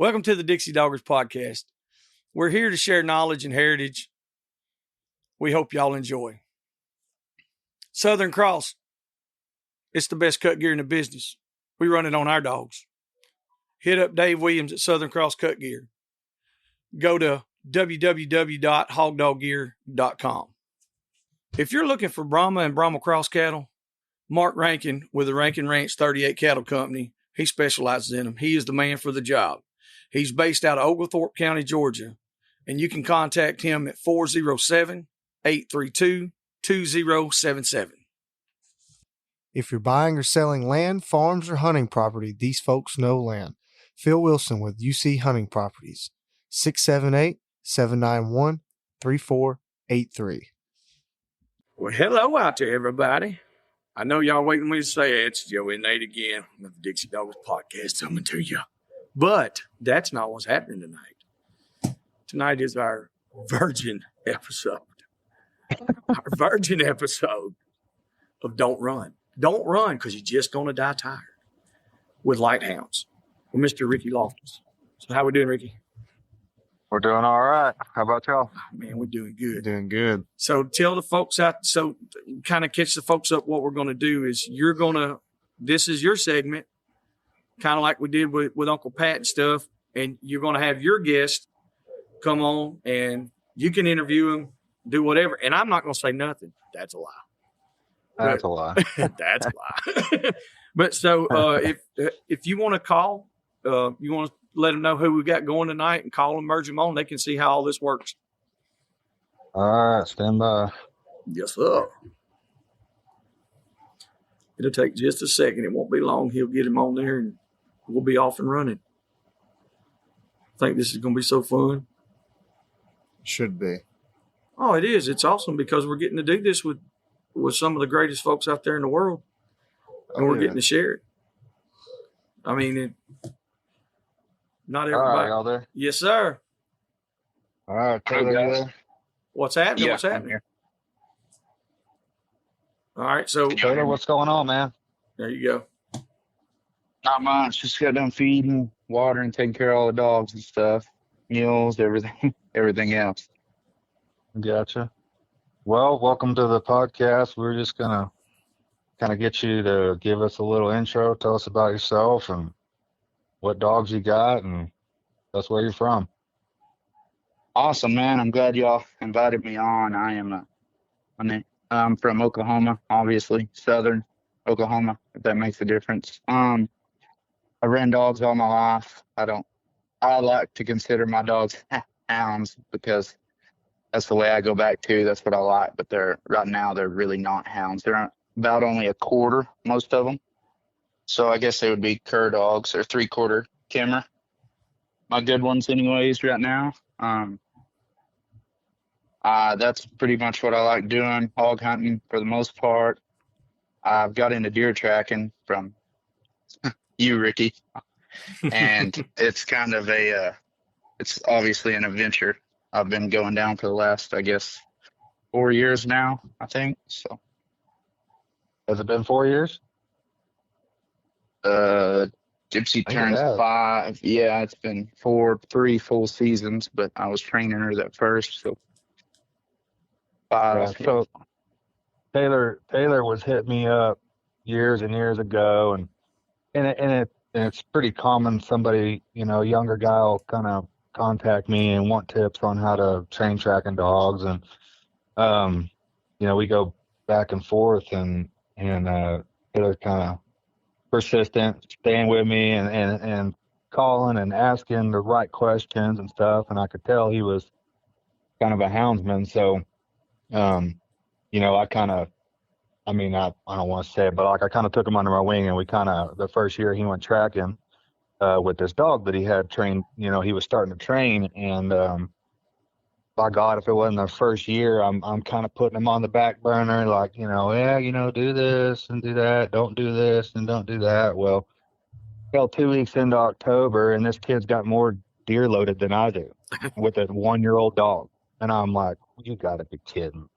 Welcome to the Dixie Doggers podcast. We're here to share knowledge and heritage. We hope y'all enjoy. Southern Cross. It's the best cut gear in the business. We run it on our dogs. Hit up Dave Williams at Southern Cross Cut Gear. Go to www.hogdoggear.com. If you're looking for Brahma and Brahma Cross cattle, Marc Rankin with the Rankin Ranch 38 Cattle Company, he specializes in them. He is the man for the job. He's based out of Oglethorpe County, Georgia, and you can contact him at 407-832-2077. If you're buying or selling land, farms, or hunting property, these folks know land. Phil Wilson with UC Hunting Properties, 678-791-3483. Well, hello out there, everybody. I know y'all waiting for me to say it. It's Joey and Nate again with the Dixie Doggers podcast coming to you. But that's not what's happening tonight. Tonight is our virgin episode. Our virgin episode of Don't Run. Don't run because you're just going to die tired with Lite Hounds with Mr. Ricky Loftus. So how we doing, Ricky? We're doing all right. How about y'all? Oh, man, we're doing good. Doing good. So tell the folks out, so kind of catch the folks up. What we're going to do is this is your segment, kind of like we did with Uncle Pat and stuff. And you're going to have your guest come on and you can interview him, do whatever. And I'm not going to say nothing. That's a lie. That's a lie. That's a lie. But so if you want to call, you want to let them know who we got going tonight and call them, merge them on, they can see how all this works. All right, stand by. Yes, sir. It'll take just a second. It won't be long. He'll get him on there and we'll be off and running. I think this is going to be so fun. Should be. Oh, it is. It's awesome because we're getting to do this with some of the greatest folks out there in the world. And we're getting to share it. I mean, not everybody. All right, y'all there? Yes, sir. All right, Taylor, you there? What's happening? Yeah, What's happening? All right, so Taylor, what's going on, man? there you go. Not much. Just got done feeding, watering, taking care of all the dogs and stuff, meals, everything else. Gotcha. Well, welcome to the podcast. We're just gonna kind of get you to give us a little intro, tell us about yourself and what dogs you got, and that's where you're from. Awesome, man. I'm glad y'all invited me on. I'm from Oklahoma, obviously, southern Oklahoma, if that makes a difference. I ran dogs all my life. I like to consider my dogs hounds because that's the way I go back to. That's what I like. But right now they're really not hounds. They're about only a quarter, most of them. So I guess they would be cur dogs or 3/4 Kimmer. My good ones anyways right now. That's pretty much what I like doing, hog hunting for the most part. I've got into deer tracking from you, Ricky. And it's kind of it's obviously an adventure. I've been going down for the last, I guess, 4 years now, I think. So, has it been 4 years? Gypsy turns 5. Yeah, it's been 3 full seasons, but I was training her that first, so 5. Yeah, so Taylor was hitting me up years and years ago, and it's pretty common. Somebody, younger guy will kind of contact me and want tips on how to train tracking dogs, and we go back and forth, and Taylor's kind of persistent, staying with me and calling and asking the right questions and stuff, and I could tell he was kind of a houndsman. So I don't want to say it, but I kind of took him under my wing, and we the first year he went tracking with this dog that he had trained. He was starting to train, and by God, if it wasn't the first year, I'm kind of putting him on the back burner, like, do this and do that, don't do this and don't do that. Well, 2 weeks into October, and this kid's got more deer loaded than I do with a 1-year-old dog. And I'm like, you gotta be kidding.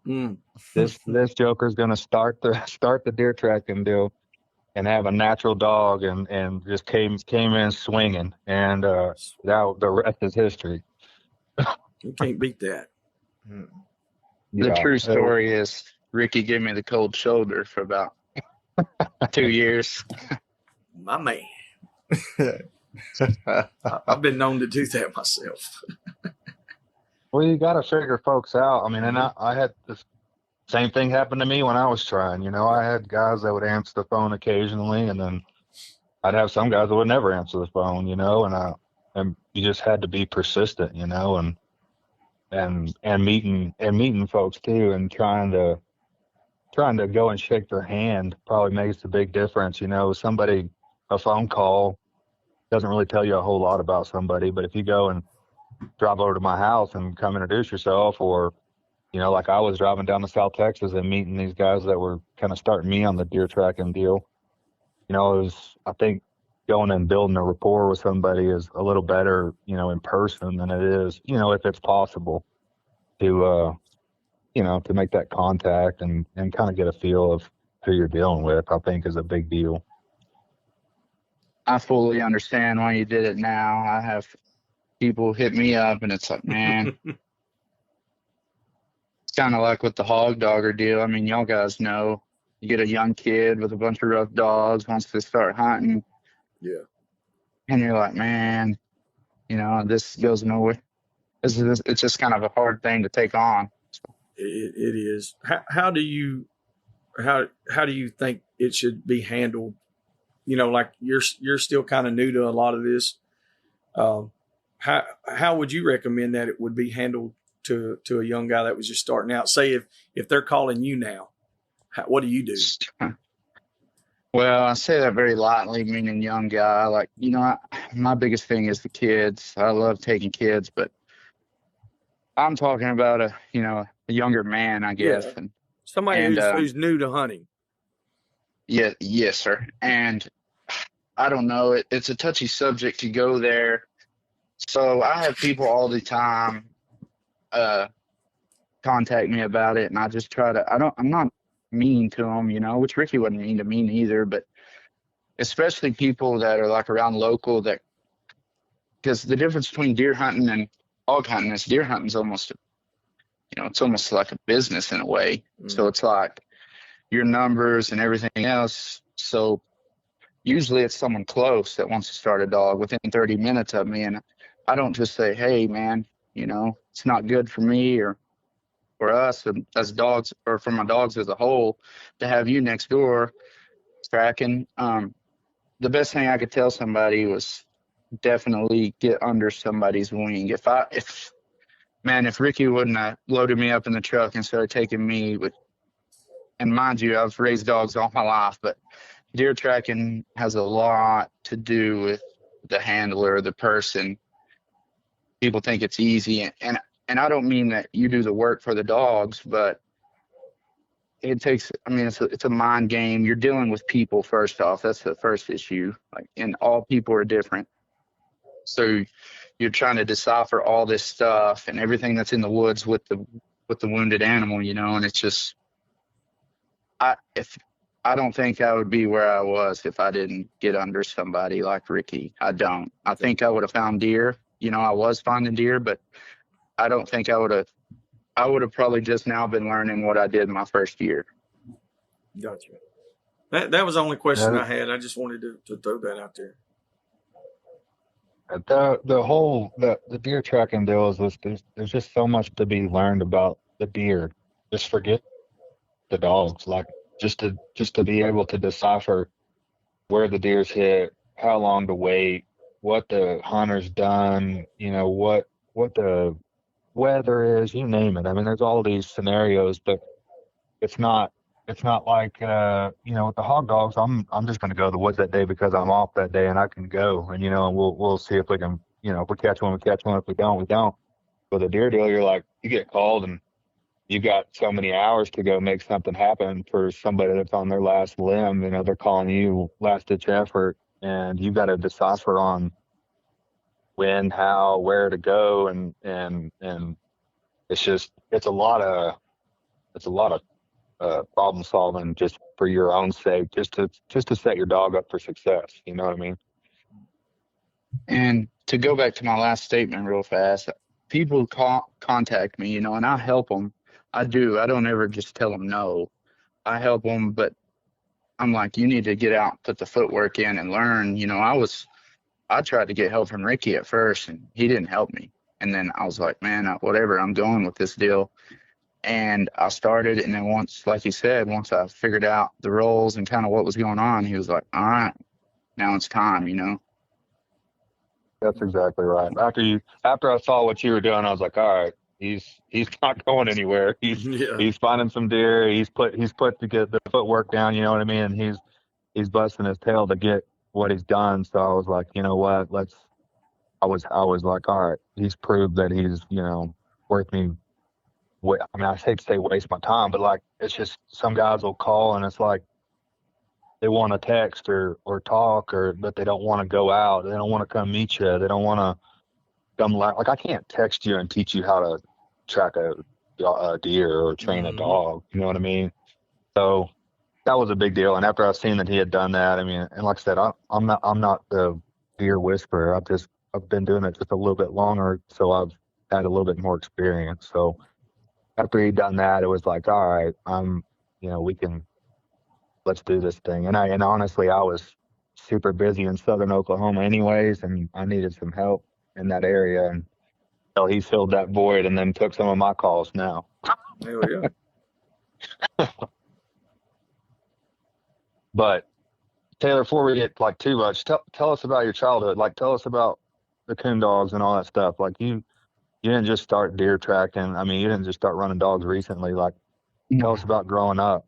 This joker's gonna start the deer tracking deal. and have a natural dog, and just came in swinging, and now the rest is history. You can't beat that. The Yeah. true story is Ricky gave me the cold shoulder for about 2 years. My man. I've been known to do that myself. Well, you got to figure folks out. I mean, and I had this same thing happen to me when I was trying. I had guys that would answer the phone occasionally, and then I'd have some guys that would never answer the phone. And you just had to be persistent. And meeting folks too, and trying to go and shake their hand probably makes a big difference. A phone call doesn't really tell you a whole lot about somebody, but if you go and drive over to my house and come introduce yourself, or like I was driving down to South Texas and meeting these guys that were kind of starting me on the deer tracking deal, it was, I think, going and building a rapport with somebody is a little better, in person than it is, if it's possible to, to make that contact and kind of get a feel of who you're dealing with, I think is a big deal. I fully understand why you did it now. I have people hit me up, and it's like, man, it's kind of like with the hog dogger deal. I mean, y'all guys know, you get a young kid with a bunch of rough dogs once they start hunting. Yeah. And you're like, man, this goes nowhere. It's just kind of a hard thing to take on. It is. How do you think it should be handled? Like you're still kind of new to a lot of this. How would you recommend that it would be handled to a young guy that was just starting out? Say if they're calling you now, what do you do? Well, I say that very lightly, meaning young guy. Like, my biggest thing is the kids. I love taking kids, but I'm talking about a younger man, I guess. Yeah. Somebody who's new to hunting. Yeah, yes, sir. And I don't know, it's a touchy subject to go there. So I have people all the time contact me about it, and I just try to. I'm not mean to them, which Ricky wasn't mean to me either, but especially people that are like around local, that, because the difference between deer hunting and hog hunting is deer hunting's almost, it's almost like a business in a way. So it's like your numbers and everything else. So usually it's someone close that wants to start a dog within 30 minutes of me, and I don't just say, hey man, it's not good for me or for us as dogs, or for my dogs as a whole, to have you next door tracking. The best thing I could tell somebody was definitely get under somebody's wing. If Ricky wouldn't have loaded me up in the truck and started taking me with, and mind you, I've raised dogs all my life, but deer tracking has a lot to do with the handler, the person. People think it's easy, and I don't mean that you do the work for the dogs, but it takes, it's a mind game. You're dealing with people first off. That's the first issue. And all people are different. So you're trying to decipher all this stuff and everything that's in the woods with the wounded animal, and it's just, I don't think I would be where I was if I didn't get under somebody like Ricky. I don't. I think I would have found deer. I was finding deer, but I don't think I would have probably just now been learning what I did my first year. Gotcha. That was the only question I had. I just wanted to throw that out there. The deer tracking deal is there's just so much to be learned about the deer. Just forget the dogs. Like just to be able to decipher where the deer's hit, how long to wait, what the hunter's done, what the weather is, you name it. There's all these scenarios, but it's not like with the hog dogs, I'm just going to go to the woods that day because I'm off that day and I can go, and and we'll see if we can, if we catch one, we catch one. If we don't, we don't. With a deer deal, you're like, you get called and you got so many hours to go make something happen for somebody that's on their last limb. They're calling you last ditch effort, and you got to decipher on when, how, where to go, and it's a lot of problem solving just for your own sake, just to set your dog up for success. You know what I mean? And to go back to my last statement real fast, people contact me, and I help them. I do. I don't ever just tell them no. I help them, but I'm like, you need to get out, put the footwork in, and learn. I tried to get help from Ricky at first, and he didn't help me. And then I was like, man, whatever, I'm going with this deal. And I started, and then once, like you said, once I figured out the roles and kind of what was going on, he was like, all right, now it's time. That's exactly right. After I saw what you were doing, I was like, all right, he's not going anywhere. Yeah. He's finding some deer. He's put to get the footwork down. You know what I mean? And he's busting his tail to get what he's done. So I was like, you know what? I was like, all right, he's proved that he's worth me. I mean, I hate to say waste my time, but like it's just some guys will call and it's like they want to text or talk but they don't want to go out. They don't want to come meet you. They don't want to come like I can't text you and teach you how to track a deer or train a dog. You know what I mean? So that was a big deal. And after I seen that he had done that, I mean, and like I said, I'm not the deer whisperer. I've been doing it just a little bit longer, so I've had a little bit more experience. So after he'd done that, it was like, all right, let's do this thing. And honestly, I was super busy in southern Oklahoma anyways, and I needed some help in that area. And so he filled that void and then took some of my calls now. There we go. But Taylor, before we get like too much, tell us about your childhood. Like, tell us about the coon dogs and all that stuff. Like you didn't just start deer tracking. I mean, you didn't just start running dogs recently. Like, tell us about growing up.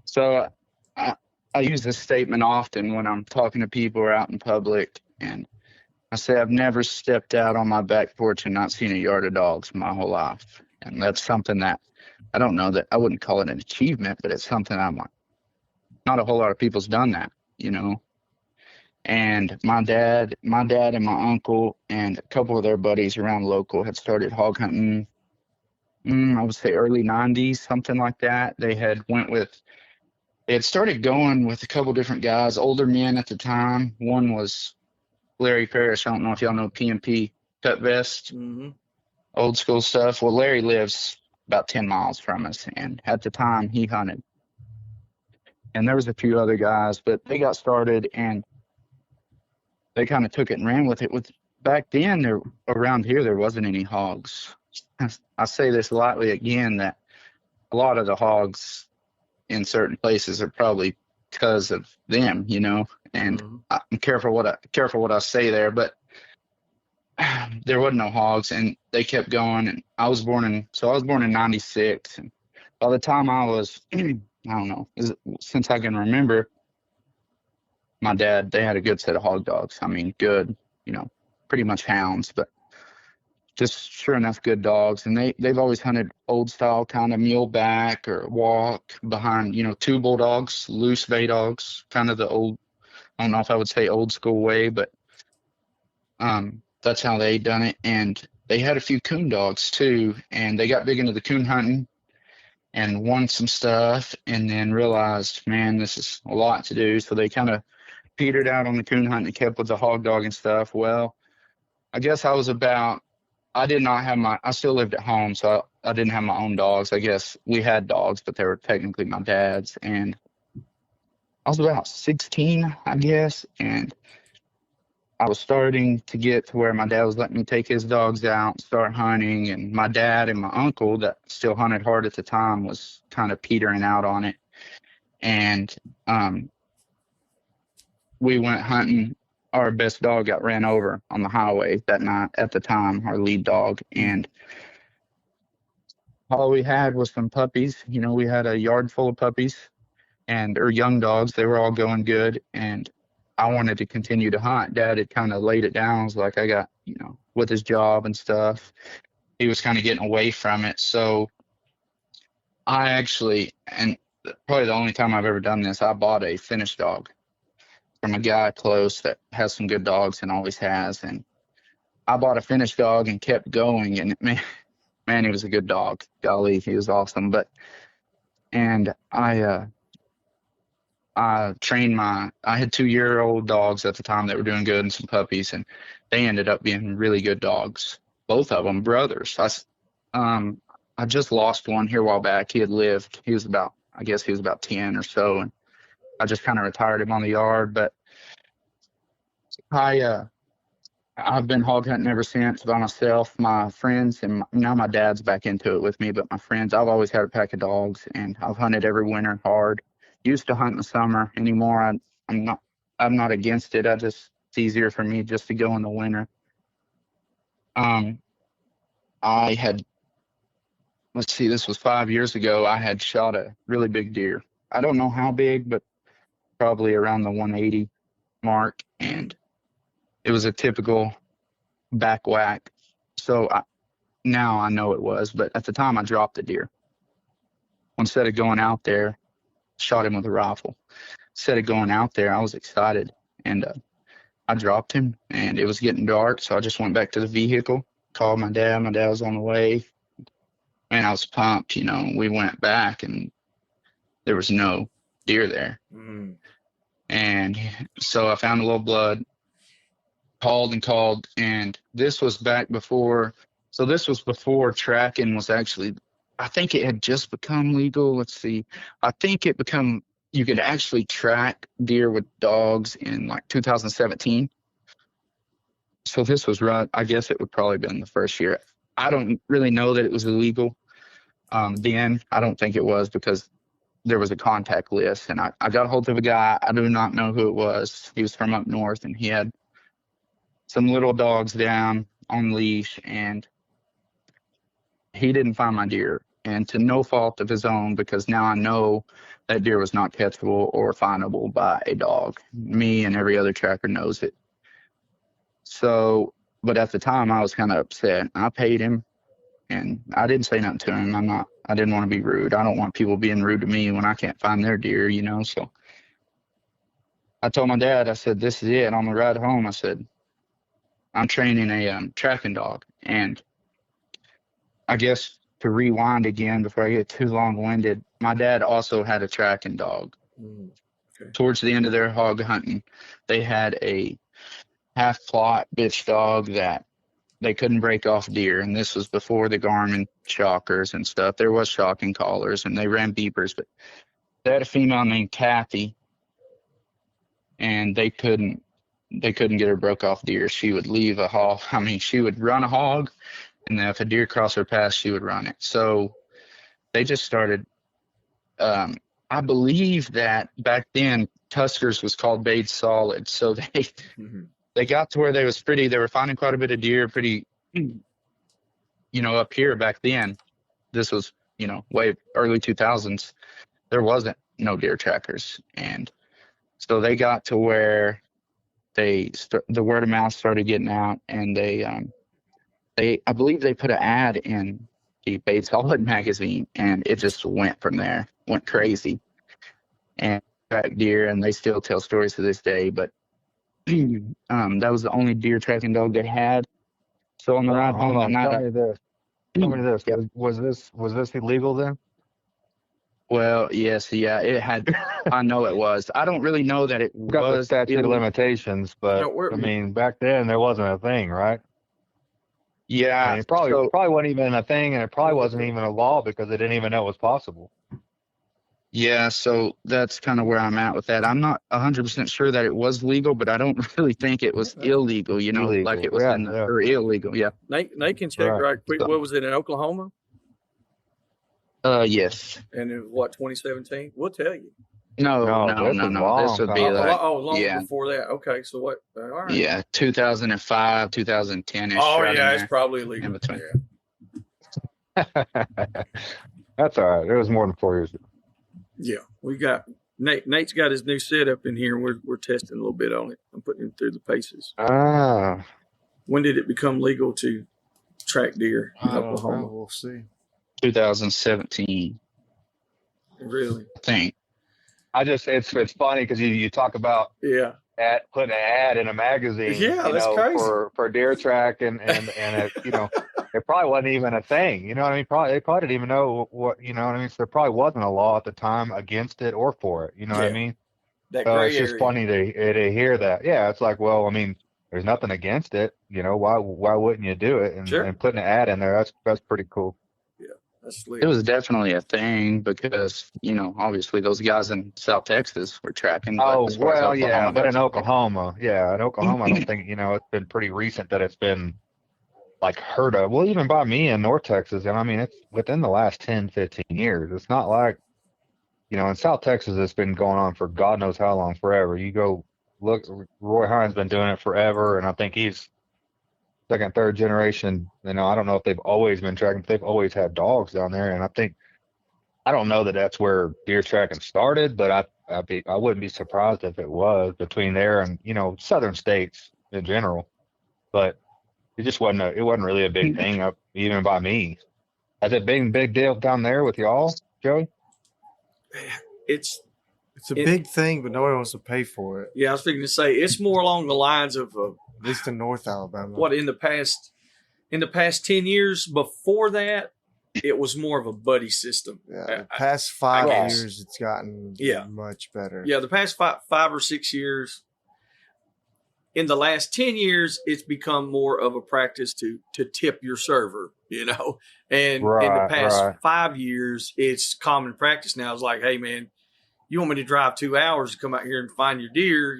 So I use this statement often when I'm talking to people or out in public, and I say I've never stepped out on my back porch and not seen a yard of dogs my whole life. And that's something that I don't know that I wouldn't call it an achievement, but it's something I'm like, not a whole lot of people's done that. And my dad and my uncle and a couple of their buddies around local had started hog hunting, I would say early 90s, something like that. They had started going with a couple different guys, older men at the time. One was Larry Parrish. I don't know if y'all know P&P cut vest, old school stuff. Well, Larry lives about 10 miles from us, and at the time he hunted. And there was a few other guys, but they got started and they kind of took it and ran with it. Back then, around here, there wasn't any hogs. I say this lightly again, that a lot of the hogs in certain places are probably because of them, and I'm careful what I say there, but there wasn't no hogs, and they kept going. And I was born in 96, and by the time I was, I don't know, since I can remember, my dad, they had a good set of hog dogs. I mean, good, pretty much hounds, but just sure enough good dogs. And they've always hunted old style, kind of mule back or walk behind, two bulldogs, loose bay dogs, kind of the old, I don't know if I would say old school way, but that's how they done it. And they had a few coon dogs too, and they got big into the coon hunting and won some stuff, and then realized, man, this is a lot to do. So they kind of petered out on the coon hunt and kept with the hog dog and stuff. Well, I guess I still lived at home, so I didn't have my own dogs. I guess we had dogs, but they were technically my dad's. And I was about 16, I guess, and I was starting to get to where my dad was letting me take his dogs out and start hunting. And my dad and my uncle, that still hunted hard at the time, was kind of petering out on it. And we went hunting. Our best dog got ran over on the highway that night at the time, our lead dog. And all we had was some puppies. We had a yard full of puppies or young dogs. They were all going good. And I wanted to continue to hunt. Dad had kind of laid it down. I was like, I got, with his job and stuff, he was kind of getting away from it. So I actually, and probably the only time I've ever done this, I bought a finished dog from a guy close that has some good dogs and always has. And I bought a finished dog and kept going. And man, he was a good dog. Golly, he was awesome. But and I trained I had 2-year-old dogs at the time that were doing good and some puppies, and they ended up being really good dogs. Both of them brothers. I just lost one here a while back. He had lived. I guess he was about 10 or so, and I just kind of retired him on the yard. But I've been hog hunting ever since by myself. My friends, and now my dad's back into it with me, but my friends, I've always had a pack of dogs, and I've hunted every winter hard. Used to hunt in the summer. Anymore, I'm not against it. It's easier for me just to go in the winter. I had, let's see, this was 5 years ago. I had shot a really big deer. I don't know how big, but probably around the 180 mark, and it was a typical back whack. So now I know it was, but at the time I dropped the deer. Instead of going out there, shot him with a rifle. Instead of going out there, I was excited, and I dropped him, and it was getting dark, so I just went back to the vehicle, called my dad. My dad was on the way, and I was pumped. We went back, and there was no deer there. And so I found a little blood, called, and this was back before. So this was before tracking was actually, I think it had just become legal. Let's see. I think you could actually track deer with dogs in like 2017. So this was right. I guess it would probably have been the first year. I don't really know that it was illegal. Then I don't think it was, because there was a contact list, and I got a hold of a guy. I do not know who it was. He was from up north, and he had some little dogs down on leash, and he didn't find my deer, and to no fault of his own, because now I know that deer was not catchable or findable by a dog. Me and every other tracker knows it. So, but at the time I was kind of upset. I paid him, and I didn't say nothing to him. I didn't want to be rude. I don't want people being rude to me when I can't find their deer, So I told my dad, I said, this is it. On the ride home, I said, I'm training a tracking dog. And I guess to rewind again before I get too long-winded, my dad also had a tracking dog. Okay. Towards the end of their hog hunting, they had a half-plot bitch dog that they couldn't break off deer, and this was before the Garmin shockers and stuff. There was shocking collars, and they ran beepers, but they had a female named Kathy, and they couldn't get her broke off deer. She would leave a hog. She would run a hog, and then if a deer crossed her path, she would run it. So they just started. I believe that back then Tuskers was called Bade Solid, so they got to where they were finding quite a bit of deer pretty, up here back then. This was, way early 2000s. There wasn't no deer trackers. And so they got to where the word of mouth started getting out, and I believe they put an ad in the Bade Solid magazine, and it just went from there, went crazy, and tracked deer, and they still tell stories to this day. But that was the only deer tracking dog they had. So on the ride home that night, tell me this. Yep. Was this illegal then? Well, yes, yeah, it had. I know it was. I don't really know that it got was the statute of limitations, but back then there wasn't a thing, right? Yeah, it probably wasn't even a thing, and it probably wasn't even a law because they didn't even know it was possible. Yeah, so that's kind of where I'm at with that. I'm not 100% sure that it was legal, but I don't really think it was illegal, illegal. Like it was or illegal, yeah. Nate can check right quick. What was it, in Oklahoma? Yes. And it was 2017? We'll tell you. No. This would be long before that. Okay, so what? All right. Yeah, 2005, 2010-ish. Oh, yeah, it's probably illegal. In between. Yeah. That's all right. It was more than 4 years ago. Yeah, we got Nate's got his new setup in here, and we're testing a little bit on it. I'm putting him through the paces. When did it become legal to track deer in Oklahoma? We'll see. 2017. Really? I think. It's funny because you talk about putting an ad in a magazine. Yeah, that's crazy. For deer track and it, it probably wasn't even a thing. You know what I mean? They probably didn't even know what, you know what I mean? So there probably wasn't a law at the time against it or for it. You know what I Yeah. mean? That So gray it's just area. funny to hear that. Yeah, it's like, well, I mean, there's nothing against it. You know, why wouldn't you do it? Sure. And putting an ad in there, that's pretty cool. Yeah, that's It slick. was definitely a thing because, obviously those guys in South Texas were tracking, but Oh, as far as well, yeah, Oklahoma but goes, in Oklahoma, I don't think, it's been pretty recent that it's been like heard of. Well, even by me in North Texas, and I mean, it's within the last 10, 15 years. It's not like, in South Texas, it's been going on for God knows how long, forever. You go look, Roy Hines been doing it forever, and I think he's second, third generation. I don't know if they've always been tracking, but they've always had dogs down there, and I don't know that that's where deer tracking started, but I wouldn't be surprised if it was between there and southern states in general. But it just wasn't really a big thing up even by me. Has it been a big deal down there with y'all, Joey? It's a big thing, but nobody wants to pay for it. Yeah, I was thinking to say it's more along the lines of at least in North Alabama. What in the past 10 years before that, it was more of a buddy system. Yeah, the past 5 years, it's gotten much better. Yeah, the past 5 or 6 years. In the last 10 years, it's become more of a practice to tip your server, and in the past 5 years, it's common practice now. It's like, hey, man, you want me to drive 2 hours to come out here and find your deer,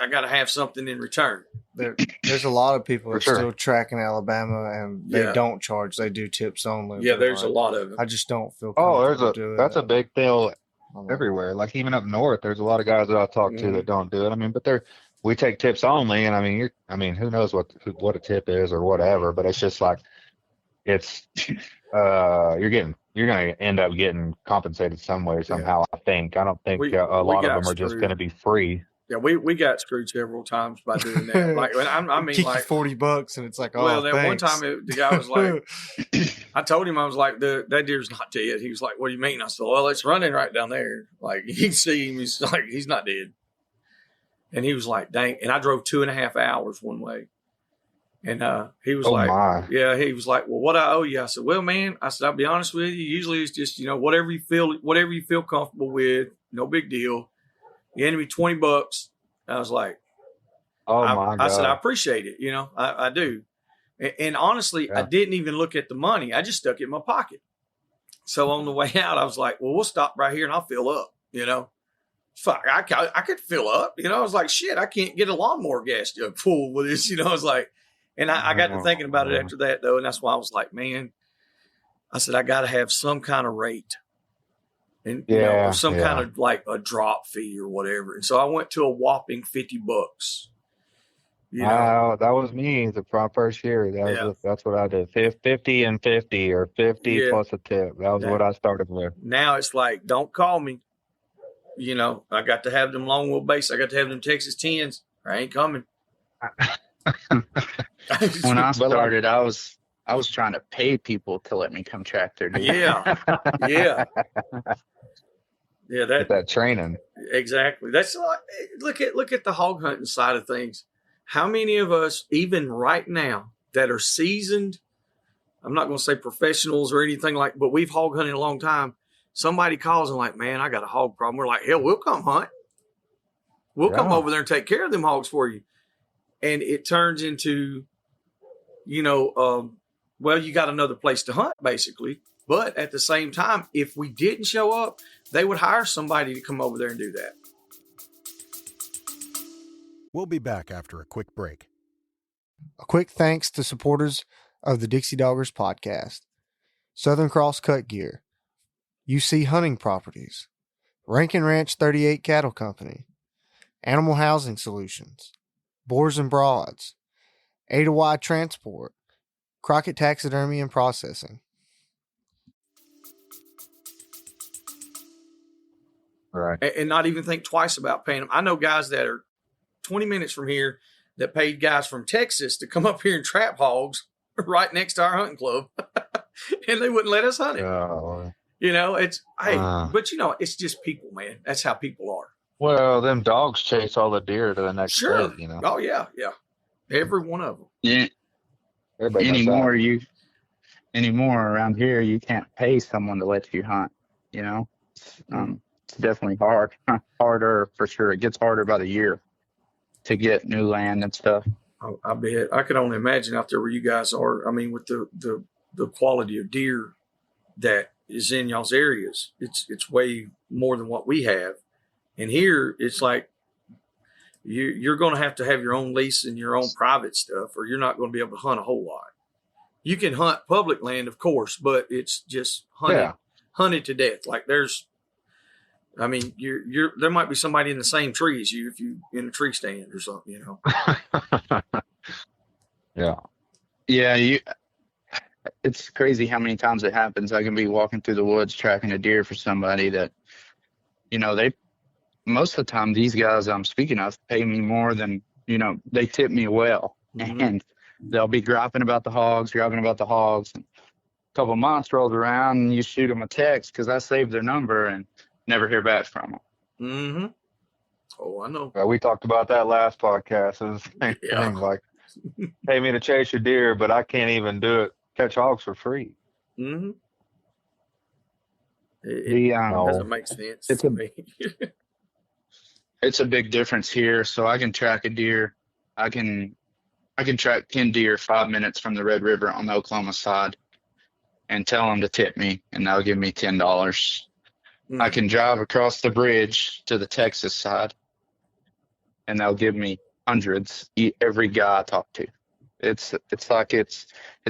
I got to have something in return. There's a lot of people that still track in Alabama, and they don't charge. They do tips only. Yeah, there's a lot of them. I just don't feel comfortable that's a big deal everywhere. Like even up north, there's a lot of guys that I talk to that don't do it. I mean, but we take tips only, and I mean, who knows what a tip is or whatever. But it's just like it's you're going to end up getting compensated some way somehow. I think. I don't think a lot of them are just going to be free. Yeah, we got screwed several times by doing that. Like, I mean, kick like you $40, and it's like, oh, well, that thanks. one time the guy was like, I told him, I was like, that deer's not dead. He was like, what do you mean? I said, well, it's running right down there. Like you can see him. He's like, he's not dead. And he was like, dang. And I drove 2.5 hours one way. And he was yeah, he was like, well, what I owe you? I said, well, man, I'll be honest with you. Usually it's just, whatever you feel comfortable with, no big deal. You handed me $20. I was like, oh my God. I said, I appreciate it. I do. And honestly, I didn't even look at the money. I just stuck it in my pocket. So on the way out, I was like, well, we'll stop right here and I'll fill up, Fuck, I could fill up, I was like, shit, I can't get a lawnmower gas jug full with this, I was like, and I got to thinking about it after that though. And that's why I was like, man, I said, I got to have some kind of rate. And or some kind of like a drop fee or whatever. And so I went to a whopping $50. Wow, that was me the first year. That's what I did. 50 and 50 or 50 plus a tip. That was what I started with. Now it's like, don't call me. I got to have them long wheelbase. I got to have them Texas 10s. I ain't coming. When I started, I was trying to pay people to let me come track their deer. Yeah. Yeah, that training. Exactly. That's like, look at the hog hunting side of things. How many of us, even right now, that are seasoned, I'm not going to say professionals or anything but we've hog hunted a long time. Somebody calls and like, man, I got a hog problem. We're like, hell, we'll come hunt. We'll come over there and take care of them hogs for you. And it turns into, well, you got another place to hunt, basically. But at the same time, if we didn't show up, they would hire somebody to come over there and do that. We'll be back after a quick break. A quick thanks to supporters of the Dixie Doggers podcast. Southern Cross Cut Gear, UC Hunting Properties, Rankin Ranch 38 Cattle Company, Animal Housing Solutions, Boars N Broads, Ada Y Transport, Crockett Taxidermy and Processing. Right. And not even think twice about paying them. I know guys that are 20 minutes from here that paid guys from Texas to come up here and trap hogs right next to our hunting club. And they wouldn't let us hunt it. It's, but it's just people, man. That's how people are. Well, them dogs chase all the deer to the next state, Oh, yeah. Every one of them. Yeah. Everybody knows that. Anymore around here, you can't pay someone to let you hunt. You know, it's definitely harder for sure. It gets harder by the year to get new land and stuff. I bet. I could only imagine out there where you guys are. I mean, with the quality of deer that is in y'all's areas, it's way more than what we have. And here, it's like you're going to have your own lease and your own private stuff, or you're not going to be able to hunt a whole lot. You can hunt public land, of course, but it's just hunted to death. Like I mean, there might be somebody in the same tree as you if you in a tree stand or something, you know. Yeah. It's crazy how many times it happens. I can be walking through the woods tracking a deer for somebody that, you know, most of the time these guys I'm speaking of pay me more than, you know, they tip me well, and they'll be griping about the hogs. And a couple of months rolls around and you shoot them a text because I saved their number and never hear back from them. Mm-hmm. Oh, I know. We talked about that last podcast. It was the same thing. Like, pay me to chase your deer, but I can't even catch hogs for free. Mm-hmm. It doesn't make sense to me. It's a big difference here. So I can track a deer. I can track 10 deer 5 minutes from the Red River on the Oklahoma side and tell them to tip me, and they'll give me $10. I can drive across the bridge to the Texas side, and they'll give me hundreds every guy I talk to. It's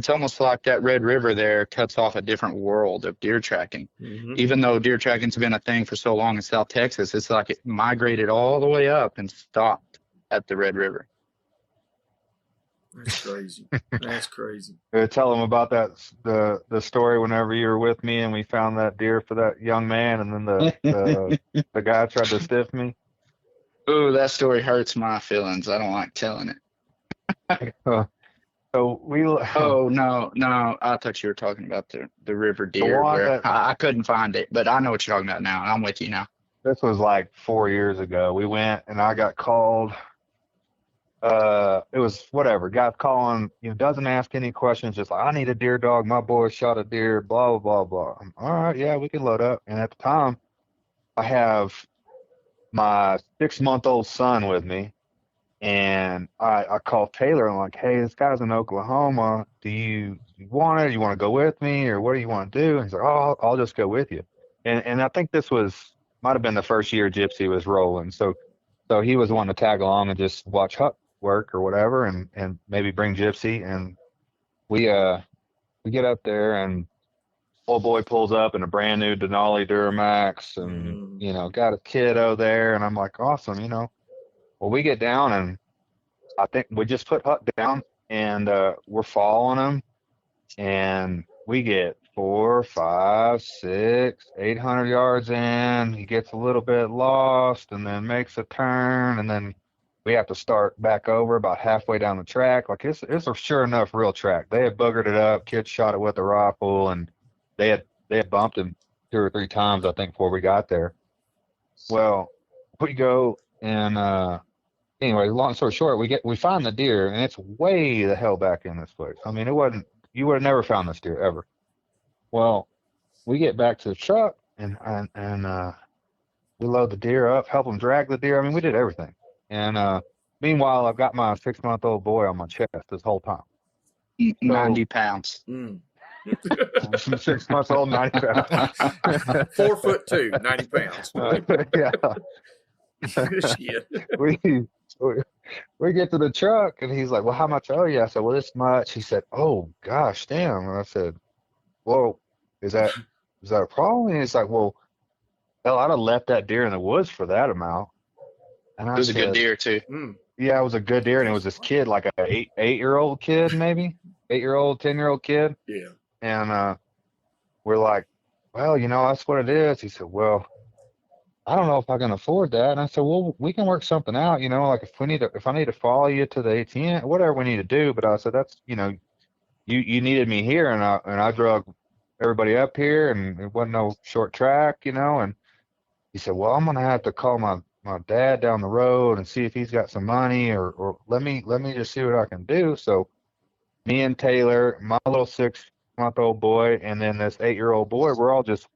almost like that Red River there cuts off a different world of deer tracking. Mm-hmm. Even though deer tracking's been a thing for so long in South Texas, it's like it migrated all the way up and stopped at the Red River. That's crazy. That's crazy. Tell them about the story whenever you were with me and we found that deer for that young man, and then the guy tried to stiff me. Ooh, that story hurts my feelings. I don't like telling it. Oh no! I thought you were talking about the river deer where I couldn't find it, but I know what you're talking about now. I'm with you now. This was like 4 years ago. We went and I got called. It was whatever. Guy's calling, doesn't ask any questions, just like, I need a deer dog. My boy shot a deer, blah, blah, blah, blah. All right, yeah, we can load up. And at the time, I have my 6-month-old son with me. And I called Taylor and I'm like, hey, this guy's in Oklahoma. Do you want it? You want to go with me? Or what do you want to do? And he's like, oh, I'll just go with you. And I think this might have been the first year Gypsy was rolling. So he was wanting to tag along and just watch work or whatever, and maybe bring Gypsy. And we get up there and old boy pulls up in a brand new Denali Duramax and got a kiddo there, and I'm like, awesome. Well, we get down and I think we just put Huck down and we're following him, and we get 4, 5, 6, 800 yards in. He gets a little bit lost and then makes a turn, and then we have to start back over about halfway down the track. Like it's a sure enough real track. They had boogered it up. Kids shot it with a rifle, and they had bumped him 2 or 3 times, I think, before we got there. Well, we go and anyway, long story short, we find the deer, and it's way the hell back in this place. I mean, you would have never found this deer ever. Well, we get back to the truck and we load the deer up, help them drag the deer. I mean, we did everything. And meanwhile, I've got my 6-month-old boy on my chest this whole time. 90 pounds. 6 months old, 90 pounds. 4'2", 90 pounds. Yeah. We get to the truck, and he's like, well, how much owe you? I said, well, this much. He said, oh, gosh, damn. And I said, well, is that a problem? And he's like, well, hell, I'd have left that deer in the woods for that amount. And it was a good deer, too. Yeah, it was a good deer, and it was this kid, like an 8-year-old kid, maybe. 8-year-old, 10-year-old kid. Yeah. And we're like, well, that's what it is. He said, well, I don't know if I can afford that. And I said, well, we can work something out, like if I need to follow you to the ATM, whatever we need to do. But I said, that's, you needed me here, and I drug everybody up here, and it wasn't no short track, and he said, well, I'm going to have to call my dad down the road and see if he's got some money, or let me just see what I can do. So Me and Taylor, my little 6-month-old boy, and then this 8-year-old boy, we're all just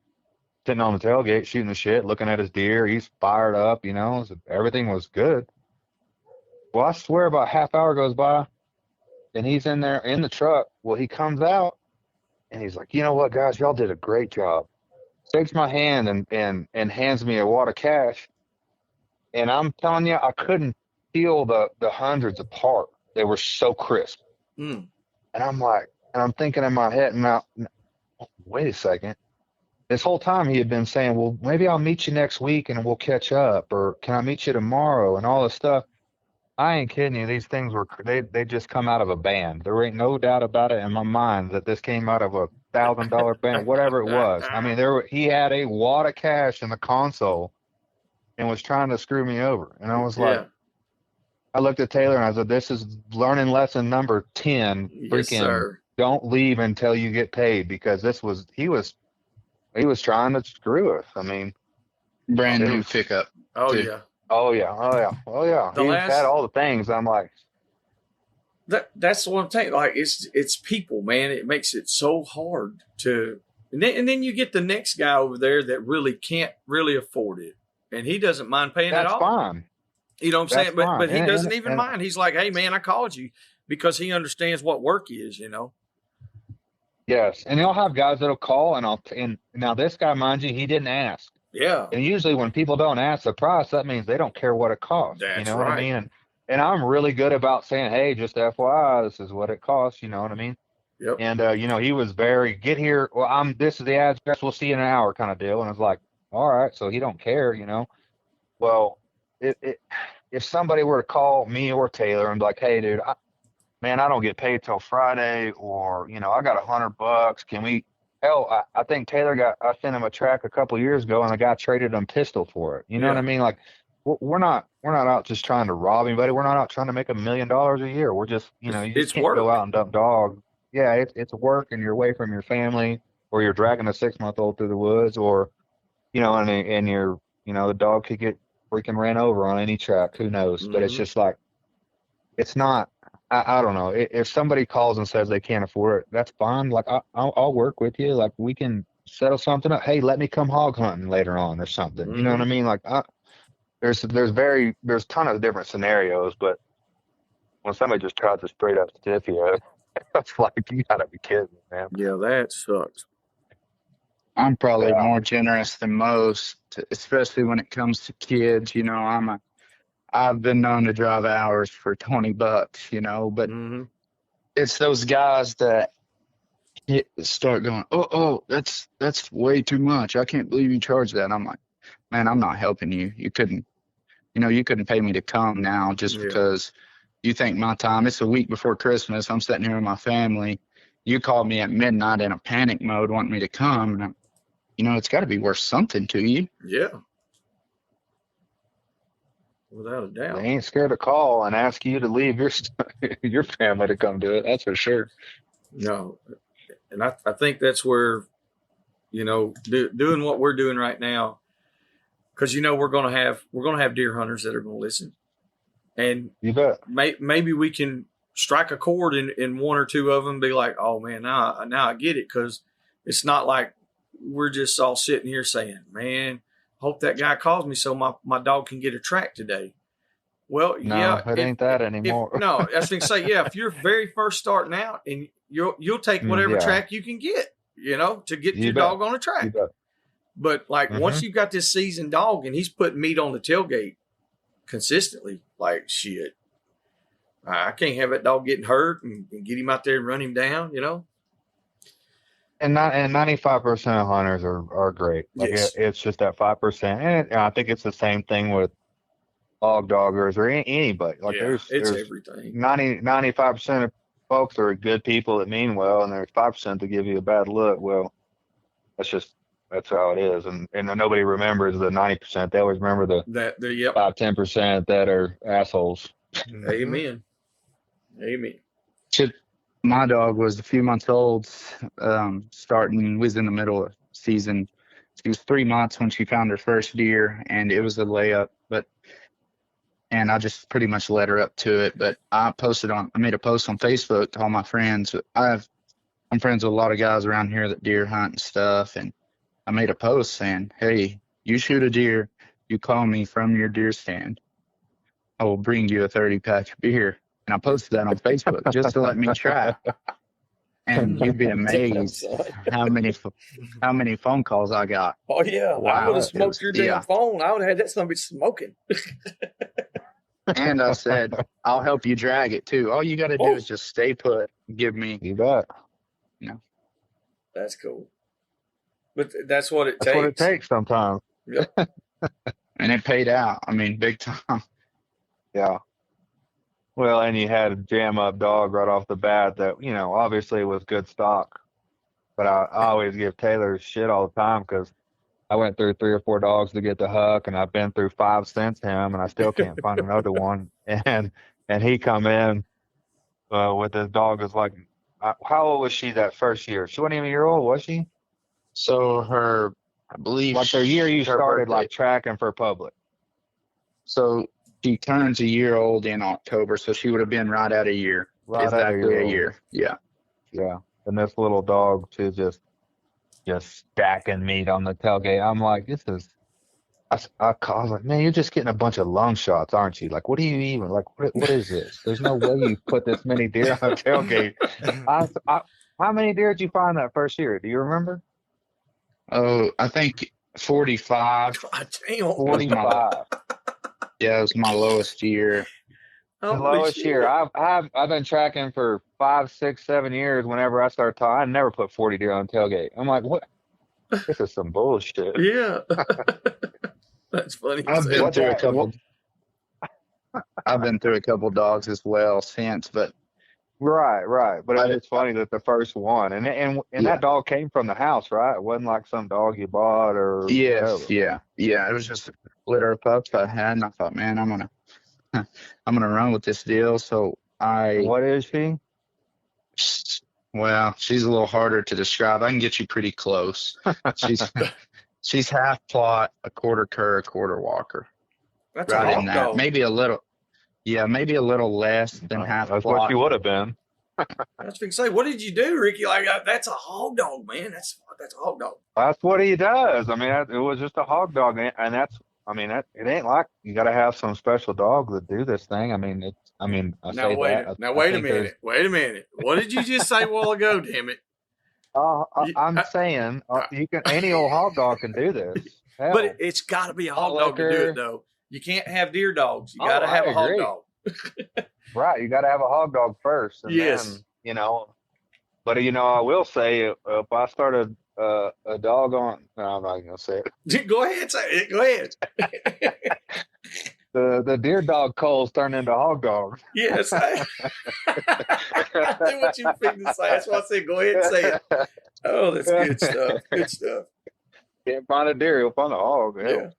sitting on the tailgate shooting the shit, looking at his deer. He's fired up, so everything was good. Well, I swear about a half hour goes by and he's in there in the truck. Well, he comes out and he's like, you know what, guys, y'all did a great job. Shakes my hand and hands me a wad of cash. And I'm telling you, I couldn't peel the hundreds apart. They were so crisp. Mm. And I'm thinking in my head, now, wait a second. This whole time he had been saying, well, maybe I'll meet you next week and we'll catch up, or can I meet you tomorrow, and all this stuff. I ain't kidding you. These things they just come out of a band. There ain't no doubt about it in my mind that this came out of a $1,000 band, whatever it was. I mean, he had a wad of cash in the console and was trying to screw me over. And I was like, I looked at Taylor and I said, this is learning lesson number 10. Yes, Freaking sir. don't leave until you get paid, because he was trying to screw us. I mean, Brand new pickup. Oh too. yeah. Oh yeah. He had all the things. I'm like, that's what I'm saying. Like it's people, man. It makes it so hard to, and then you get the next guy over there that really can't really afford it, and he doesn't mind paying it that's all. fine. You know what I'm saying? That's But he fine. doesn't even And- mind. He's like, hey man, I called you because he understands what work is. Yes, and you'll have guys that'll call, and now this guy, mind you, he didn't ask. Yeah. And usually when people don't ask the price, that means they don't care what it costs. You That's know what I right. mean? And I'm really good about saying, hey, just FYI, this is what it costs. You know what I mean? Yep. And he was very, get here. Well, this is the address. We'll see you in an hour kind of deal. And I was like, all right. So he don't care. Well, if somebody were to call me or Taylor and be like, hey, dude, man, I don't get paid till Friday, or I got $100. Can we? Hell, I think I sent him a track a couple years ago, and the guy traded him pistol for it. You know what I mean? Like, we're not out just trying to rob anybody. We're not out trying to make $1 million a year. We're just, you just can't go out and dump dogs. Yeah, it's work, and you're away from your family, or you're dragging a 6-month-old through the woods, or and you're, the dog could get freaking ran over on any track. Who knows? Mm-hmm. But it's just like, it's not. I don't know. If somebody calls and says they can't afford it, that's fine. Like, I'll work with you. Like, we can settle something up. Hey, let me come hog hunting later on or something. You know what I mean? Like, there's a ton of different scenarios, but when somebody just tries to straight up stiff you, it's like, you gotta be kidding, man. Yeah, that sucks. I'm probably more generous than most, especially when it comes to kids. I've been known to drive hours for $20, but it's those guys that start going, oh, that's way too much. I can't believe you charge that. And I'm like, man, I'm not helping you. You couldn't pay me to come now just because you think my time. It's a week before Christmas. I'm sitting here with my family. You called me at midnight in a panic mode, wanting me to come, and it's got to be worth something to you. Yeah. Without a doubt. They ain't scared to call and ask you to leave your family to come do it. That's for sure. No. And I think that's where, doing what we're doing right now, because, we're going to have deer hunters that are going to listen. And you bet. Maybe we can strike a chord in one or two of them, be like, oh man, now I get it. Cause it's not like we're just all sitting here saying, man, hope that guy calls me so my dog can get a track today. Well, no, it ain't that anymore. No, I was going to say, if you're very first starting out, and you'll take whatever track you can get, to get your dog on a track. But like once you've got this seasoned dog and he's putting meat on the tailgate consistently, like shit, I can't have that dog getting hurt and get him out there and run him down, And 95% of hunters are great. Like it's just that 5%. And I think it's the same thing with hog doggers or anybody. Like there's everything. 95% of folks are good people that mean well, and there's 5% that give you a bad look. Well, that's how it is. And nobody remembers the 90%. They always remember the 5-10% that are assholes. Amen. My dog was a few months old, starting, was in the middle of season. She was 3 months when she found her first deer, and it was a layup. But and I just pretty much led her up to it. But I made a post on Facebook to all my friends. I'm friends with a lot of guys around here that deer hunt and stuff, and I made a post saying, "Hey, you shoot a deer, you call me from your deer stand. I will bring you a 30-pack of beer." And I posted that on Facebook just to let me try. And you'd be amazed how many phone calls I got. Oh yeah, I Wow, would have smoked your damn phone. I would have had that somebody smoking. And I said, "I'll help you drag it too. All you got to do is just stay put. Give me." You bet. That's cool. But that's what it takes. That's what it takes sometimes. Yeah. And it paid out. I mean, big time. Yeah. Well, and you had a jam up dog right off the bat that, obviously was good stock. But I always give Taylor shit all the time because I went through 3 or 4 dogs to get the Huck, and I've been through 5 since him, and I still can't find another one. And he come in with his dog is like, how old was she that first year? She wasn't even a year old, was she? So I believe. Like the year you started birthday. like tracking for public. So she turns a year old in October, so she would have been right at a year. Right at a year. Yeah. Yeah. And this little dog too, just stacking meat on the tailgate. I'm like, this is. I was like, man, you're just getting a bunch of lung shots, aren't you? Like, what do you even like? What is this? There's no way you put this many deer on a tailgate. How many deer did you find that first year? Do you remember? Oh, I think 45. God damn. 45. Yeah, it was my lowest year. The lowest year. I've been tracking for 5, 6, 7 years. Whenever I start talking, I never put 40 deer on tailgate. I'm like, what? This is some bullshit. Yeah. That's funny. I've been through a couple dogs as well since, but right. But it's funny that the first one and that dog came from the house, right? It wasn't like some dog you bought or yes, whatever. yeah. It was just a litter of pups I had, and I thought, man, I'm gonna run with this deal. So What is she? Well, she's a little harder to describe. I can get you pretty close. She's half plot, a quarter cur, a quarter walker. That's right a in hawk that. dog. Maybe a little less than half That's plot. what she would have been. I was going to say, what did you do, Ricky? Like, that's a hog dog, man. That's a hog dog. That's what he does. I mean, it was just a hog dog, and that's. I mean, it ain't like you got to have some special dog to do this thing. I mean, Now wait a minute. Wait a minute. What did you just say a while ago? Damn it! I'm saying you can. Any old hog dog can do this. Hell. But it's got to be a hog dog to do it, though. You can't have deer dogs. You got to have a hog dog. Right, you got to have a hog dog first. And yes. Then, but I will say if I started a dog on, no, I'm not gonna say it. Go ahead, say it. Go ahead. The deer dog coals turn into hog dogs. Yes. I knew what you were thinking to say. That's why I said go ahead and say it. Oh, that's good stuff. Good stuff. Can't find a deer, he'll find a hog. Yeah.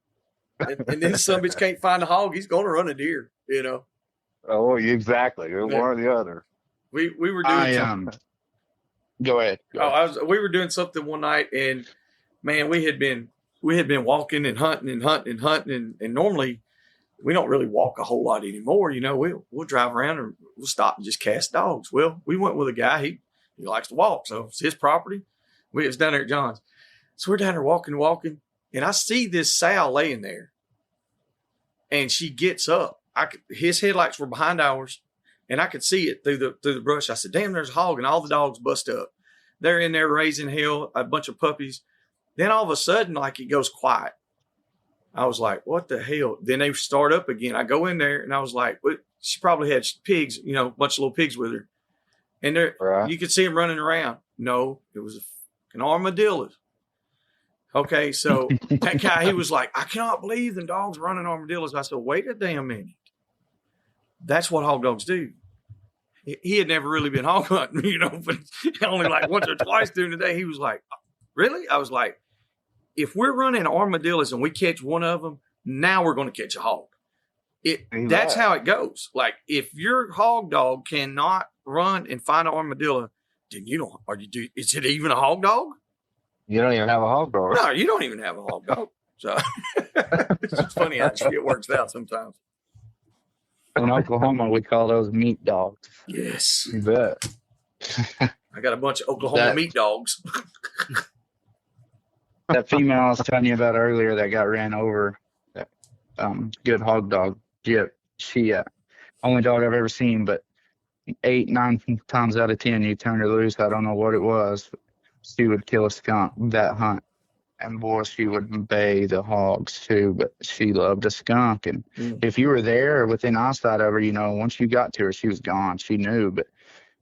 And then some bitch can't find a hog, he's going to run a deer, Oh, exactly. One or the other. We were doing something. Go ahead. We were doing something one night, and man, we had been walking and hunting, and normally we don't really walk a whole lot anymore. We'll drive around and we'll stop and just cast dogs. Well, we went with a guy. He likes to walk, so it's his property. It's down there at John's. So we're down there walking, and I see this sow laying there, and she gets up. His headlights were behind ours, and I could see it through the brush. I said, "Damn, there's a hog!" And all the dogs bust up. They're in there raising hell, a bunch of puppies. Then all of a sudden, like, it goes quiet. I was like, "What the hell?" Then they start up again. I go in there, and I was like, "What?" She probably had pigs, a bunch of little pigs with her, and you could see them running around. No, it was an armadillo. Okay, so that guy, he was like, "I cannot believe them dogs running armadillos." I said, "Wait a damn minute. That's what hog dogs do." He had never really been hog hunting, but only like once or twice during the day. He was like, "Really?" I was like, "If we're running armadillos and we catch one of them, now we're going to catch a hog." That's how it goes. Like, if your hog dog cannot run and find an armadillo, then is it even a hog dog? You don't even have a hog dog. No, you don't even have a hog dog. So it's just funny how shit works out sometimes. In Oklahoma, we call those meat dogs. Yes. You bet. I got a bunch of Oklahoma That- meat dogs. That female I was telling you about earlier that got ran over, that good hog dog, Jip, she only dog I've ever seen, but 8, 9 times out of 10, you turn her loose. I don't know what it was. She would kill a skunk that hunt. And boy, she would bay the hogs too, but she loved a skunk. And if you were there within eyesight of her, once you got to her, she was gone. She knew, but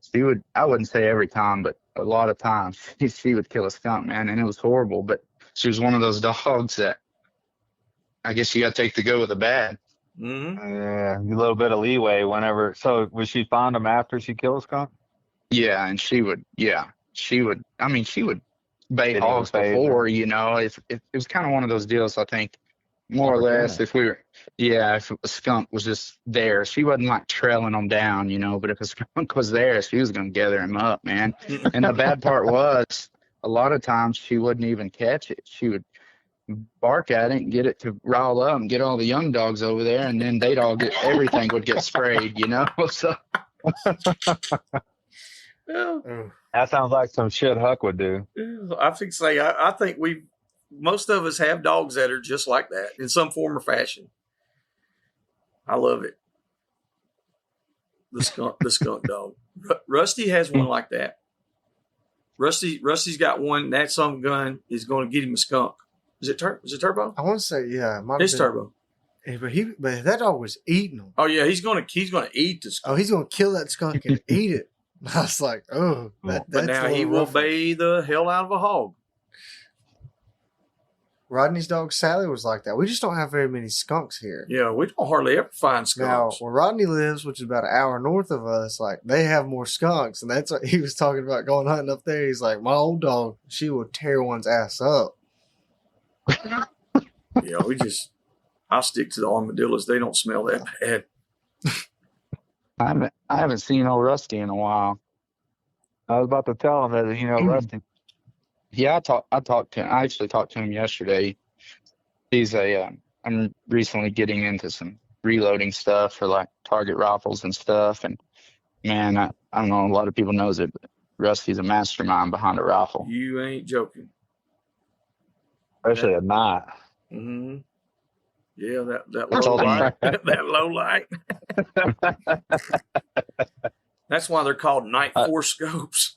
she would, I wouldn't say every time, but a lot of times she would kill a skunk, man. And it was horrible, but she was one of those dogs that I guess you got to take the good with the bad. Yeah, a little bit of leeway whenever. So would she find them after she kills a skunk? Yeah, and she would bay Did hogs you bait before, it was kind of one of those deals, I think, more or less, if a skunk was just there, she wasn't like trailing them down, but if a skunk was there, she was going to gather him up, man. And the bad part was, a lot of times she wouldn't even catch it. She would bark at it and get it to rile up and get all the young dogs over there, and then everything would get sprayed, so. Well, That sounds like some shit Huck would do. I think most of us have dogs that are just like that in some form or fashion. I love it. The skunk dog. Rusty has one like that. Rusty's got one. That some gun is going to get him a skunk. Is it Turbo? I want to say, yeah. It's Turbo. But that dog was eating them. Oh yeah, he's gonna eat the skunk. Oh, he's going to kill that skunk and eat it. I was like, oh. But now he will bay the hell out of a hog. Rodney's dog Sally was like that. We just don't have very many skunks here. Yeah, we don't hardly ever find Now, skunks. where Rodney lives, which is about an hour north of us, like they have more skunks, and that's what he was talking about going hunting up there. He's like, my old dog, she will tear one's ass up. Yeah, I stick to the armadillos. They don't smell that bad. I haven't seen old Rusty in a while. I was about to tell him that, Rusty. Yeah, I talked to him. I actually talked to him yesterday. I'm recently getting into some reloading stuff for like target rifles and stuff. And man, I don't know, a lot of people knows it, but Rusty's a mastermind behind a rifle. You ain't joking. Especially at night. Mm-hmm. Yeah, that I low told him light. That low light. That's why they're called night force scopes.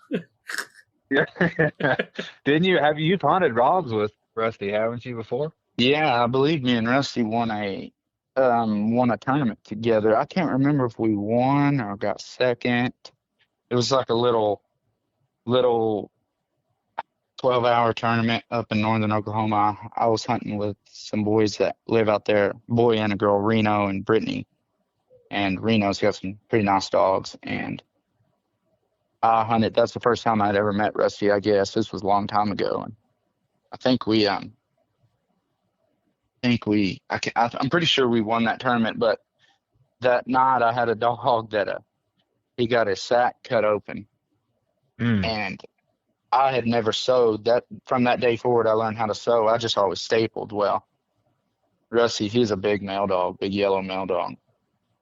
Didn't you? Have you hunted Robs with Rusty? Haven't you before? Yeah, I believe me and Rusty won a tournament together. I can't remember if we won or got second. It was like a little 12-hour tournament up in northern Oklahoma. I was hunting with some boys that live out there, boy and a girl, Reno and Brittany. And Reno's got some pretty nice dogs. And I hunted. That's the first time I'd ever met Rusty, I guess. This was a long time ago. And I think I'm pretty sure we won that tournament. But that night I had a dog that he got his sack cut open. And I had never sewed. That from that day forward, I learned how to sew. I just always stapled. Well, Rusty, he's a big male dog, big yellow male dog.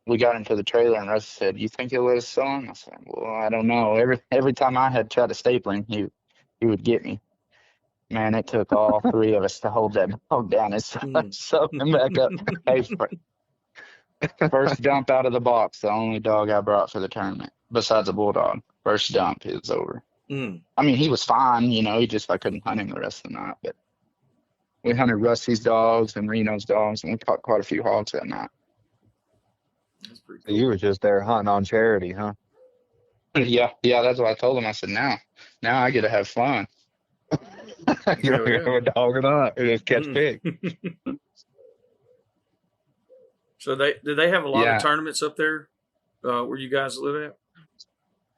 We got into the trailer, and Rusty said, "You think he'll let us sew him?" I said, "Well, I don't know." Every time I had tried to staple him, he would get me. Man, it took all three of us to hold that dog down and sew him back up. Hey, first dump out of the box, the only dog I brought for the tournament, besides a bulldog. First dump, it was over. I mean, he was fine, I couldn't hunt him the rest of the night. But we hunted Rusty's dogs and Reno's dogs, and we caught quite a few hogs that night. That's pretty cool. You were just there hunting on charity, huh? Yeah, that's what I told him. I said, now I get to have fun. You're going to have a dog or not? Just catch pig. So do they have a lot of tournaments up there where you guys live at?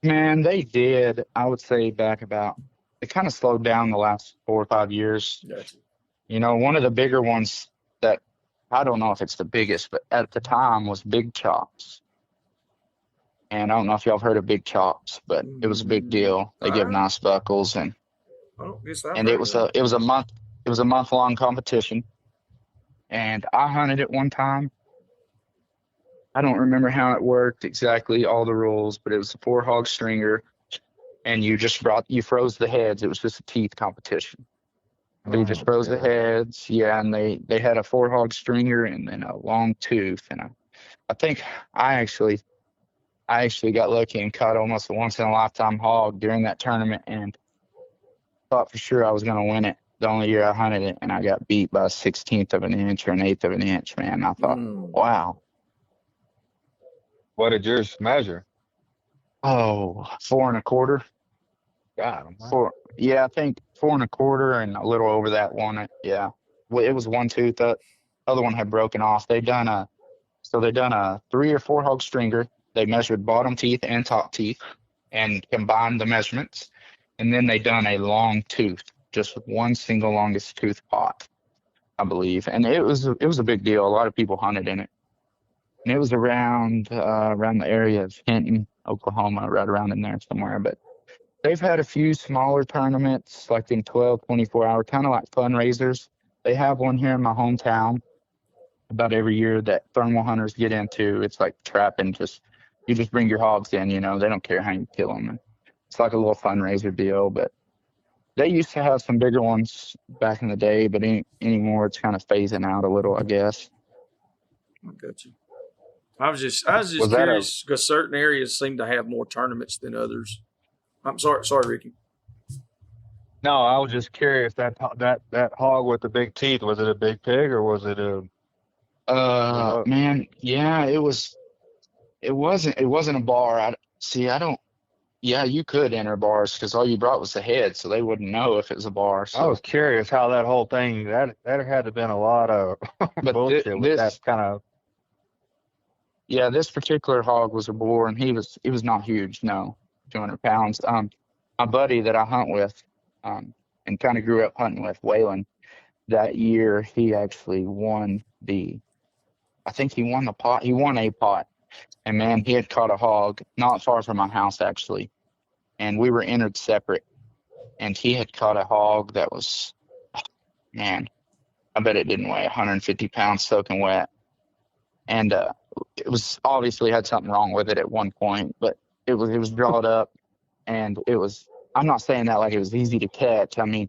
Man, they did. I would say back about, it kind of slowed down the last 4 or 5 years. Gotcha. One of the bigger ones that, I don't know if it's the biggest, but at the time was Big Chops. And I don't know if y'all have heard of Big Chops, but it was a big deal. They give nice buckles, and it was a month-long competition. And I hunted it one time. I don't remember how it worked exactly, all the rules, but it was a 4 hog stringer, and you froze the heads. It was just a teeth competition. So you just froze the heads, yeah, and they had a 4 hog stringer and then a long tooth, and I think I actually got lucky and caught almost a once in a lifetime hog during that tournament, and thought for sure I was going to win it. The only year I hunted it, and I got beat by a 1/16 of an inch or an eighth of an inch. Man, I thought, wow. What did yours measure? Oh, 4 1/4. God, Yeah, I think 4 1/4 and a little over that one. Yeah, well, it was one tooth. The other one had broken off. They done a 3 or 4 hog stringer. They measured bottom teeth and top teeth and combined the measurements, and then they done a long tooth, just one single longest tooth pot, I believe, and it was a big deal. A lot of people hunted in it, and it was around the area of Hinton, Oklahoma, right around in there somewhere. But they've had a few smaller tournaments, like in 12, 24-hour, kind of like fundraisers. They have one here in my hometown about every year that thermal hunters get into. It's like trapping, you just bring your hogs in, they don't care how you kill them. And it's like a little fundraiser deal, but they used to have some bigger ones back in the day, but anymore it's kind of phasing out a little, I guess. I got you. I was just curious because certain areas seem to have more tournaments than others. I'm sorry, Ricky. No, I was just curious. That hog with the big teeth, was it a big pig or was it a? Man, yeah, it was. It wasn't a bar. Yeah, you could enter bars because all you brought was the head, so they wouldn't know if it was a bar. So. I was curious how that whole thing, that had to have been a lot of bullshit with that kind of. Yeah, this particular hog was a boar, and he was not huge, no, 200 pounds. My buddy that I hunt with, and kind of grew up hunting with, Waylon, that year he actually won I think he won the pot. He won a pot. And man, he had caught a hog not far from my house, actually. And we were entered separate. And he had caught a hog that was, man, I bet it didn't weigh 150 pounds soaking wet. And it was obviously had something wrong with it at one point, but it was drawed up. And I'm not saying that like it was easy to catch. I mean,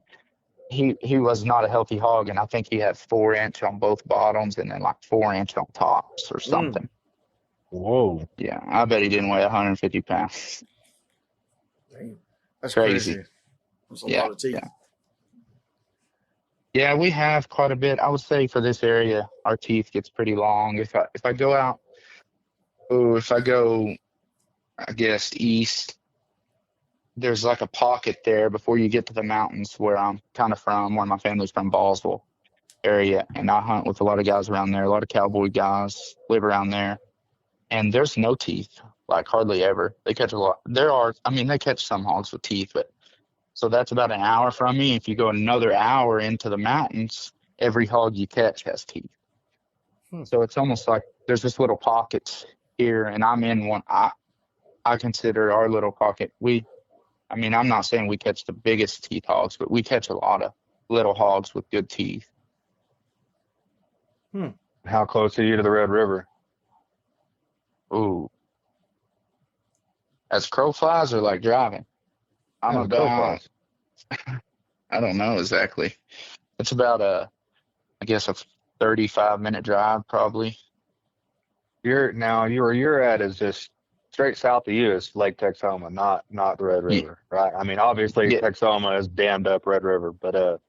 he was not a healthy hog. And I think he had 4-inch on both bottoms and then like 4-inch on tops or something. Whoa. Yeah, I bet he didn't weigh 150 pounds. Damn. That's crazy. That's a lot of teeth. Yeah, we have quite a bit. I would say for this area, our teeth gets pretty long. If I go out, I guess, east, there's like a pocket there before you get to the mountains where I'm kind of from, where my family's from, Ballsville area. And I hunt with a lot of guys around there. A lot of cowboy guys live around there. And there's no teeth, like hardly ever. They catch a lot. They catch some hogs with teeth, but so that's about an hour from me. If you go another hour into the mountains, every hog you catch has teeth. So it's almost like there's just little pockets here, and I'm in one. I consider our little pocket. I'm not saying we catch the biggest teeth hogs, but we catch a lot of little hogs with good teeth. How close are you to the Red River? Ooh. As crow flies or like driving? I'm about, I don't know exactly. It's about a 35-minute drive probably. Where you're at is just straight south of you is Lake Texoma, not the Red River, right? I mean, obviously Texoma is dammed up Red River, but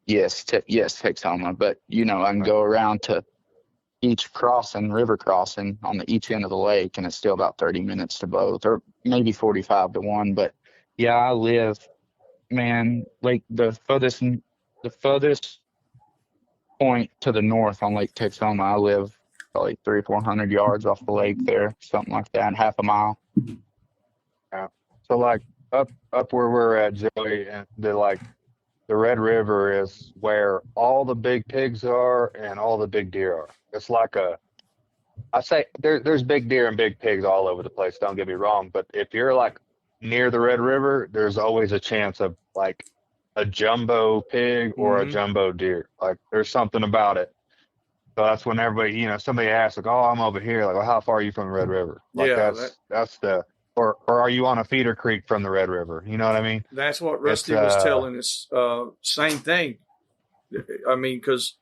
yes, Texoma, but I can go around to each river crossing on each end of the lake, and it's still about 30 minutes to both, or maybe 45 to one. But yeah, I live, man, like the furthest point to the north on Lake Texoma. I live probably 300 or 400 yards off the lake there, something like that, half a mile. Yeah. So like up where we're at, Joey, and the Red River is where all the big pigs are and all the big deer are. It's like I say there's big deer and big pigs all over the place. Don't get me wrong, but if you're like near the Red River, there's always a chance of like a jumbo pig or a jumbo deer. Like there's something about it. So that's when everybody, somebody asks, like, "Oh, I'm over here." Like, well, how far are you from the Red River? Like, Yeah, that's the, or are you on a feeder creek from the Red River? You know what I mean? that's what It's Rusty was telling us. Same thing. I mean, because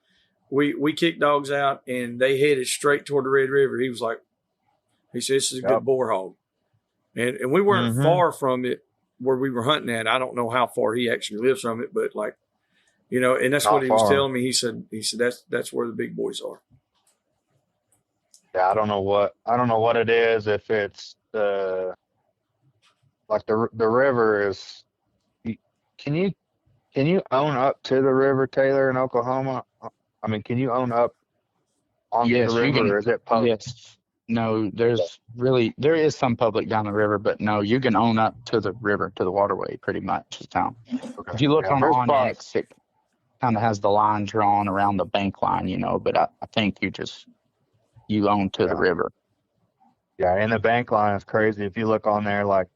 we kicked dogs out and they headed straight toward the Red River. He said, "This is a Yep. good boar hog," and we weren't Mhm. far from it where we were hunting at. I don't know how far he actually lives from it, but like, and that's Not what he was far. telling me. He said that's where the big boys are. Yeah, I don't know what it is. If it's like the river is. Can you own up to the river, Taylor, in Oklahoma? I mean, can you own up onto Yes, the you river, can. or is it public? Yes. No, there is some public down the river, but no, you can own up to the river, to the waterway, pretty much, the town. Okay. If you look Yeah, on there's spots. Onyx, it kind of has the line drawn around the bank line, but I think you own to the Yeah. river. Yeah, and the bank line is crazy. If you look on there, like,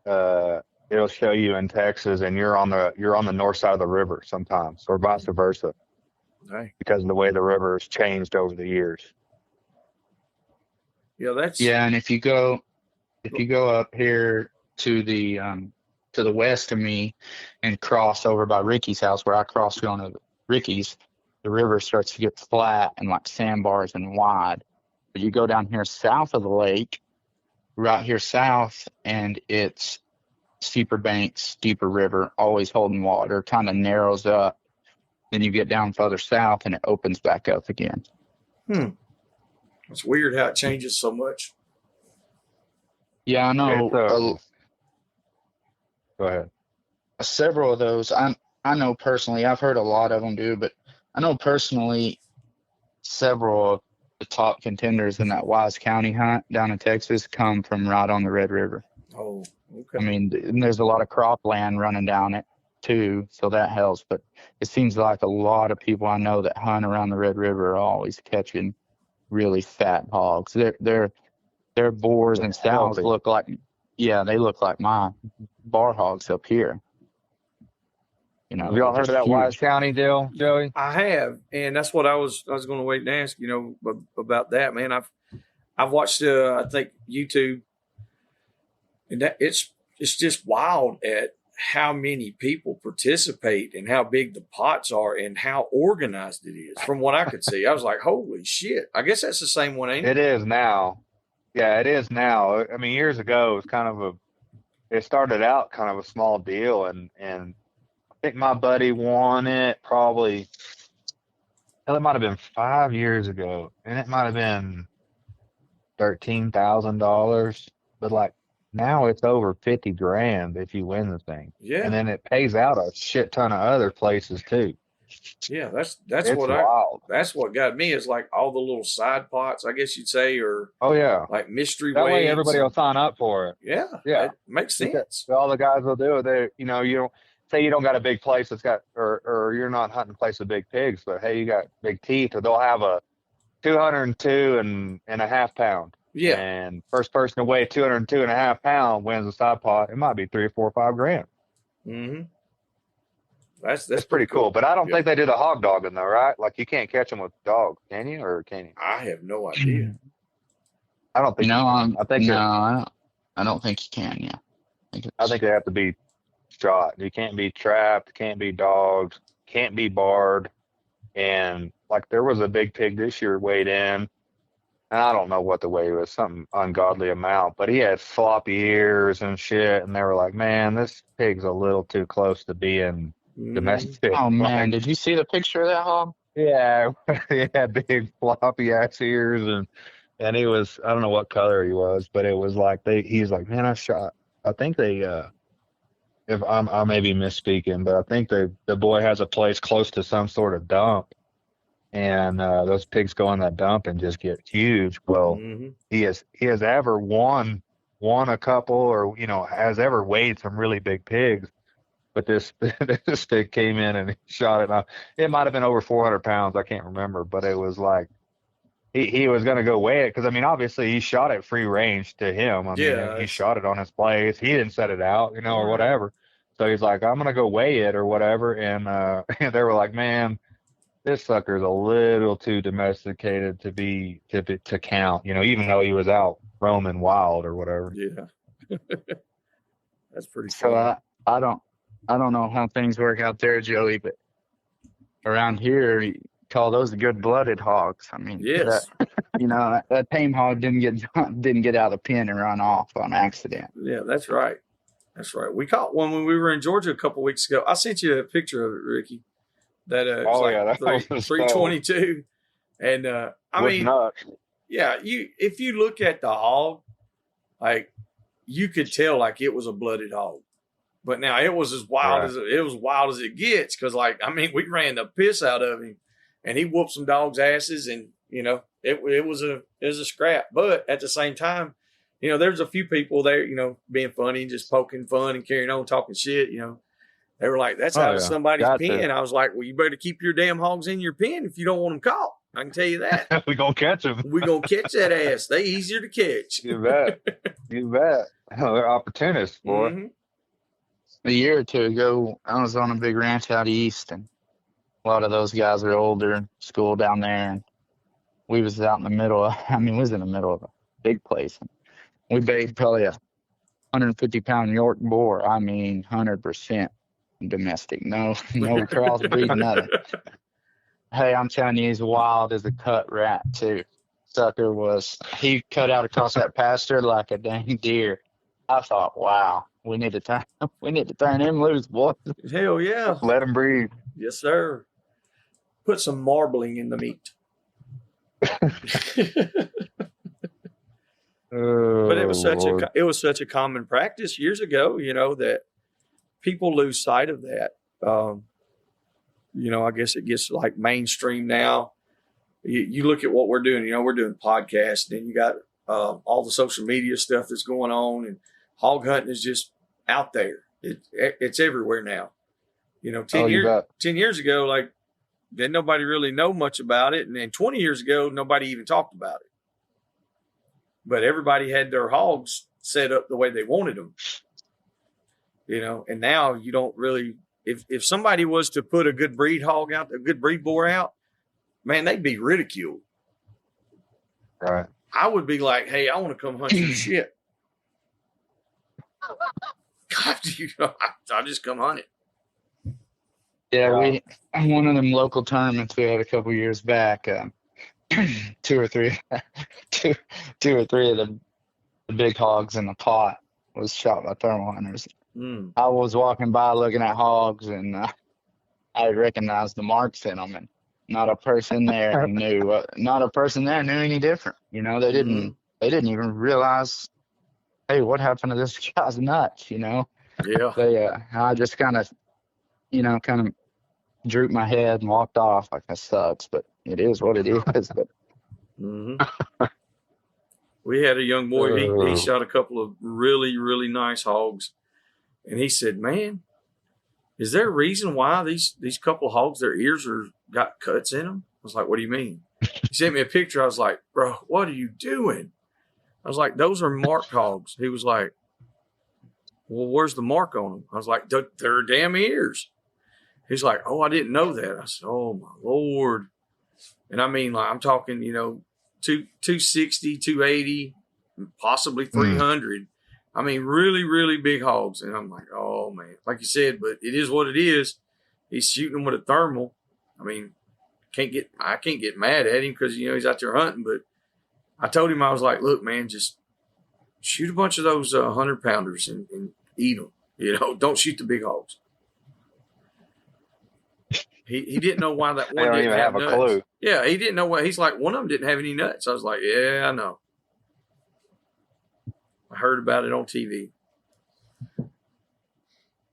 it'll show you in Texas, and you're on the north side of the river sometimes, or vice versa, Hey. because of the way the river has changed over the years. Yeah, that's Yeah, and if you go up here to the west of me and cross over by Ricky's house where I crossed going to Ricky's, the river starts to get flat and like sandbars and wide. But you go down here south of the lake, right here south, and it's steeper banks, deeper river, always holding water, kind of narrows up. Then you get down further south and it opens back up again. It's weird how it changes so much. Yeah, I know. Go ahead. Several of those I know personally. I've heard a lot of them do, but I know personally several of the top contenders in that Wise County hunt down in Texas come from right on the Red River. Oh, okay. I mean, and there's a lot of cropland running down it too, so that helps. But it seems like a lot of people I know that hunt around the Red River are always catching really fat hogs. Their boars and sows look like, they look like my bar hogs up here. Have y'all heard of that huge. Wise County deal, Joey? I have, and that's what I was going to wait and ask, about that, man. I've watched, I think YouTube, and that it's just wild at how many people participate and how big the pots are and how organized it is. From what I could see, I was like, holy shit! I guess that's the same one, ain't it? It is now. Yeah, it is now. I mean, years ago, it was it started out kind of a small deal, and I think my buddy won it probably, hell, it might have been 5 years ago, and it might have been $13,000, but like now it's over 50 grand if you win the thing. Yeah. And then it pays out a shit ton of other places too. Yeah, that's It's what wild. that's what got me is like all the little side pots, I guess you'd say, or Oh yeah. like mystery That way weights. everybody will sign up for it. Yeah, Yeah. it makes sense. So all the guys will do it. You don't say you don't got a big place that's got, or you're not hunting a place with big pigs, but hey, you got big teeth, or they'll have a 202.5 pound. Yeah. And first person to weigh 202.5 pound wins the side pot. It might be 3 or 4 or 5 grand. Mm-hmm. That's pretty cool. But I don't think they do the hog dogging though, right? Like you can't catch them with dogs, can you? Or can you? I have no idea. I don't think. No, I don't think you can. Yeah, I think they have to be shot. You can't be trapped. Can't be dogged. Can't be barred. And like there was a big pig this year weighed in. And I don't know what the weight was, some ungodly amount, but he had floppy ears and shit. And they were like, man, this pig's a little too close to being domestic. Oh man, Like, did you see the picture of that hog? yeah, he had big floppy ass ears, and he was, I don't know what color he was, but it was like he's like, man, I think they if I may be misspeaking, but I think the boy has a place close to some sort of dump, and those pigs go in that dump and just get huge. Well, he has ever won a couple, or has ever weighed some really big pigs. But this pig came in and he shot it. It might have been over 400 pounds. I can't remember, but it was like he was going to go weigh it because I mean, obviously he shot it free range to him. I mean, he shot it on his place. He didn't set it out, or whatever. So he's like, I'm going to go weigh it or whatever. And they were like, man, this sucker's a little too domesticated to count, even though he was out roaming wild or whatever. Yeah. That's pretty So funny. I don't know how things work out there, Joey, but around here, you call those good-blooded hogs. I mean, Yes. that tame hog didn't get out of the pen and run off on accident. Yeah, that's right. That's right. We caught one when we were in Georgia a couple weeks ago. I sent you a picture of it, Ricky. That That was 322. And I with mean, nuts. yeah, if you look at the hog, like you could tell like it was a blooded hog. But now it was as wild as it gets, because we ran the piss out of him, and he whooped some dogs' asses, and it was a scrap. But at the same time, there's a few people there, being funny and just poking fun and carrying on, talking shit. They were like, "That's out of somebody's pen." I was like, "Well, you better keep your damn hogs in your pen if you don't want them caught. I can tell you that. We gonna catch them. We gonna catch that ass. They easier to catch." You bet. You bet. They're opportunists, boy. Mm-hmm. A year or two ago, I was on a big ranch out east, and a lot of those guys are older, school down there, and we was out in the middle. We was in the middle of a big place. We baited probably a 150-pound York boar. 100% domestic. No crossbreed, nothing. Hey, I'm telling you, he's wild as a cut rat too. Sucker he cut out across that pasture like a dang deer. I thought, wow, we need to turn him loose, boy. Hell yeah. Let him breathe. Yes, sir. Put some marbling in the meat. But it was such a common practice years ago, that people lose sight of that. I guess it gets like mainstream now. You look at what we're doing. We're doing podcasts, and you got all the social media stuff that's going on, and hog hunting is just out there. It's everywhere now. 10 years ago, didn't nobody really know much about it, and then 20 years ago, nobody even talked about it. But everybody had their hogs set up the way they wanted them. And now you don't really. If somebody was to put a good breed hog out, a good breed boar out, man, they'd be ridiculed. Right. I would be like, "Hey, I want to come hunt some shit." God, I just come hunt it. Yeah, one of them local tournaments we had a couple years back. Two or three of the big hogs in the pot was shot by thermal hunters. Mm. I was walking by looking at hogs, and I recognized the marks in them, and not a person there knew any different. They didn't even realize, hey, what happened to this guy's nuts? Yeah. I just kind of drooped my head and walked off. Like, that sucks, but it is what it is. But Mm-hmm. We had a young boy. He shot a couple of really, really nice hogs, and he said, "Man, is there a reason why these couple of hogs, their ears got cuts in them?" I was like, "What do you mean?" He sent me a picture. I was like, "Bro, what are you doing?" I was like, "Those are marked hogs." He was like, "Well, where's the mark on them?" I was like, "They're damn ears." He's like, "Oh, I didn't know that." I said, "Oh my Lord." And I'm talking, 260, 280, possibly 300. Really, really big hogs. And I'm like, oh man, like you said, but it is what it is. He's shooting them with a thermal. I can't get mad at him because, he's out there hunting. But I told him, I was like, look, man, just shoot a bunch of those 100-pounders and eat them. Don't shoot the big hogs. He didn't know why that one don't didn't even have nuts. a clue. Yeah, he didn't know why. He's like, one of them didn't have any nuts. I was like, yeah, I know. I heard about it on TV.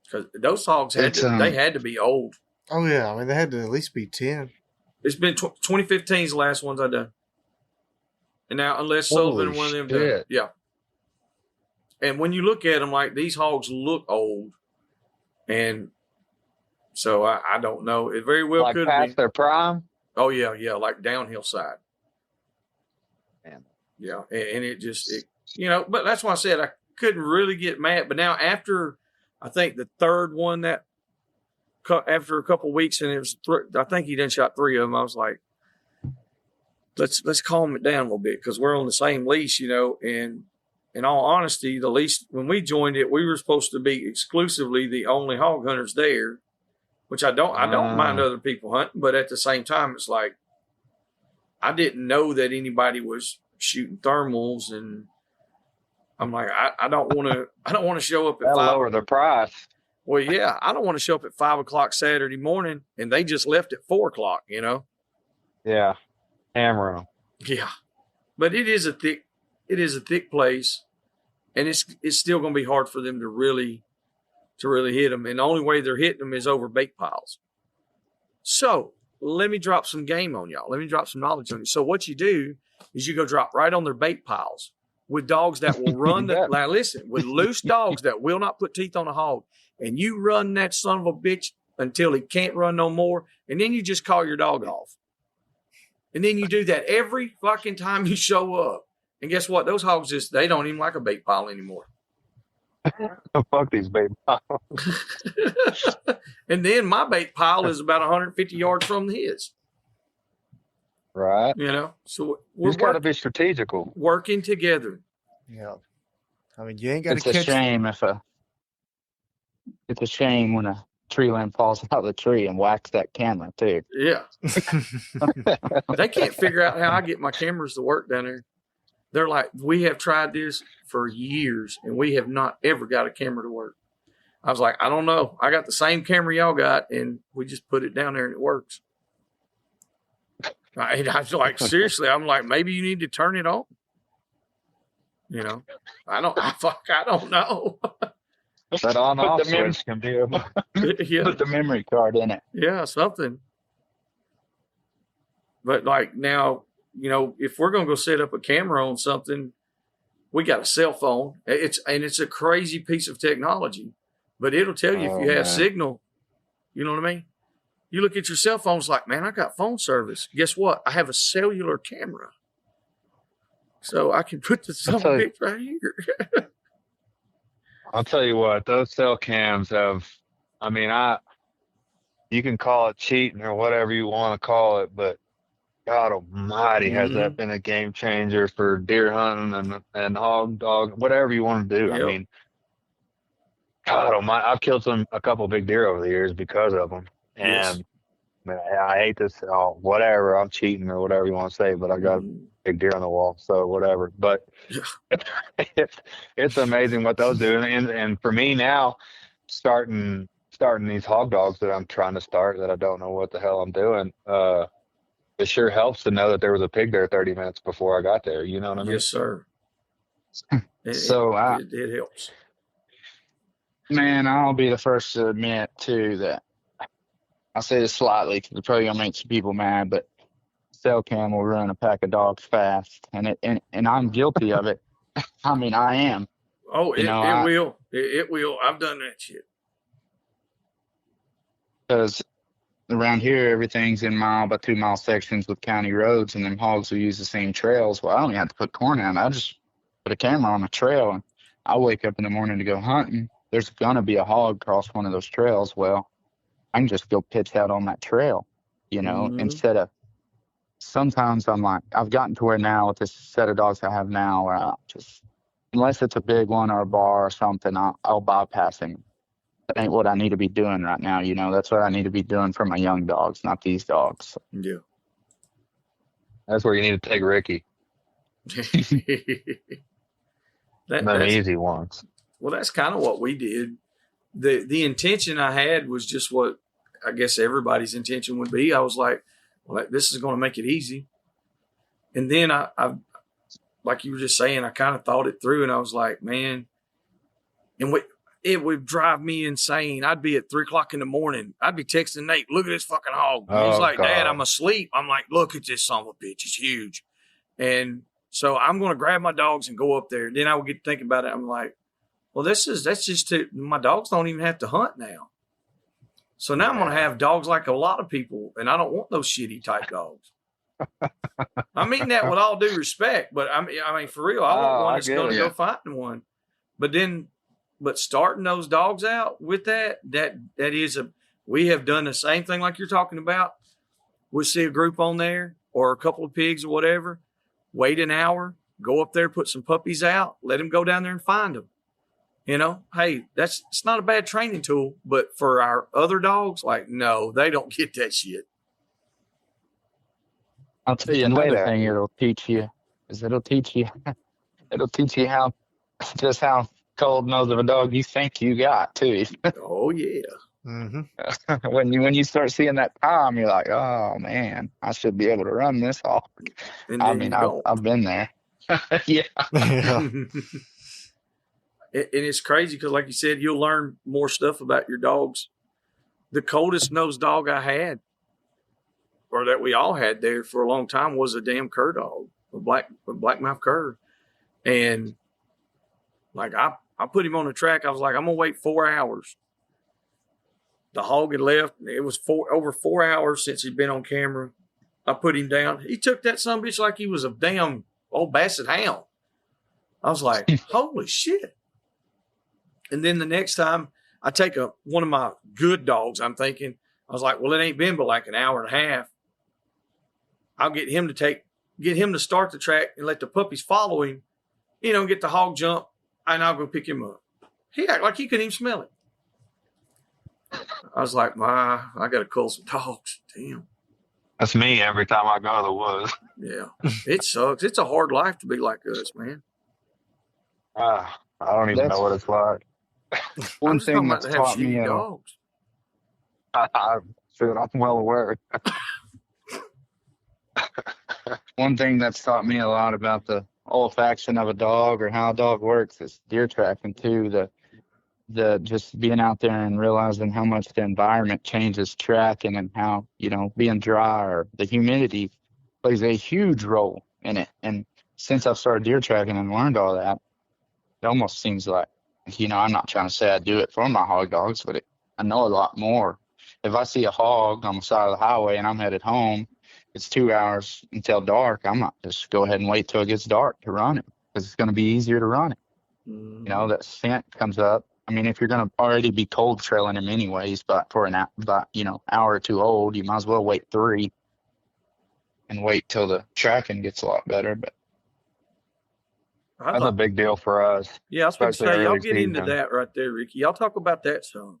Because those hogs had to be old. Oh, yeah. They had to at least be 10. It's been 2015 is the last ones I've done. And now, unless Sullivan one of them done. Yeah. And when you look at them, these hogs look old. And so I don't know. It very well could be. Past their prime? Oh, yeah. Like downhill side. Man. Yeah. And it just, but that's why I said I couldn't really get mad. But now after, I think the third one that after a couple of weeks, and it was I think he done shot 3 of them. I was like, let's calm it down a little bit because we're on the same leash, And in all honesty, the leash when we joined it, we were supposed to be exclusively the only hog hunters there, which I don't mind other people hunting, but at the same time, it's like I didn't know that anybody was shooting thermals, and I'm like, I don't want to show up at That'll 5. lower the price. Well, yeah, I don't want to show up at 5 o'clock Saturday morning and they just left at 4 o'clock, Yeah, hammer 'em. Yeah, but it is a thick place, and it's still going to be hard for them to really hit them. And the only way they're hitting them is over bait piles. So let me drop some game on y'all. Let me drop some knowledge on you. So what you do is you go drop right on their bait piles with dogs that will run with loose dogs that will not put teeth on a hog. And you run that son of a bitch until he can't run no more. And then you just call your dog off. And then you do that every fucking time you show up. And guess what? Those hogs they don't even like a bait pile anymore. Fuck these bait piles. And then my bait pile is about 150 yards from his. Right. So we're got to be strategical. Working together. Yeah. I mean, you ain't got to catch. It's a shame when a tree limb falls out of the tree and whacks that camera too. Yeah. They can't figure out how I get my cameras to work down there. They're like, we have tried this for years and we have not ever got a camera to work. I was like, I don't know. I got the same camera y'all got and we just put it down there and it works. I was like, seriously, I'm like, maybe you need to turn it on. I don't know. That on-off switch can be put the memory card in it. Yeah, something. But like now, if we're going to go set up a camera on something, we got a cell phone. It's a crazy piece of technology, but it'll tell you if you have signal. You know what I mean? You look at your cell phone, it's like, man, I got phone service. Guess what? I have a cellular camera. So I can put the pic right here. I'll tell you what, those cell cams have, you can call it cheating or whatever you want to call it, but God almighty, has that been a game changer for deer hunting and hog, dog, whatever you want to do. Yep. God almighty, I've killed a couple big deer over the years because of them. And I hate this, whatever, I'm cheating or whatever you want to say, but I got a big deer on the wall, so whatever. But it's amazing what those do. And for me now, starting these hog dogs that I'm trying to start that I don't know what the hell I'm doing, it sure helps to know that there was a pig there 30 minutes before I got there. You know what I mean? Yes, sir. It helps. Man, I'll be the first to admit, too, that I say this slightly because it's probably going to make some people mad, but cell cam will run a pack of dogs fast, and I'm guilty of it. I am. Oh, it will. It will. I've done that shit. Because around here, everything's in 1 by 2 mile sections with county roads, and them hogs will use the same trails. Well, I don't even have to put corn out. I just put a camera on a trail, and I wake up in the morning to go hunting. There's going to be a hog across one of those trails. Well, I can just go pitch out on that trail, instead of sometimes I'm like, I've gotten to where now with this set of dogs I have now where I just, unless it's a big one or a bar or something, I'll bypass him. That ain't what I need to be doing right now. That's what I need to be doing for my young dogs, not these dogs. Yeah. That's where you need to take Ricky. Them easy ones. Well, that's kind of what we did. The intention I had was just what I guess everybody's intention would be. I was like, well, this is going to make it easy. And then I like you were just saying, I kind of thought it through and I was like, man, and it would drive me insane. I'd be at 3 o'clock in the morning. I'd be texting Nate, look at this fucking hog. He's like, God. Dad, I'm asleep. I'm like, look at this son of a bitch. It's huge. And so I'm going to grab my dogs and go up there. Then I would get to thinking about it. I'm like, well, that's just my dogs don't even have to hunt now. So now I'm going to have dogs like a lot of people, and I don't want those shitty type dogs. I mean that with all due respect, but I mean for real, I want one that's going to go fighting one. But starting those dogs out with that is We have done the same thing like you're talking about. We'll see a group on there or a couple of pigs or whatever, wait an hour, go up there, put some puppies out, let them go down there and find them. Hey, it's not a bad training tool, but for our other dogs, like, no, they don't get that shit. I'll tell you And wait another a- thing it'll teach you is it'll teach you how just how cold nose of a dog you think you got too. Oh, yeah. Mm-hmm. When you start seeing that time, you're like, oh man, I should be able to run this hog. And I then mean, you don't. I've been there. Yeah. Yeah. And it's crazy because, like you said, you'll learn more stuff about your dogs. The coldest nosed dog I had, or that we all had there for a long time, was a damn cur dog, a blackmouth cur. And like I put him on the track. I was like, I'm gonna wait 4 hours. The hog had left. It was over 4 hours since he'd been on camera. I put him down. He took that sumbitch like he was a damn old basset hound. I was like, holy shit. And then the next time I take one of my good dogs, I was like, well, it ain't been but like an hour and a half. I'll get him to start the track and let the puppies follow him, get the hog jump, and I'll go pick him up. He acted like he couldn't even smell it. I was like, I got to cull some dogs. Damn. That's me every time I go to the woods. Yeah. It sucks. It's a hard life to be like us, man. I don't even know what it's like. One I'm just thing talking about that's to have taught me shitty dogs. I'm well aware. One thing that's taught me a lot about the olfaction of a dog or how a dog works is deer tracking too. The just being out there and realizing how much the environment changes tracking and how, being dry or the humidity plays a huge role in it. And since I've started deer tracking and learned all that, it almost seems like, I'm not trying to say I do it for my hog dogs, but I know a lot more. If I see a hog on the side of the highway and I'm headed home, it's 2 hours until dark. I'm not just go ahead and wait till it gets dark to run it because it's going to be easier to run it. Mm-hmm. That scent comes up. I mean, if you're going to already be cold trailing him anyways, but for hour or two old, you might as well wait 3 and wait till the tracking gets a lot better. But That's a big deal for us. Yeah, I was going to especially say, y'all early get into season. that right there, Ricky. Y'all talk about that some.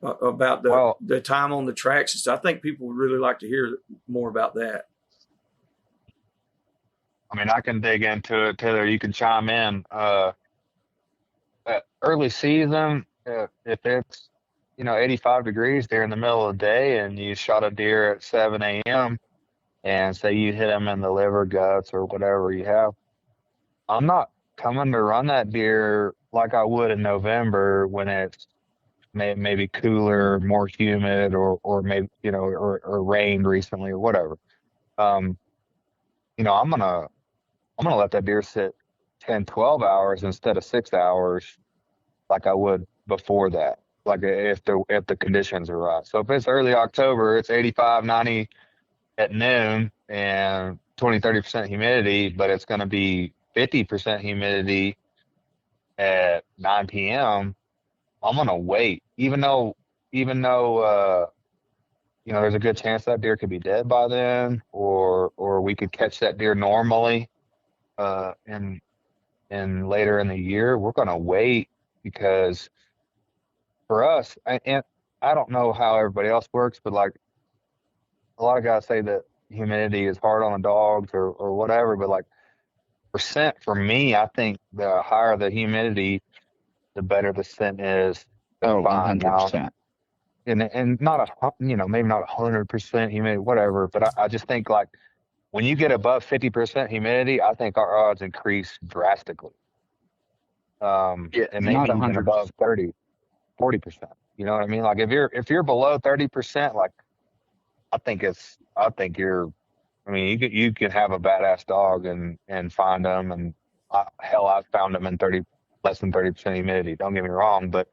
About the time on the tracks. I think people would really like to hear more about that. I mean, I can dig into it, Taylor. You can chime in. Early season, if it's 85 degrees there in the middle of the day, and you shot a deer at 7 a.m. and say you hit him in the liver, guts, or whatever you have, I'm not coming to run that deer like I would in November when it's maybe cooler, more humid, or maybe or rained recently or whatever. I'm gonna let that deer sit 10, 12 hours instead of 6 hours like I would before that, like if the conditions are right. So if it's early October, it's 85, 90 at noon and 20-30% humidity, but it's going to be 50% humidity at 9 p.m. I'm going to wait, even though there's a good chance that deer could be dead by then, or we could catch that deer normally in later in the year. We're going to wait because for us, and I don't know how everybody else works, but like a lot of guys say that humidity is hard on the dogs or whatever, but like percent for me, I think the higher the humidity, the better the scent is. Oh, Fine. 100%. And not maybe not 100% humidity, whatever, but I just think like when you get above 50% humidity, I think our odds increase drastically. And maybe not even 100. above 30, 40%. You know what I mean? Like if you're below 30%, like I think you could have a badass dog and find them, and I've found them in less than 30% humidity. Don't get me wrong, but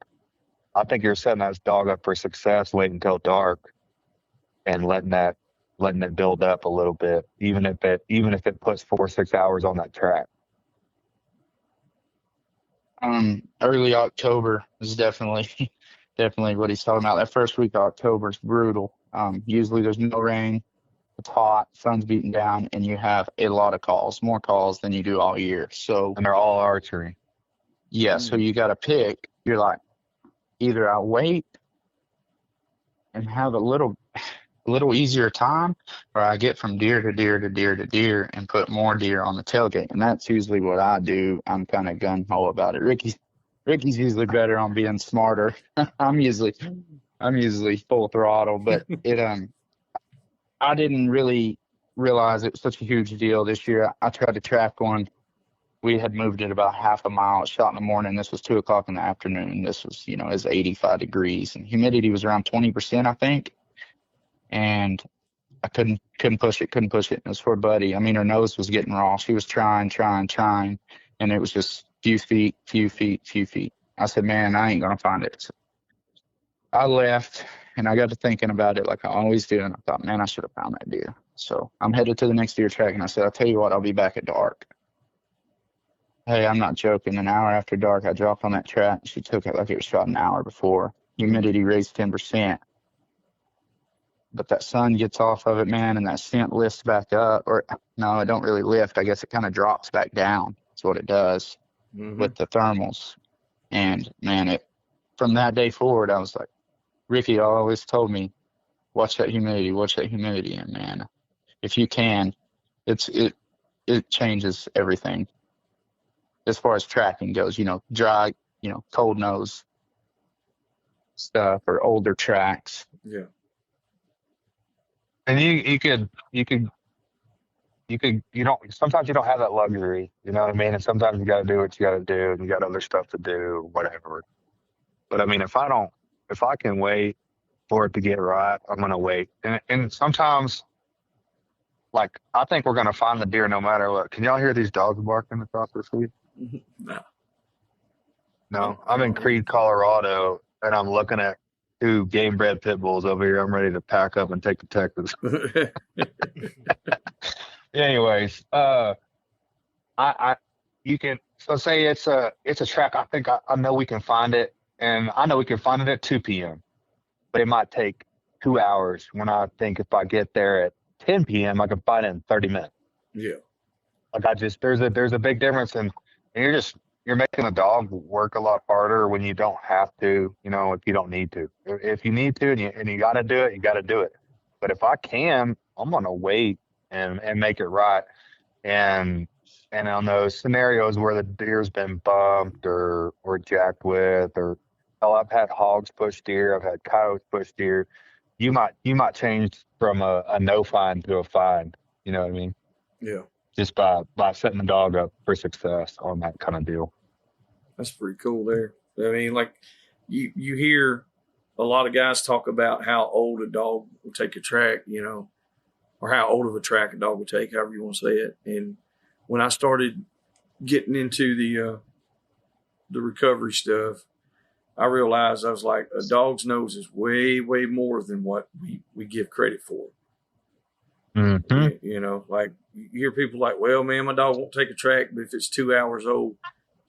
I think you're setting that dog up for success. Wait until dark and letting it build up a little bit, even if it puts 4 or 6 hours on that track. Early October is definitely definitely what he's talking about. That first week of October is brutal. Usually there's no rain. It's hot, sun's beating down, and you have a lot of calls, more calls than you do all year. So, And they're all archery. yeah, so you got to pick. You're like, either I wait and have a little easier time, or I get from deer to deer to deer to deer and put more deer on the tailgate. And that's usually what I do. I'm kind of gun ho about it. Ricky's usually better on being smarter. I'm usually full throttle, but I didn't really realize it was such a huge deal this year. I tried to track one. We had moved it about half a mile. It shot in the morning. This was 2 o'clock in the afternoon. This was, it was 85 degrees and humidity was around 20%, I think. And I couldn't push it. It was for a buddy. I mean, her nose was getting raw. She was trying, and it was just few feet. I said, man, I ain't gonna find it. So I left, and I got to thinking about it like I always do, and I thought, man, I should have found that deer. So I'm headed to the next deer track, and I said, I'll tell you what, I'll be back at dark. Hey, I'm not joking. An hour after dark, I dropped on that track. She took it like it was shot an hour before. Humidity raised 10%. But that sun gets off of it, man, and that scent lifts back up. Or, no, it don't really lift. I guess it kind of drops back down. That's what it does with the thermals. And, man, from that day forward, I was like, Ricky always told me, watch that humidity. And, man, if you can, it changes everything. As far as tracking goes, dry, cold nose stuff or older tracks. Yeah. And sometimes you don't have that luxury, you know what I mean? And sometimes you got to do what you got to do, and you got other stuff to do, whatever. But I mean, if I can wait for it to get right, I'm going to wait. And sometimes, like, I think we're going to find the deer no matter what. Can y'all hear these dogs barking across the street? No. I'm in Creede, Colorado, and I'm looking at 2 game bred pit bulls over here. I'm ready to pack up and take to Texas. Anyways, you can, so say it's a track. I think I know we can find it, and I know we can find it at 2 p.m. But it might take 2 hours. When I think if I get there at 10 p.m., I can find it in 30 minutes. Yeah. Like there's a big difference, and you're making the dog work a lot harder when you don't have to, if you don't need to. If you need to and you got to do it, you got to do it. But if I can, I'm going to wait and make it right. And on those scenarios where the deer's been bumped or jacked with, or hell, I've had hogs push deer, I've had coyotes push deer. You might change from a no find to a find. You know what I mean? Yeah. Just by setting the dog up for success on that kind of deal. That's pretty cool there. I mean, like you hear a lot of guys talk about how old a dog will take a track, or how old of a track a dog will take, however you want to say it. And when I started getting into the recovery stuff, I realized I was like, a dog's nose is way, way more than what we give credit for. Mm-hmm. Like you hear people like, well, man, my dog won't take a track, but if it's 2 hours old,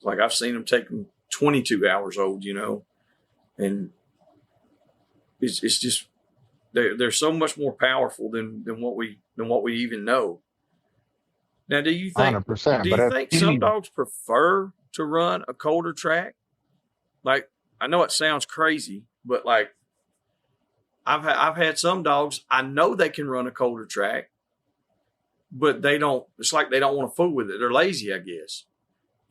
like I've seen them take them 22 hours old, and it's just they're so much more powerful than what we even know. Now, do you think 100%, some dogs prefer to run a colder track? Like, I know it sounds crazy, but like I've had some dogs, I know they can run a colder track, but they don't. It's like they don't want to fool with it. They're lazy, I guess.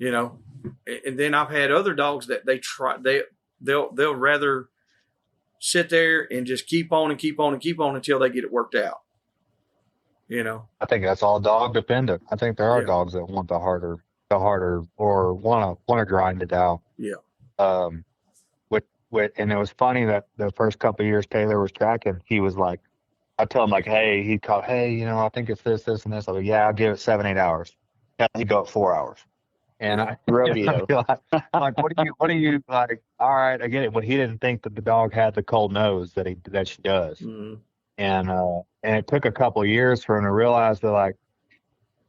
And then I've had other dogs that they'll rather sit there and just keep on until they get it worked out. I think that's all dog dependent. I think there are dogs that want the harder or want to grind it out. Yeah. And it was funny that the first couple of years Taylor was tracking, he was like, I tell him like, hey, I think it's this, and this. I'm like, yeah, I'll give it 7-8 hours. He'd go at 4 hours. And I Rodeo. I'm like, what are you like? All right, I get it. But he didn't think that the dog had the cold nose that she does. Mm-hmm. And it took a couple of years for him to realize that, like,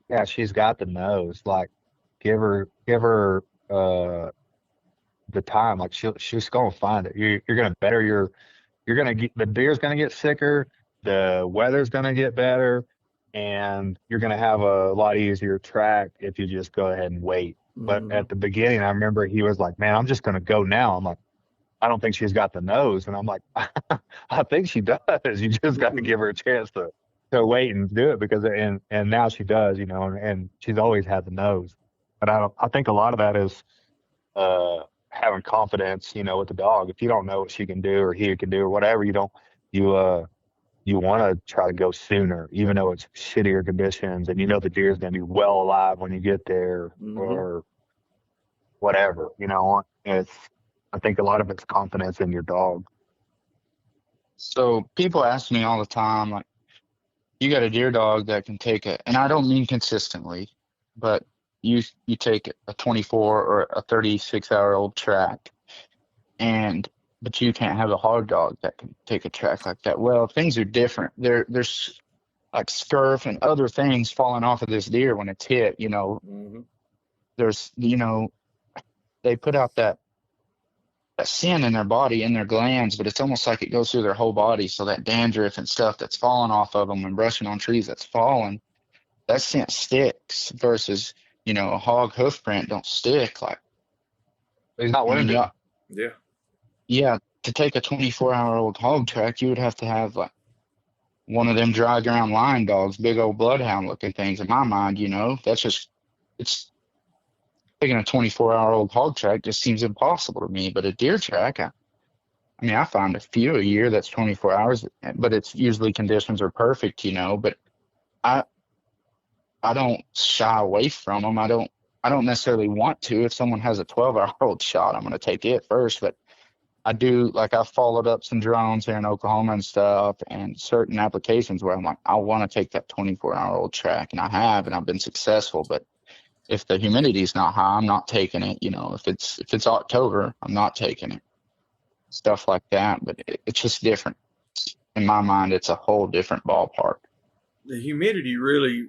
yeah, she's got the nose. Like, give her the time. Like she's gonna find it. You're gonna better you're gonna get the deer's gonna get sicker, the weather's gonna get better, and you're gonna have a lot easier track if you just go ahead and wait. But Mhm. at the beginning, I remember he was like, "Man, I'm just gonna go now." I'm like, "I don't think she's got the nose," and I'm like, "I think she does. You just got to give her a chance to wait and do it because and now she does, you know, and she's always had the nose. But I think a lot of that is uh, having confidence, you know, with the dog. If you don't know what she can do or he can do or whatever, you you want to try to go sooner, even though it's shittier conditions and you know the deer is going to be well alive when you get there Mhm. or whatever. You know, I think a lot of it's confidence in your dog. So people ask me all the time, like, you got a deer dog that can take it, and I don't mean consistently, but you take a 24 or a 36-hour-old track, and but you can't have a hard dog that can take a track like that. Well, things are different. There's like scurf and other things falling off of this deer when it's hit. You know, Mhm. there's they put out that sin in their body, in their glands, but it's almost like it goes through their whole body. So that dandruff and stuff that's falling off of them and brushing on trees that's falling, that scent sticks versus, a hog hoof print don't stick. Like, He's not I mean, wounded. yeah, Yeah. yeah, to take a 24-hour-old hog track, you would have to have like one of them dry ground line dogs, big old bloodhound looking things. In my mind, that's just, it's taking a 24-hour-old hog track just seems impossible to me. But a deer track, I mean, I find a few a year that's 24 hours, but it's usually conditions are perfect, But I I don't shy away from them. I don't necessarily want to. If someone has a 12-hour-old shot, I'm going to take it first. But I do, like, I've followed up some drones here in Oklahoma and stuff, and certain applications where I'm like, I want to take that 24-hour-old track, and I have, and I've been successful. But if the humidity's not high, I'm not taking it. If it's October, I'm not taking it. Stuff like that. But it's just different. In my mind, it's a whole different ballpark. The humidity really,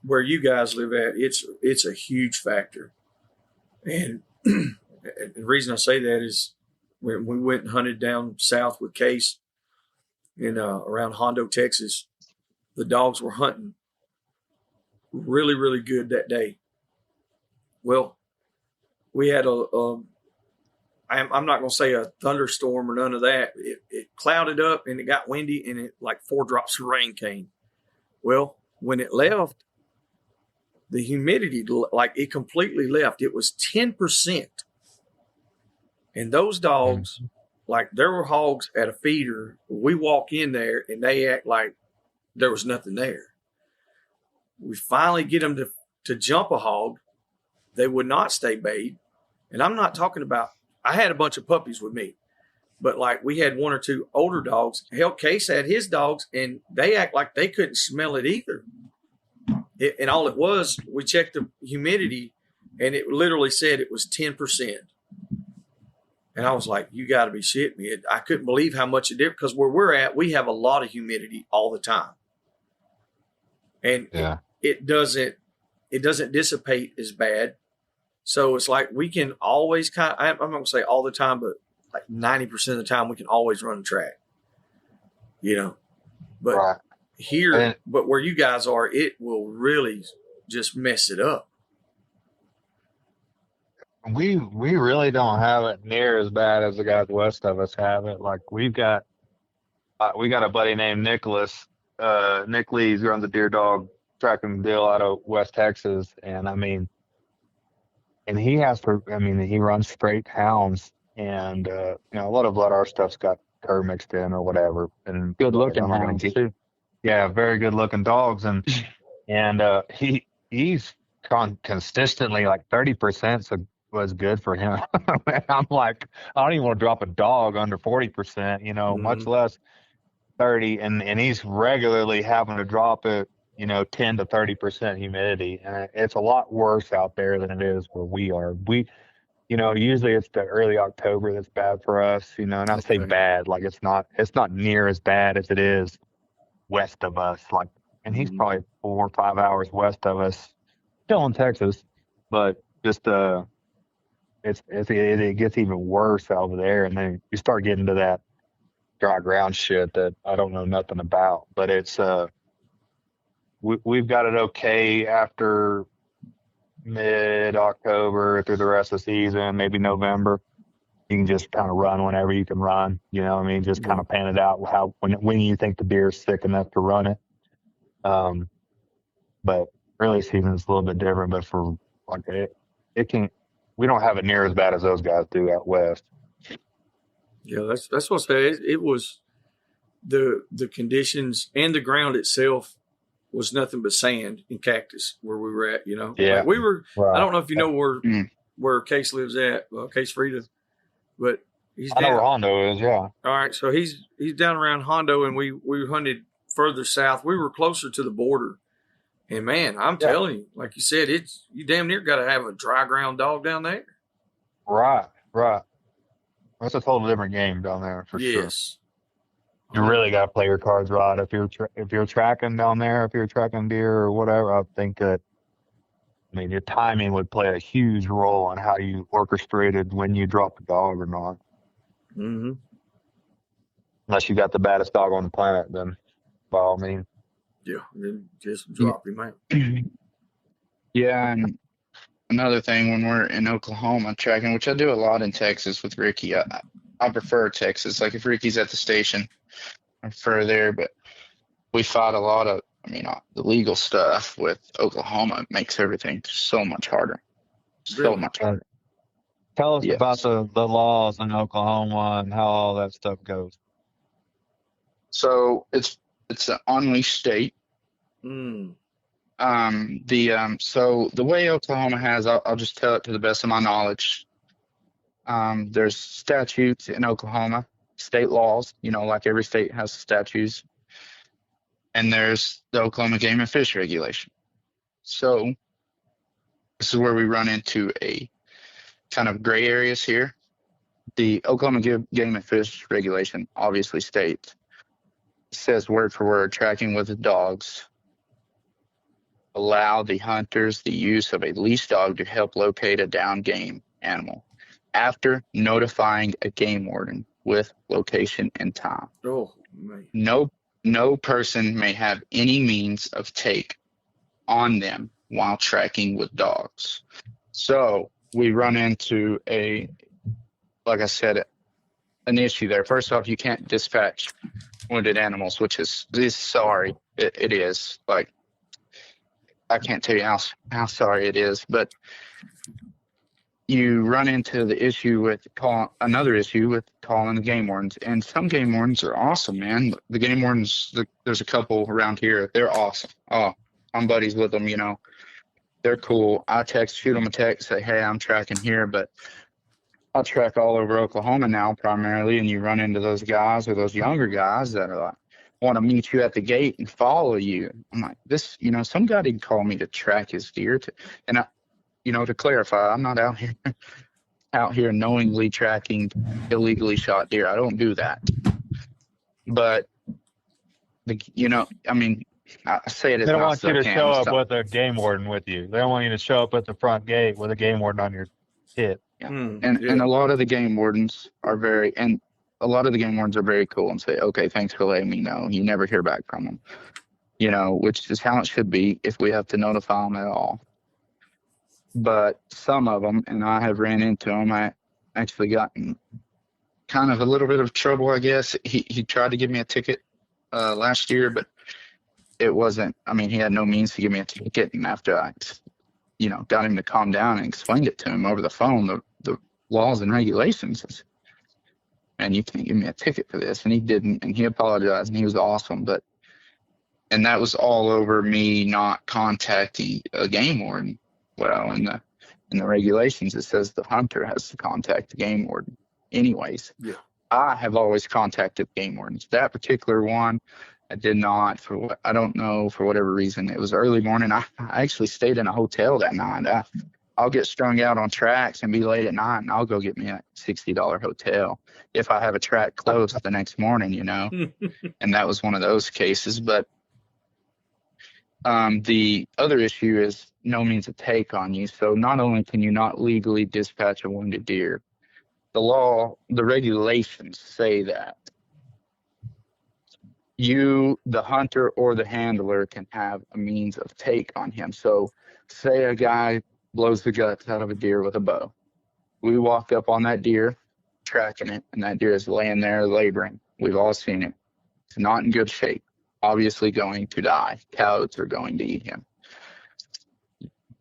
where you guys live at, it's a huge factor. And the reason I say that is when we went and hunted down south with Case in around Hondo, Texas, the dogs were hunting really, really good that day. Well, we had I'm not going to say a thunderstorm or none of that. It clouded up and it got windy and it like 4 drops of rain came. Well, when it left, the humidity, like it completely left. It was 10%. And those dogs, Mhm. like there were hogs at a feeder. We walk in there and they act like there was nothing there. We finally get them to jump a hog. They would not stay bayed. And I'm not talking about, I had a bunch of puppies with me, but like we had 1 or 2 older dogs. Hell, Case had his dogs and they act like they couldn't smell it either. And all it was, we checked the humidity and it literally said it was 10%. And I was like, you got to be shitting me. I couldn't believe how much it did because where we're at, we have a lot of humidity all the time. And Yeah. it doesn't dissipate as bad. So it's like we can always I'm not going to say all the time, but like 90% of the time we can always run a track, But Right. here, but where you guys are, it will really just mess it up. We really don't have it near as bad as the guys west of us have it. Like we got a buddy named Nicholas. Nick Lees runs a deer dog tracking deal out of West Texas, and I mean, and he has for I mean he runs straight hounds, and a lot of our stuff's got cur mixed in or whatever. And Good like, looking I'm not gonna hounds get too. yeah, very good looking dogs, and he's consistently like 30%. So was good for him. I'm like, I don't even want to drop a dog under 40%, much Mm-hmm. less 30. And he's regularly having to drop it, 10 to 30% humidity. And it's a lot worse out there than it is where we are. Usually it's the early October that's bad for us, and I say Okay. bad, like it's not near as bad as it is west of us. Like, and he's Mm-hmm. probably 4 or 5 hours west of us, still in Texas, but just, it gets even worse over there, and then you start getting to that dry ground shit that I don't know nothing about. But it's we've got it okay after mid-October through the rest of the season, maybe November. You can just kind of run whenever you can run. You know what I mean? Just kind of pan it out when you think the deer's thick enough to run it. But early season is a little bit different. But for like it can, we don't have it near as bad as those guys do out west. Yeah, that's what I say. It was the conditions and the ground itself was nothing but sand and cactus where we were at. You know, Yeah, like we were. right. I don't know if you know where Case lives at, Case Frida, but he's I know down. where Hondo is. Yeah. All right, so he's down around Hondo, and we hunted further south. We were closer to the border, and man, I'm telling you, like you said, you damn near got to have a dry ground dog down there. Right. That's a total different game down there for sure. Yes, You really got to play your cards right. If you're tracking down there, if you're tracking deer or whatever, I think that, I mean, your timing would play a huge role on how you orchestrated when you drop the dog or not. Mm-hmm. Unless you got the baddest dog on the planet, then by all means. Yeah, then just drop him out. Yeah, and another thing when we're in Oklahoma tracking, which I do a lot in Texas with Ricky, I prefer Texas. Like if Ricky's at the station, I prefer there, but we fight a lot of, the legal stuff with Oklahoma. It makes everything so much harder. So Really? much harder. Tell us Yes. about the laws in Oklahoma and how all that stuff goes. So it's an unleashed state. Mm. So the way Oklahoma has, I'll just tell it to the best of my knowledge. There's statutes in Oklahoma, state laws, like every state has statutes. And there's the Oklahoma Game and Fish Regulation. So this is where we run into a kind of gray areas here. The Oklahoma Game and Fish Regulation obviously states, says word for word, tracking with the dogs allow the hunters the use of a leash dog to help locate a downed game animal after notifying a game warden with location and time. Oh, man. No person may have any means of take on them while tracking with dogs. So we run into like I said, an issue there. First off, you can't dispatch wounded animals, which is sorry. It is. Like, I can't tell you how sorry it is, but you run into the issue with another issue with calling the game wardens. And some game wardens are awesome, man. The game wardens, there's a couple around here. They're awesome. Oh, I'm buddies with them, They're cool. I shoot them a text, say, hey, I'm tracking here, but I track all over Oklahoma now primarily, and you run into those guys or those younger guys that are like, want to meet you at the gate and follow you. I'm like, some guy didn't call me to track his deer. And I, to clarify, I'm not out here knowingly tracking illegally shot deer. I don't do that. But I say it as They don't nice want you as I to can. show up with a game warden with you. They don't want you to show up at the front gate with a game warden on your hip. Yeah. Mm, And a lot of the game wardens are very cool and say, okay, thanks for letting me know. You never hear back from them, which is how it should be if we have to notify them at all. But some of them, and I have ran into them, I actually got in kind of a little bit of trouble, I guess. He tried to give me a ticket last year, but it wasn't, he had no means to give me a ticket. And after I, got him to calm down and explained it to him over the phone, the laws and regulations, and you can't give me a ticket for this. And he didn't, and he apologized, and he was awesome. And that was all over me not contacting a game warden. Well, in the regulations, it says the hunter has to contact the game warden. Anyways, yeah. I have always contacted game wardens. That particular one, I did not. I don't know, for whatever reason. It was early morning. I actually stayed in a hotel that night. I'll get strung out on tracks and be late at night, and I'll go get me a $60 hotel if I have a track closed the next morning, And that was one of those cases. But The other issue is no means of take on you. So not only can you not legally dispatch a wounded deer, the regulations say that the hunter or the handler, can have a means of take on him. So say a guy blows the guts out of a deer with a bow. We walk up on that deer, tracking it, and that deer is laying there laboring. We've all seen it. It's not in good shape. Obviously going to die. Coyotes are going to eat him.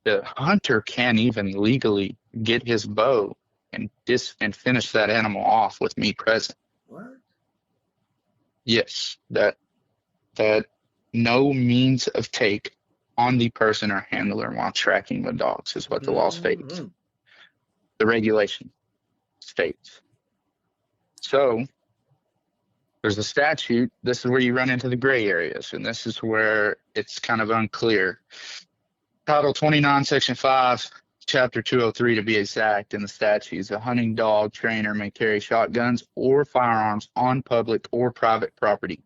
The hunter can even legally get his bow and finish that animal off with me present. What? Yes, that no means of take on the person or handler while tracking the dogs is what the law states. The regulation states. So there's a statute. This is where you run into the gray areas, and this is where it's kind of unclear. Title 29, Section 5, Chapter 203 to be exact, in the statutes, a hunting dog trainer may carry shotguns or firearms on public or private property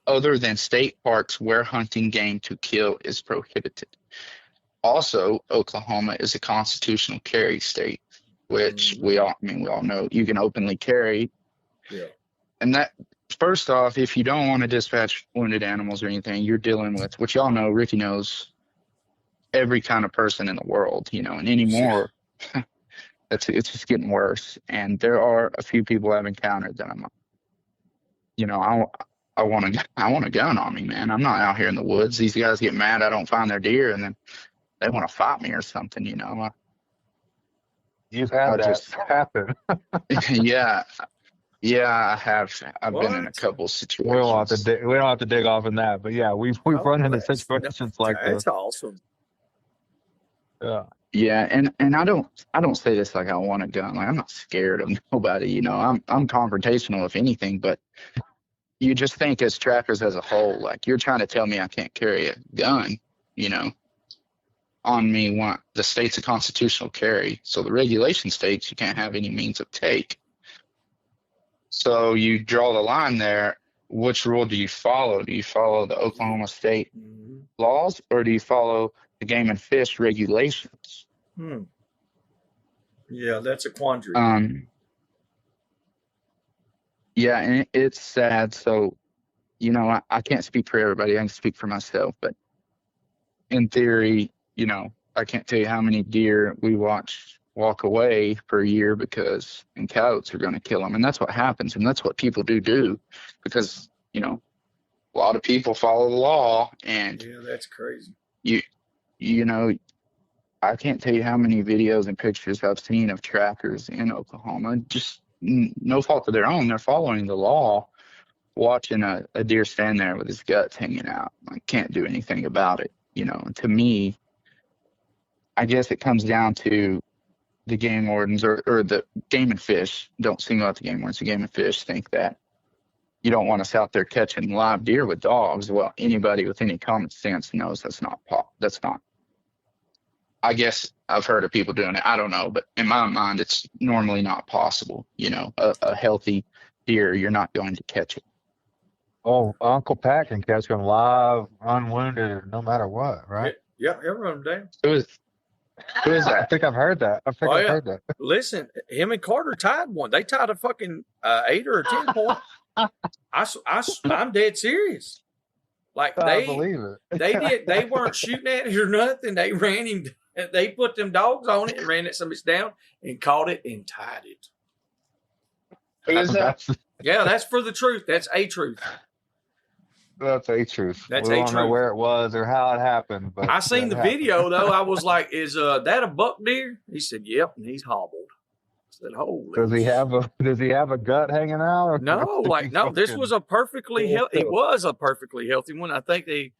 other than state parks where hunting game to kill is prohibited. Also, Oklahoma is a constitutional carry state, which we all know you can openly carry. Yeah. And that, first off, if you don't want to dispatch wounded animals or anything, you're dealing with, which y'all know, Ricky knows, every kind of person in the world, and anymore, it's just getting worse. And there are a few people I've encountered that I'm, I want a gun on me, man. I'm not out here in the woods. These guys get mad I don't find their deer, and then they want to fight me or something, You've had that happen. Yeah, I have. I've been in a couple situations. We don't have to dig off in that, but yeah, we've run into situations like this. That's awesome. Yeah, and I don't say this like I want a gun. Like, I'm not scared of nobody. I'm confrontational if anything, but you just think as trackers as a whole, like, you're trying to tell me I can't carry a gun, on me. The state's a constitutional carry, so the regulation states you can't have any means of take. So you draw the line there. Which rule do you follow? Do you follow the Oklahoma state laws, or do you follow the Game and Fish regulations? Yeah, that's a quandary. Yeah, and it's sad. So, I can't speak for everybody. I can speak for myself. But in theory, I can't tell you how many deer we watch walk away per year because coyotes are going to kill them. And that's what happens. And that's what people do because, a lot of people follow the law. And yeah, that's crazy. I can't tell you how many videos and pictures I've seen of trackers in Oklahoma, just no fault of their own. They're following the law, watching a deer stand there with his guts hanging out. I can't do anything about it. And to me, I guess it comes down to the game wardens or the Game and Fish. Don't single out the game wardens. The Game and Fish think that you don't want us out there catching live deer with dogs. Well, anybody with any common sense knows that's not. I guess I've heard of people doing it. I don't know, but in my mind, it's normally not possible. A healthy deer, you're not going to catch it. Oh, Uncle Pat can catch them live, unwounded, no matter what, right? Yeah, he'll run them down. Who is that? I think I've heard that. I've heard that. Listen, him and Carter tied one. They tied a fucking 8 or a 10 point. I'm dead serious. Like, I believe it. They weren't shooting at it or nothing. They ran him. They put them dogs on it and ran it somebody's down and caught it and tied it. Who is that? Yeah, that's for the truth. That's a truth. That's a truth. That's we a don't truth. know where it was or how it happened, but I seen the video though. I was like, "Is that a buck deer?" He said, "Yep," and he's hobbled. I said, "Holy." Does he have a gut hanging out? Or No, this was a perfectly healthy. It was a perfectly healthy one. I think they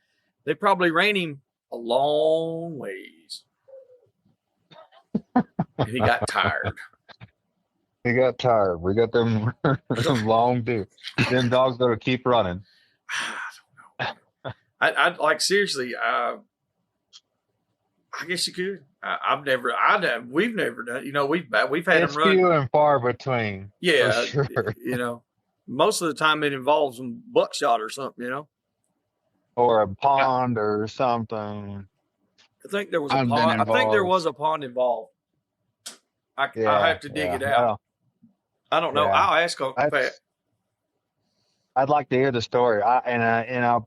probably ran him a long ways. And he got tired. He got tired. We got them long deer. Them dogs that'll keep running. I don't know. I like seriously. I guess you could. We've never done. We've had It's them run. few and far between. Yeah, for sure. Most of the time it involves some buckshot or something. or a pond or something. I think there was a I've been pond. I think there involved. was a pond involved. I Yeah, have to dig yeah. it out. Well, I don't know. yeah. I'll ask Uncle Pat. I'd like to hear the story. I have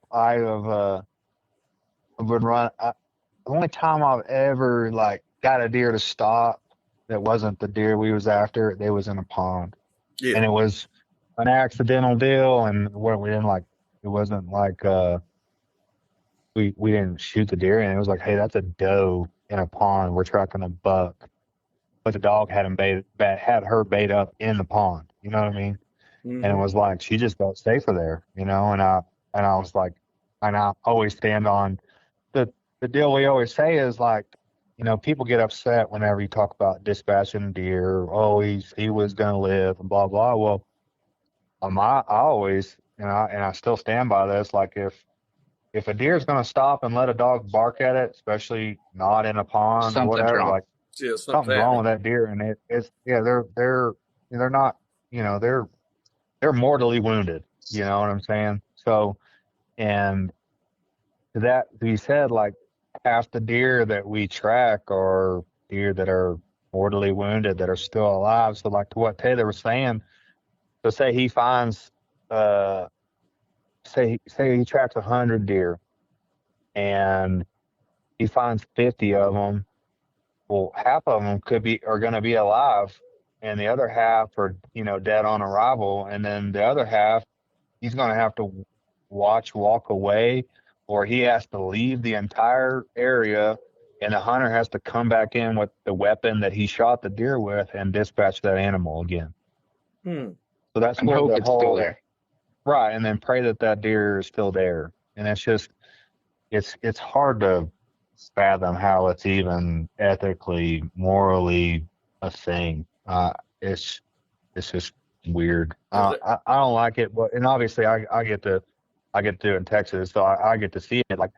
would run. The only time I've ever like got a deer to stop that wasn't the deer we was after, they was in a pond, Yeah. and it was an accidental deal, and we didn't like. It wasn't like we didn't shoot the deer, and it was like, hey, that's a doe in a pond. We're tracking a buck, but the dog had him had her bait up in the pond. You know what I mean? And it Mm-hmm. was like she just felt safer there, you know. And I was like, and I always stand on the deal we always say is like, you know, people get upset whenever you talk about dispatching deer. Oh, he was gonna live and blah blah. Well, I always and I still stand by this. Like if a deer is gonna stop and let a dog bark at it, especially not in a pond or Something's whatever, wrong. like Yeah, something's something's wrong happening. with that deer, and it's yeah, they're not, you know, they're mortally wounded. You know what I'm saying? So, and to that to be said, like half the deer that we track are deer that are mortally wounded that are still alive. So, like to what Taylor was saying, so say he finds, uh, say he tracks 100 deer and he finds 50 of them. Well, half of them are going to be alive, and the other half are, you know, dead on arrival, and then the other half he's going to have to walk away, or he has to leave the entire area, and the hunter has to come back in with the weapon that he shot the deer with and dispatch that animal again. Hmm. So that's And where hope the it's still whole there. right, and then pray that that deer is still there. And it's just it's hard to fathom how it's even ethically, morally a thing. It's just weird. Is it? I don't like it, but and obviously I get to do it in Texas, so I get to see it. Like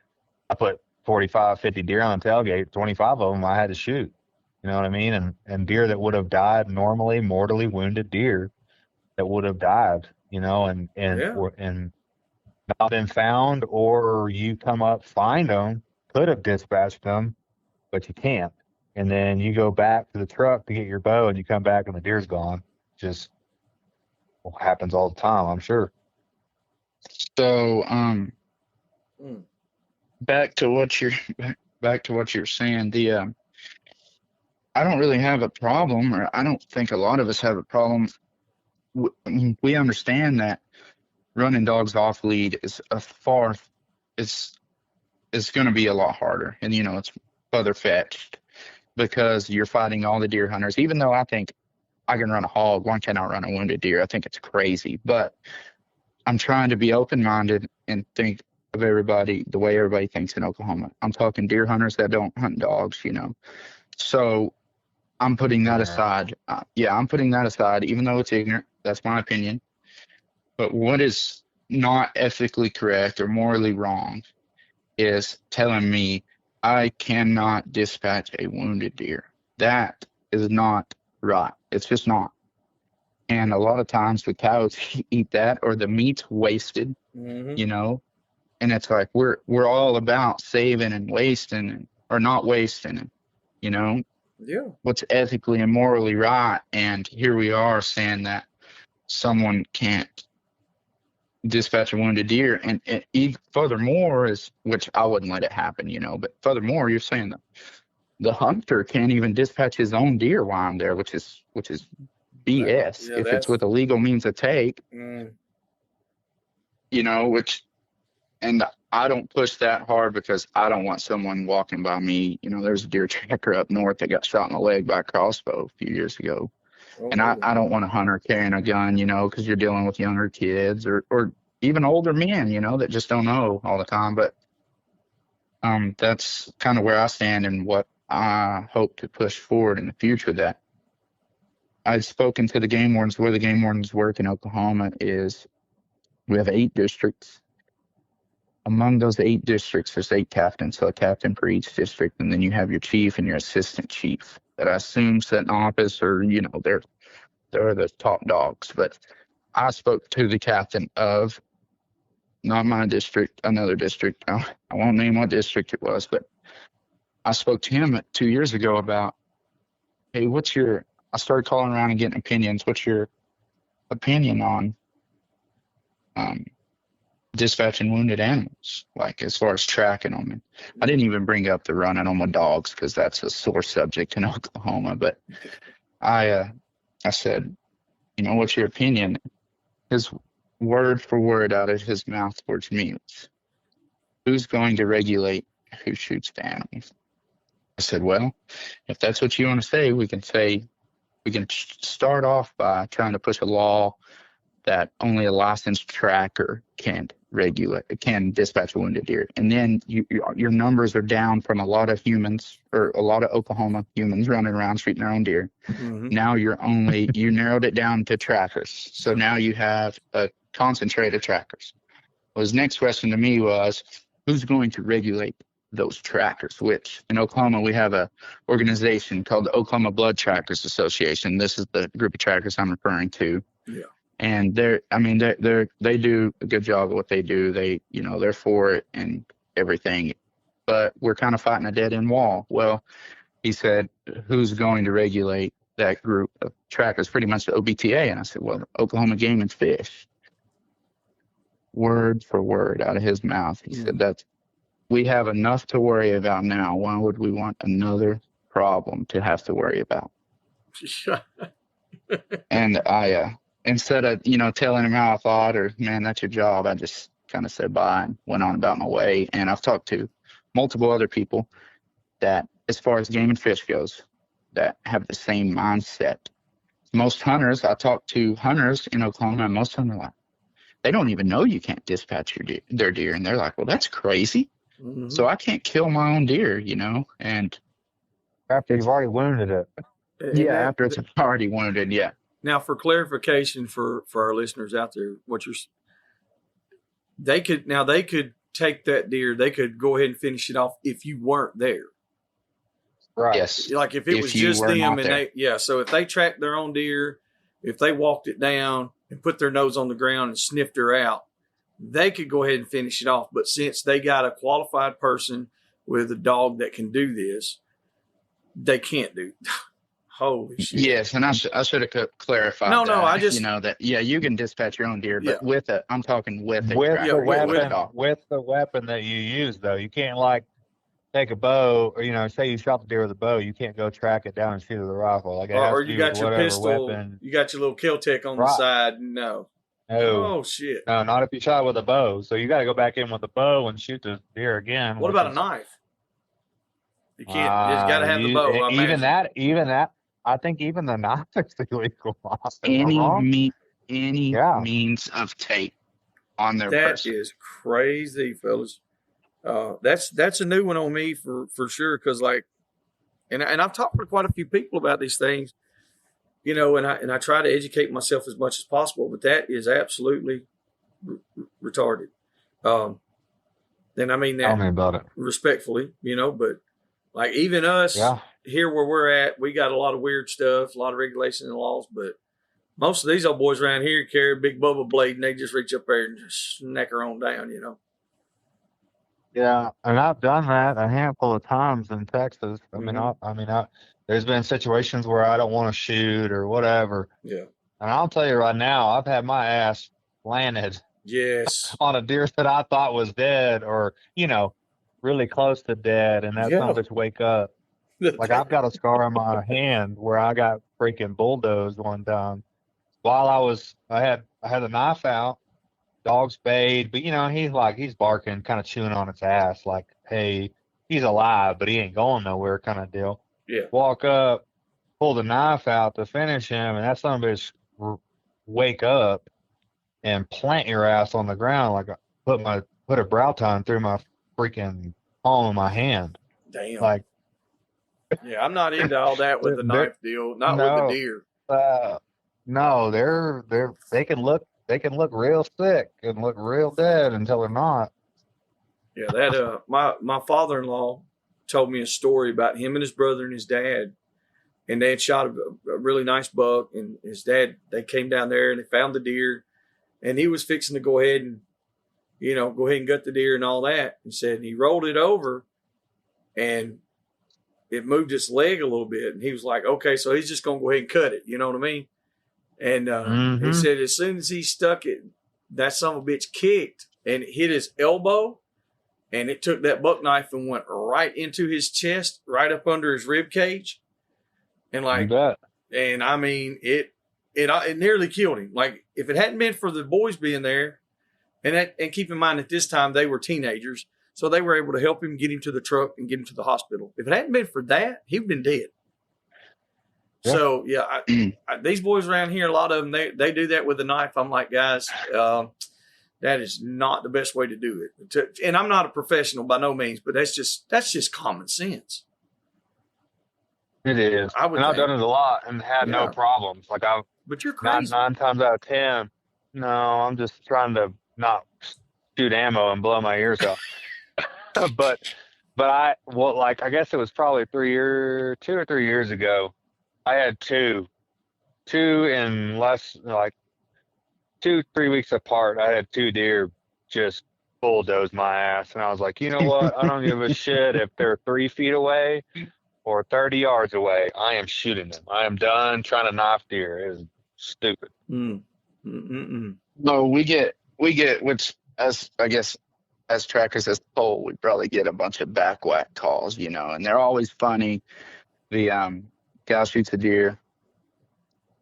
I put 45, 50 deer on the tailgate, 25 of them I had to shoot. You know what I mean? And deer that would have died normally, mortally wounded deer that would have died. You know, Yeah. and not been found, or you come up find them, could have dispatched them, but you can't. And then you go back to the truck to get your bow, and you come back and the deer's gone. Just happens all the time, I'm sure. So, Hmm. back to what you're back to what you're saying. I don't really have a problem, or I don't think a lot of us have a problem. We understand that running dogs off lead is it's it's going to be a lot harder, and it's further fetched because you're fighting all the deer hunters. Even though I think I can run a hog, one cannot run a wounded deer. I think it's crazy, but I'm trying to be open minded and think of everybody the way everybody thinks in Oklahoma. I'm talking deer hunters that don't hunt dogs. So I'm putting that Ignorant. aside. Yeah, I'm putting that aside, even though it's ignorant. That's my opinion. But what is not ethically correct or morally wrong is telling me I cannot dispatch a wounded deer. That is not right. It's just not. And a lot of times the cows eat that, or the meat's wasted, Mm-hmm. you know. And it's like we're all about saving and wasting, or not wasting, Yeah. what's ethically and morally right. And here we are saying that someone can't dispatch a wounded deer, and furthermore is, which I wouldn't let it happen. But furthermore, you're saying that the hunter can't even dispatch his own deer while I'm there, which is BS. Yeah. If it's That's. with a legal means of take, Mm, which, and I don't push that hard because I don't want someone walking by me. There's a deer tracker up north that got shot in the leg by a crossbow a few years ago. oh, And I, really? I don't want a hunter carrying a gun, because you're dealing with younger kids or even older men, that just don't know all the time. But that's kind of where I stand and what I hope to push forward in the future. That I've spoken to the game wardens. Where the game wardens work in Oklahoma is we have 8 districts. Among those 8 districts, there's 8 captains, so a captain for each district, and then you have your chief and your assistant chief that I assume sit in office, or they're the top dogs. But I spoke to the captain of not my district, another district. I won't name what district it was, but I spoke to him 2 years ago about, hey, I started calling around and getting opinions. What's your opinion on dispatching wounded animals, like as far as tracking them? And I didn't even bring up the running them with dogs because that's a sore subject in Oklahoma. But I said, what's your opinion? His word for word out of his mouth towards me was, who's going to regulate who shoots the animals? I said, well, if that's what you want to say, we can start off by trying to push a law that only a licensed tracker can dispatch a wounded deer. And then your numbers are down from a lot of humans, or a lot of Oklahoma humans running around shooting their own deer. Mm-hmm. Now you narrowed it down to trackers. So now you have a concentrated trackers. Well, his next question to me was, who's going to regulate those trackers? Which in Oklahoma, we have a organization called the Oklahoma Blood Trackers Association. This is the group of trackers I'm referring to. Yeah. And they do a good job of what they do. They're for it and everything, but we're kind of fighting a dead end wall. Well, he said, who's going to regulate that group of trackers? Pretty much the OBTA. And I said, well, Oklahoma Game and Fish. Word for word out of his mouth. He said, we have enough to worry about now. Why would we want another problem to have to worry about? And I, instead of, telling him how I thought, or, man, that's your job, I just kind of said bye and went on about my way. And I've talked to multiple other people that, as far as game and fish goes, that have the same mindset. Most hunters, I talk to hunters in Oklahoma, and most hunters are like, they don't even know you can't dispatch their deer. And they're like, well, that's crazy. Mm-hmm. So I can't kill my own deer, and after you've already wounded it. Yeah, after it's already wounded, yeah. Now, for clarification for our listeners out there, they could take that deer, they could go ahead and finish it off if you weren't there. Right. Yes. Like if it was just them and so if they tracked their own deer, if they walked it down and put their nose on the ground and sniffed her out, they could go ahead and finish it off. But since they got a qualified person with a dog that can do this, they can't do it. Holy shit. Yes, and I should have clarified No, that. I just... you can dispatch your own deer, but I'm talking with the weapon that you use, though. You can't, take a bow, or, say you shot the deer with a bow, you can't go track it down and shoot it with a rifle. Or you got your pistol, weapon. You got your little kill tech on the side. No. Oh, shit. No, not if you shot with a bow. So you got to go back in with a bow and shoot the deer again. What about a knife? You can't. You just got to have the bow. Even that. I think even the knife is illegal. Any means of tape on their person. That is crazy, fellas. That's a new one on me for sure. Because and I've talked to quite a few people about these things, and I try to educate myself as much as possible. But that is absolutely retarded. And I mean that. Tell me about it. Respectfully, but even us. Yeah. Here where we're at, we got a lot of weird stuff, a lot of regulations and laws, but most of these old boys around here carry a big bubble blade and they just reach up there and just snack her on down, Yeah, and I've done that a handful of times in Texas. There's been situations where I don't want to shoot or whatever. Yeah. And I'll tell you right now, I've had my ass planted. Yes. On a deer that I thought was dead or, really close to dead, and that son of a bitch wake up. I've got a scar on my hand where I got freaking bulldozed one time. While I had a knife out, dog's bayed, but he's barking, kind of chewing on its ass, like, hey, he's alive, but he ain't going nowhere, kind of deal. Yeah. Walk up, pull the knife out to finish him, and that son of a bitch wake up and plant your ass on the ground, put a brow tine through my freaking palm of my hand. Damn. Yeah, I'm not into all that with the knife deal. Not with the deer. No, they can look real sick and look real dead until they're not. Yeah, that my father-in-law told me a story about him and his brother and his dad, and they had shot a really nice buck, and his dad, they came down there and they found the deer, and he was fixing to go ahead and go ahead and gut the deer and all that. And said he rolled it over and it moved his leg a little bit. And he was like, okay, so he's just going to go ahead and cut it. You know what I mean? And he said as soon as he stuck it, that son of a bitch kicked and it hit his elbow. And it took that buck knife and went right into his chest, right up under his rib cage. And and I mean, it nearly killed him. Like if it hadn't been for the boys being there, and keep in mind at this time they were teenagers, so they were able to help him get him to the truck and get him to the hospital. If it hadn't been for that, he'd been dead. Yeah. So yeah, these boys around here, a lot of them they do that with a knife. I'm like, guys, that is not the best way to do it. And I'm not a professional by no means, but that's just common sense. It is. I've done it a lot and had no problems. Like but you're crazy. Nine times out of 10, no, I'm just trying to not shoot ammo and blow my ears out. but I guess it was probably 2 or 3 years ago. I had two in less like 2-3 weeks apart. I had 2 deer just bulldoze my ass, and I was like, you know what? I don't give a shit if they're 3 feet away or 30 yards away. I am shooting them. I am done trying to knife deer. It is stupid. No, we get which as I guess as trackers as a whole, we probably get a bunch of back whack calls, and they're always funny. The guy shoots a deer,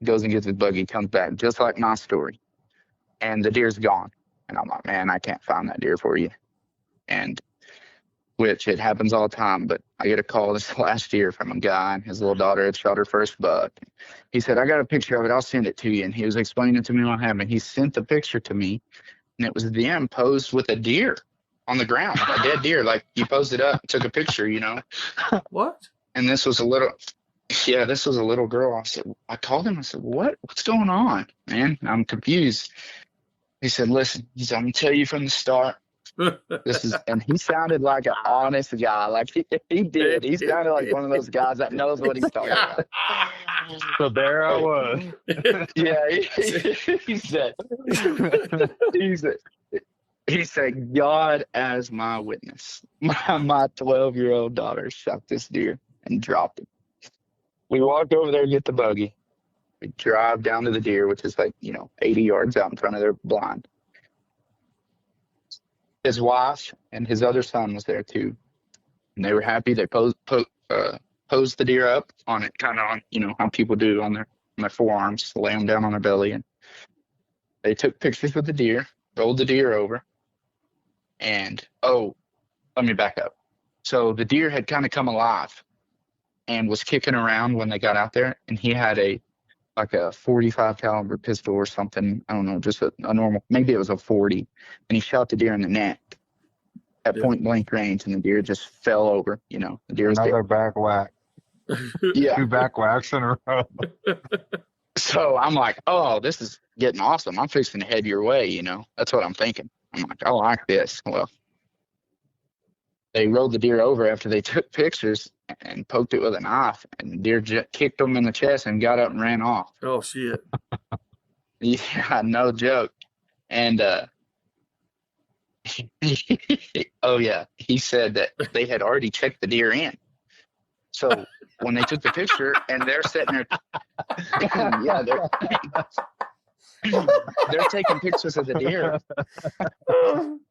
goes and gets his buggy, comes back just like my story, and the deer's gone. And I'm like, man, I can't find that deer for you. And which it happens all the time, but I get a call this last year from a guy, and his little daughter had shot her first buck. He said, I got a picture of it. I'll send it to you. And he was explaining to me what happened. He sent the picture to me, and it was them posed with a deer on the ground, a dead deer. Like he posed it up, took a picture, What? And this was a little girl. I called him. I said, what's going on, man? I'm confused. He said, listen, I'm going to tell you from the start. And he sounded like an honest guy. Like he did. He sounded like one of those guys that knows what he's talking about. So there I was. Yeah. He said, God as my witness, my 12-year-old daughter shot this deer and dropped it. We walked over there to get the buggy. We drive down to the deer, which is 80 yards out in front of their blind. His wife and his other son was there too, and they were happy. They posed the deer up on it, kind of on how people do on their forearms, lay them down on their belly, and they took pictures with the deer, rolled the deer over, and let me back up. So the deer had kind of come alive and was kicking around when they got out there, and he had a 45 caliber pistol or something. I don't know, just a normal, maybe it was a 40. And he shot the deer in the neck at point blank range, and the deer just fell over. The deer was another dead. Back whack. Yeah. 2 back whacks in a row. So I'm like, oh, this is getting awesome. I'm fixing to head your way, That's what I'm thinking. I'm like, I like this. Well, they rolled the deer over after they took pictures and poked it with a knife, and the deer kicked him in the chest and got up and ran off. Oh, shit. Yeah, no joke. And he said that they had already checked the deer in. So when they took the picture and they're sitting there, they're taking pictures of the deer.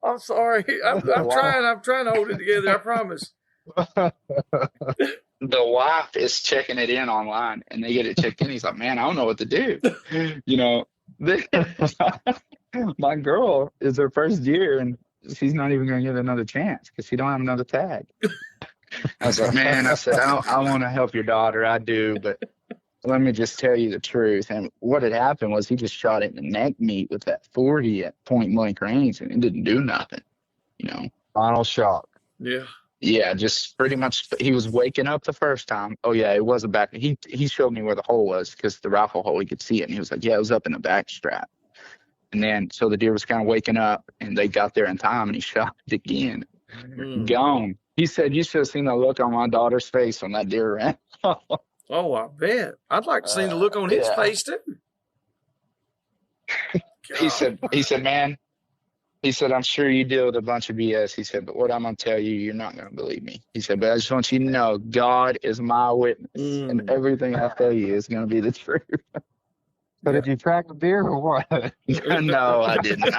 I'm sorry. I'm trying to hold it together. I promise. The wife is checking it in online, and they get it checked in. He's like, man, I don't know what to do. My girl is her first deer, and she's not even going to get another chance because she don't have another tag. I was like, man, I want to help your daughter. I do, but let me just tell you the truth. And what had happened was he just shot it in the neck meat with that 40 at point blank range, and it didn't do nothing. Final shock. Yeah. Yeah, just pretty much. He was waking up the first time. Oh yeah, it was a back. He showed me where the hole was because the rifle hole, he could see it, and he was like, yeah, it was up in the back strap. And then so the deer was kind of waking up, and they got there in time, and he shot it again. Gone. He said, you should have seen the look on my daughter's face when that deer ran. Oh, I bet. I'd like to see the look on his face too. He said, man, He said, I'm sure you deal with a bunch of BS. He said, but what I'm going to tell you, you're not going to believe me. He said, but I just want you to know God is my witness, and everything I tell you is going to be the truth. So did you track the deer or what? No, I didn't.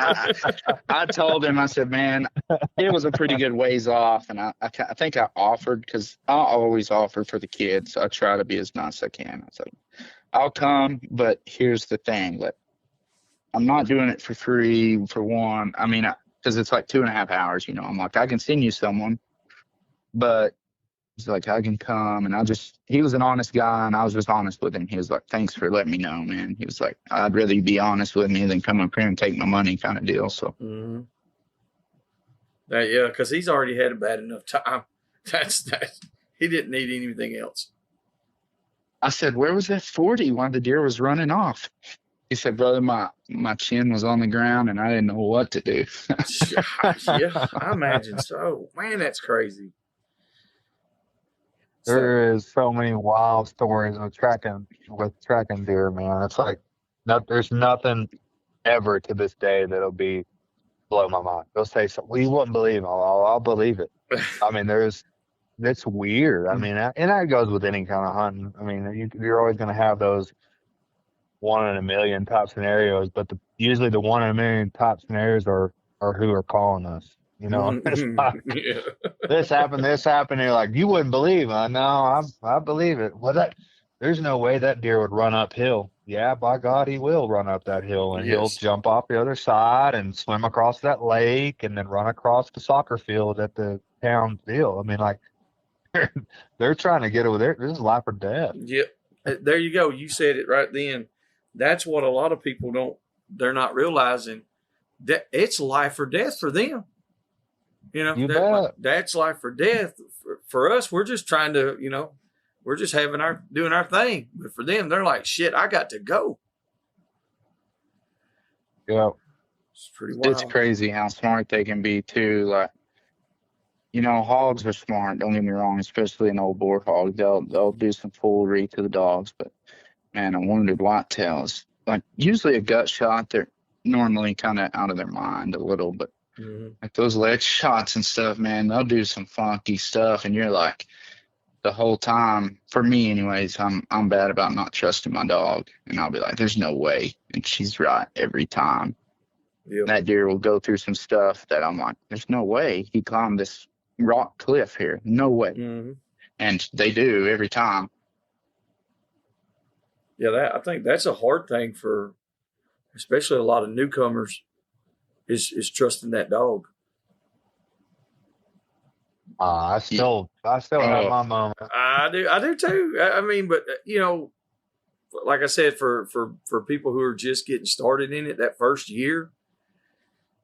I told him, I said, man, it was a pretty good ways off. And I think I offered, because I always offer for the kids. So I try to be as nice as I can. I said, I'll come, but here's the thing. I'm not doing it for free, for one. I mean, because it's like 2.5 hours, you know. I'm like, I can send you someone, but he's like, I can come. And he was an honest guy, and I was just honest with him. He was like, thanks for letting me know, man. He was like, I'd rather you be honest with me than come up here and take my money kind of deal. So, yeah, because he's already had a bad enough time. That's he didn't need anything else. I said, where was that 40 while the deer was running off? He said, brother, my chin was on the ground and I didn't know what to do. Yeah, I imagine so. Man, that's crazy. There is so many wild stories with tracking deer, man. It's like there's nothing ever to this day that'll blow my mind. They'll say something, well, you wouldn't believe it. I'll believe it. I mean, it's weird. I mean, and that goes with any kind of hunting. I mean, you're always going to have those 1 in a million type scenarios, but usually the 1 in a million type scenarios are who are calling us. You know, it's like, this happened. And you're like, you wouldn't believe it. No, I believe it. Well, there's no way that deer would run uphill. Yeah, by God, he will run up that hill, and he'll jump off the other side and swim across that lake and then run across the soccer field at the town field. I mean, like, they're trying to get over there. This is life or death. Yep. There you go. You said it right then. That's what a lot of people they're not realizing, that it's life or death for them. You know, that's life or death. For us, we're just trying to, you know, we're just doing our thing. But for them, they're like, shit, I got to go. Yeah. It's pretty wild. It's crazy how smart they can be too. Like, you know, hogs are smart, don't get me wrong, especially an old boar hog. They'll do some foolery to the dogs, but man, a wounded whitetails, like usually a gut shot, they're normally kind of out of their mind a little, but like those leg shots and stuff, man, they'll do some funky stuff, and you're like, the whole time, for me anyways, I'm bad about not trusting my dog, and I'll be like, there's no way, and she's right every time. Yep. That deer will go through some stuff that I'm like, there's no way he climbed this rock cliff here, no way. And they do every time. Yeah, I think that's a hard thing for, especially a lot of newcomers, is trusting that dog. I still have my moment. I do too. I mean, but you know, like I said, for people who are just getting started in it that first year,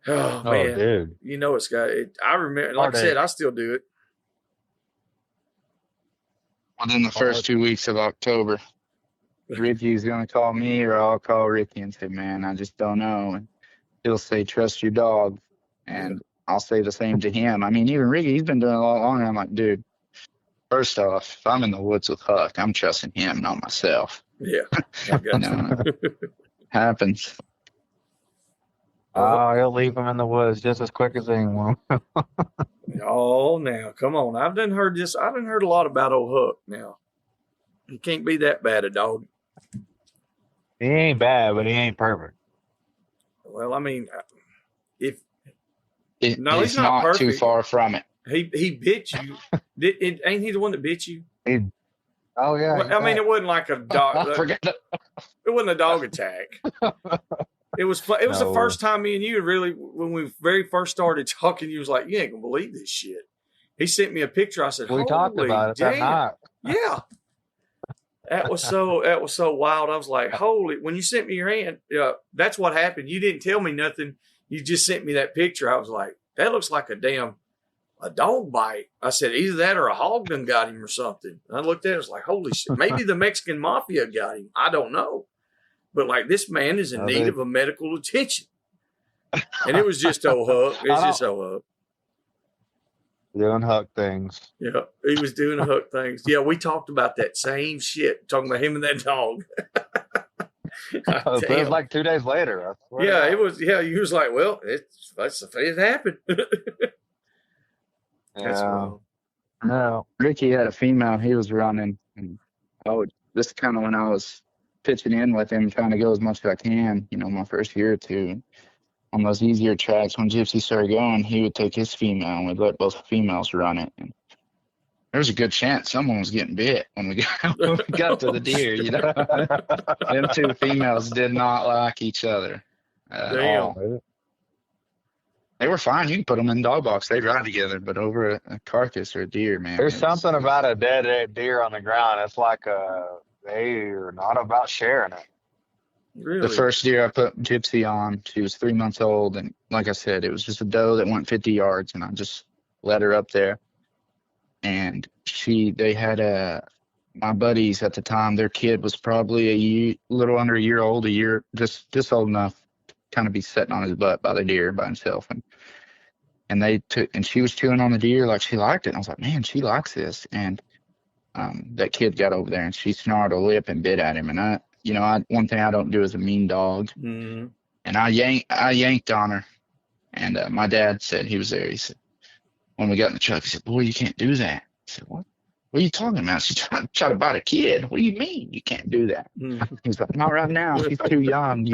oh man, dude, you know it's got it. I remember, like I said, I still do it. Within the first 2 weeks of October, Ricky's gonna call me, or I'll call Ricky and say, "Man, I just don't know." And he'll say, "Trust your dog," and I'll say the same to him. I mean, even Ricky, he's been doing it a lot longer. I'm like, dude, first off, if I'm in the woods with Huck, I'm trusting him, not myself. Yeah, I got you. Happens. Oh, he'll leave him in the woods just as quick as anyone. Oh, now, come on. I've done heard a lot about old Huck now. He can't be that bad a dog. He ain't bad, but he ain't perfect. Well, I mean, he's not not perfect. too far from it. He bit you. Ain't he the one that bit you? Oh, yeah. Well, I mean, it wasn't like a dog. I forget it. It wasn't a dog attack. It was the first time me and you really, when we very first started talking, you was like, you ain't going to believe this shit. He sent me a picture. I said, we talked about it that night. Yeah. That was so wild. I was like, holy, when you sent me your hand, that's what happened. You didn't tell me nothing. You just sent me that picture. I was like, that looks like a dog bite. I said, either that or a hog done got him or something. And I looked at it, I was like, holy shit, maybe the Mexican mafia got him. I don't know. But like, this man is in need of a medical attention. And it was just old Huck. It's just old Huck. Doing Huck things. Yeah, he was doing the Huck things. Yeah, we talked about that same shit, talking about him and that dog. It was like 2 days later. I swear to Yeah, God. it was. Yeah, you was like, well, it happened. That's Yeah. wild. No, Ricky had a female he was running, and this is kind of when I was pitching in with him, trying to go as much as I can, my first year or two. On those easier tracks, when Gypsy started going, he would take his female and we'd let both females run it. And there was a good chance someone was getting bit when we got to the deer, Them two females did not like each other at all. Damn. They were fine. You can put them in the dog box. They'd ride together, but over a carcass or a deer, man. There's something about a dead deer on the ground. It's like they are not about sharing it. Really? The first deer I put Gypsy on, she was 3 months old. And like I said, it was just a doe that went 50 yards. And I just let her up there. And they had my buddies at the time, their kid was probably a little under a year old, just old enough to kind of be sitting on his butt by the deer by himself. And she was chewing on the deer like she liked it. And I was like, man, she likes this. And that kid got over there and she snarled her lip and bit at him. And one thing I don't do is a mean dog. Mm-hmm. And I yanked on her. And my dad said, he was there. He said, when we got in the truck, he said, boy, you can't do that. I said, what? What are you talking about? She's trying to bite a kid. What do you mean you can't do that? Mm-hmm. He's like, not right now. She's too young,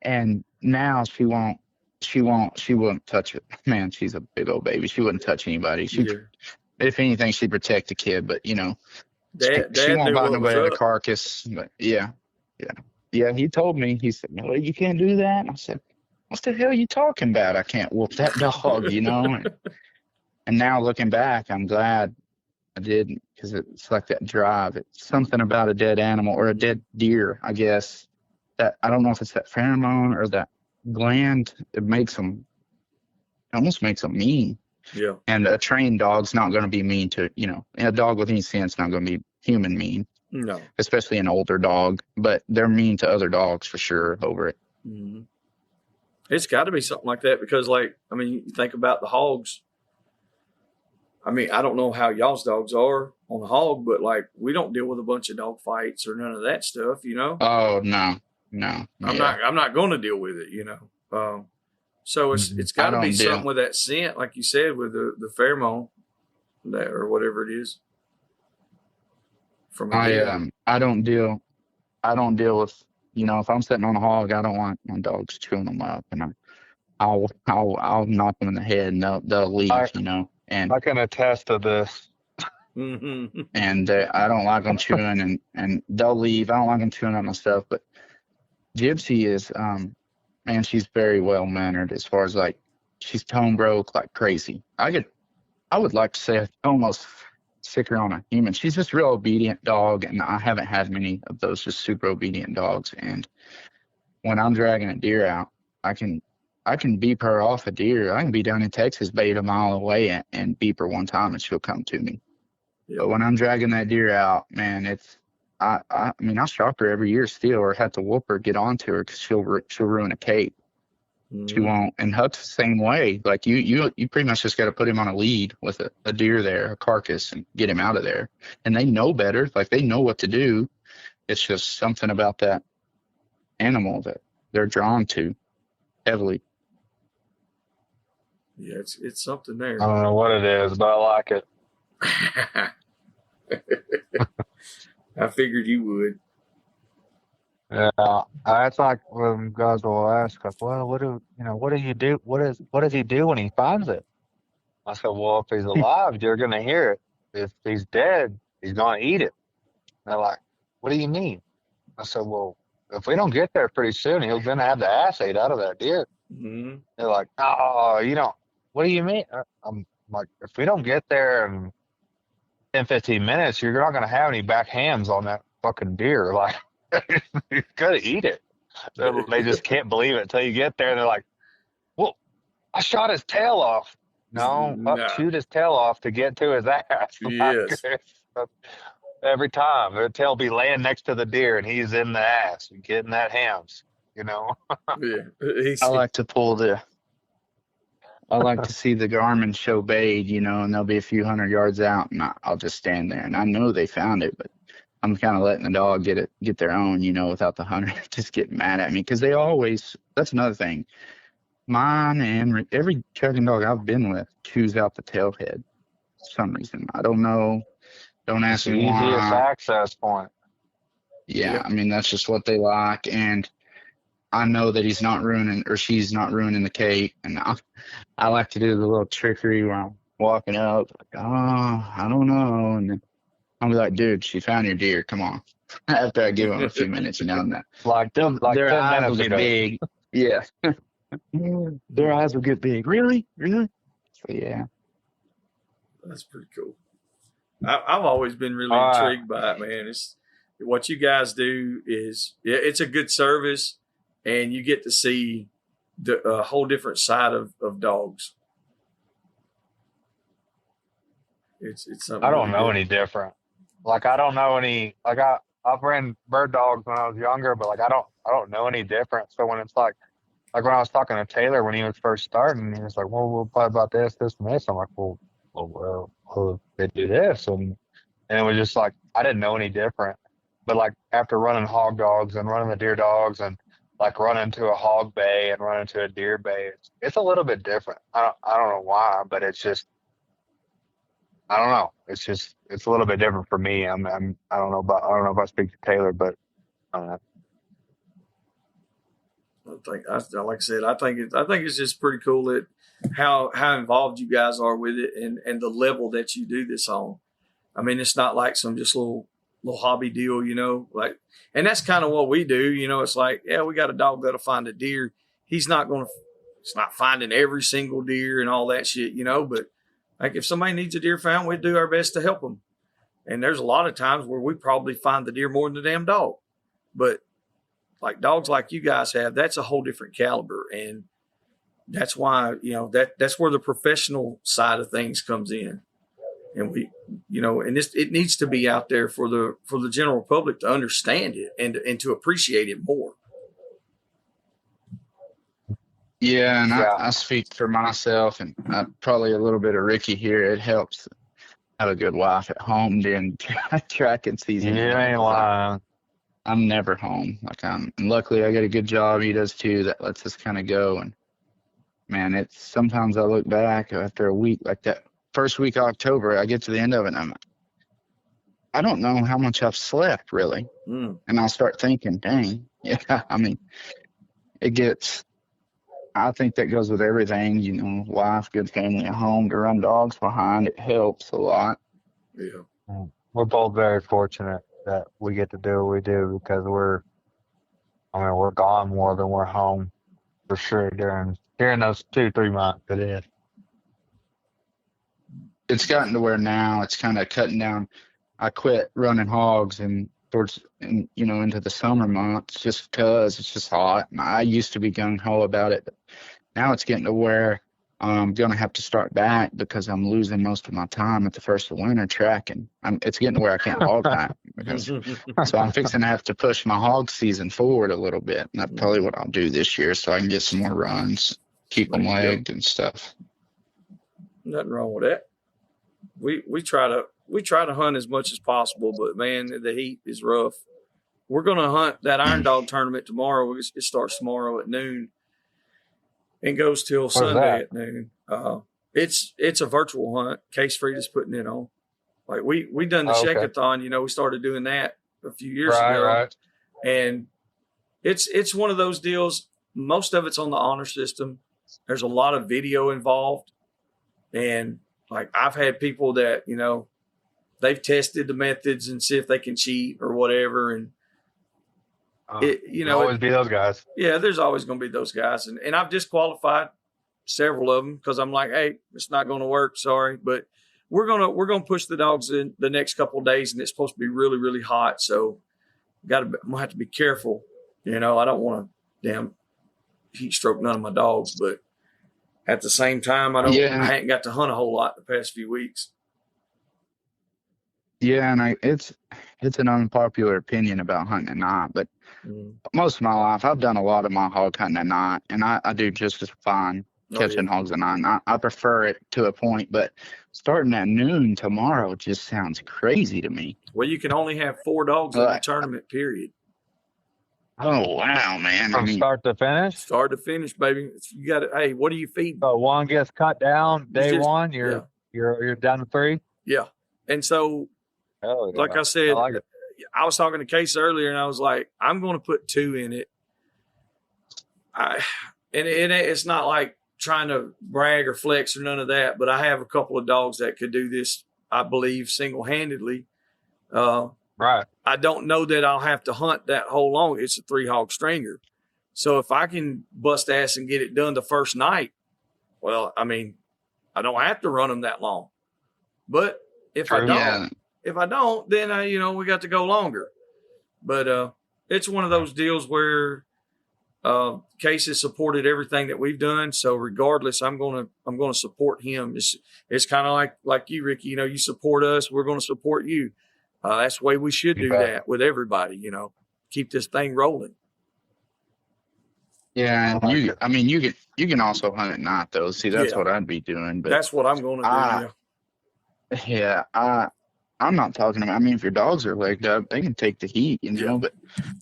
And now she won't touch it. Man, she's a big old baby. She wouldn't touch anybody. If anything, she'd protect the kid. But, Dad she won't knew bite what was nobody at a up. carcass. But yeah. He told me. He said, no, you can't do that. And I said, what the hell are you talking about? I can't whoop that dog, And now looking back, I'm glad I didn't, because it's like that drive. It's something about a dead animal or a dead deer, I guess, that I don't know if it's that pheromone or that gland. It almost makes them mean. Yeah. And a trained dog's not going to be mean to, a dog with any sense not going to be human mean. No. Especially an older dog, but they're mean to other dogs for sure over it. Mm-hmm. It's got to be something like that because, you think about the hogs. I don't know how y'all's dogs are on the hog, but we don't deal with a bunch of dog fights or none of that stuff, Oh, no. I'm not going to deal with it, So it's got to be something with that scent, like you said, with the pheromone, that or whatever it is. From I don't deal with, if I'm sitting on a hog, I don't want my dogs chewing them up, and I'll knock them in the head and they'll leave, and I can attest to this. Mm-hmm. And I don't like them chewing and they'll leave. I don't like them chewing on my stuff, but Gypsy is, man, she's very well mannered as far as she's tone broke like crazy. I would like to say almost sick her on a human. She's just real obedient dog, and I haven't had many of those just super obedient dogs. And when I'm dragging a deer out, I can beep her off a deer. I can be down in Texas, bait a mile away, and beep her one time, and she'll come to me. Yeah. But when I'm dragging that deer out, man, I shock her every year still, or have to whoop her, get onto her, because she'll ruin a cape. Mm-hmm. She won't. And Huck's the same way. You pretty much just got to put him on a lead with a deer there, a carcass, and get him out of there. And they know better. They know what to do. It's just something about that animal that they're drawn to heavily. Yeah, it's something there. I don't know what it is, but I like it. I figured you would. Yeah, it's like when guys will ask us, "Well, what do you do? What does he do when he finds it?" I said, "Well, if he's alive, you're gonna hear it. If he's dead, he's gonna eat it." And they're like, "What do you mean?" I said, "Well, if we don't get there pretty soon, he's gonna have the ass ate out of that deer." Mm-hmm. They're like, "Oh, what do you mean?" I'm like, "If we don't get there in 10, 15 minutes, you're not gonna have any back hands on that fucking deer. You're gonna eat it." They just can't believe it until you get there. And they're like, "Well, I shot his tail off." No, Huck chewed his tail off to get to his ass. Yes. Every time their tail be laying next to the deer, and he's in the ass getting that hams. Yeah. I like to see the Garmin show bait, and they'll be a few hundred yards out, and I'll just stand there, and I know they found it, but I'm kind of letting the dog get their own, without the hunter just getting mad at me. Because that's another thing. Mine and every tracking dog I've been with chews out the tail head for some reason. I don't know. Don't It's ask the me easiest why. access point. Yeah, Yep. I mean, that's just what they like. And I know that he's not ruining or she's not ruining the cake. And I like to do the little trickery where I'm walking up, like, oh, I don't know. And then I'll be like, dude, she found your deer. Come on. After I give them a few minutes, and that Like their 10 eyes will minutes get ago. big. Yeah. Their eyes will get big. Really? Really? So, yeah. That's pretty cool. I've always been really All right. intrigued by it, man. It's what you guys do is it's a good service, and you get to see the whole different side of dogs. It's something I don't really know good. any different. Like I don't know any. Like I've ran bird dogs when I was younger, but like I don't know any different. So when it's like when I was talking to Taylor when he was first starting, he was like, "Well, we'll play about this, this, and this." I'm like, "Well, they do this," and it was just like I didn't know any different. But like after running hog dogs and running the deer dogs and like running to a hog bay and running to a deer bay, it's a little bit different. I don't know why, but it's just I don't know. It's a little bit different for me. I don't know if I speak to Taylor, but uh, Like I said, I think it's just pretty cool that how involved you guys are with it and the level that you do this on. I mean, it's not like some just little hobby deal, like, and that's kind of what we do. It's like, yeah, we got a dog that'll find a deer. He's not going to, it's not finding every single deer and all that shit, but like if somebody needs a deer found, we do our best to help them. And there's a lot of times where we probably find the deer more than the damn dog, but like dogs like you guys have, that's a whole different caliber. And that's why, that's where the professional side of things comes in. And and it needs to be out there for the general public to understand it and to appreciate it more. Yeah, and yeah, I speak for myself and probably a little bit of Ricky here. It helps have a good wife at home during tracking you season. ain't lying. I'm never home. And luckily I got a good job. He does too. That lets us kind of go. And man, it's sometimes I look back after a week like that first week of October, I get to the end of it and I don't know how much I've slept really. Mm. And I'll start thinking, dang, yeah, I mean, I think that goes with everything, wife, good family at home to run dogs behind. It helps a lot. Yeah. We're both very fortunate that we get to do what we do because we're gone more than we're home for sure during those 2-3 months. It is. It's gotten to where now it's kind of cutting down. I quit running hogs and into the summer months just because it's just hot. And I used to be gung ho about it, but now it's getting to where I'm going to have to start back because I'm losing most of my time at the first of winter tracking. It's getting to where I can't hog hunt so I'm fixing to have to push my hog season forward a little bit. And that's probably what I'll do this year so I can get some more runs, keep them legged and stuff. Nothing wrong with that. We try to hunt as much as possible, but man, the heat is rough. We're going to hunt that Iron Dog tournament tomorrow. It starts tomorrow at noon and goes till Sunday at noon. It's a virtual hunt. Case Frida's putting it on. Like we done the Shake-a-thon, we started doing that a few years ago. Right. And it's one of those deals. Most of it's on the honor system. There's a lot of video involved. And like I've had people that, they've tested the methods and see if they can cheat or whatever. And always be those guys. Yeah, there's always going to be those guys. And I've disqualified several of them because I'm like, hey, it's not going to work. Sorry. But we're going to push the dogs in the next couple of days, and it's supposed to be really, really hot. So I'm going to have to be careful. I don't want to damn heat stroke none of my dogs, but at the same time, I hadn't got to hunt a whole lot the past few weeks. Yeah, and it's an unpopular opinion about hunting at night, but most of my life I've done a lot of my hog hunting at night, and I do just as fine. catching yeah. hogs at 9. I prefer it to a point, but starting at noon tomorrow just sounds crazy to me. Well, you can only have 4 dogs in the Like, tournament period. oh wow, man! I From mean, start to finish. Start to finish, baby. You got to. Hey, what are you feeding? So one gets cut down day just- one. yeah. You're down to 3. Yeah. And so, Hell yeah. like I said, I like it. I was talking to Case earlier, and I was like, I'm going to put 2 in it. It's not like trying to brag or flex or none of that, but I have a couple of dogs that could do this, I believe, single-handedly. Right. I don't know that I'll have to hunt that whole long. It's a 3-hog stringer. So if I can bust ass and get it done the first night, well, I mean, I don't have to run them that long. But if I don't, then we got to go longer. But it's one of those deals where Case has supported everything that we've done. So regardless, I'm gonna support him. It's kind of like you, Ricky. You support us, we're going to support you. That's the way we should do that with everybody. Keep this thing rolling. yeah, and you can also hunt at night though. See, that's what I'd be doing. But that's what I'm going to do. Yeah, I'm not talking about. I mean, if your dogs are legged up, they can take the heat, But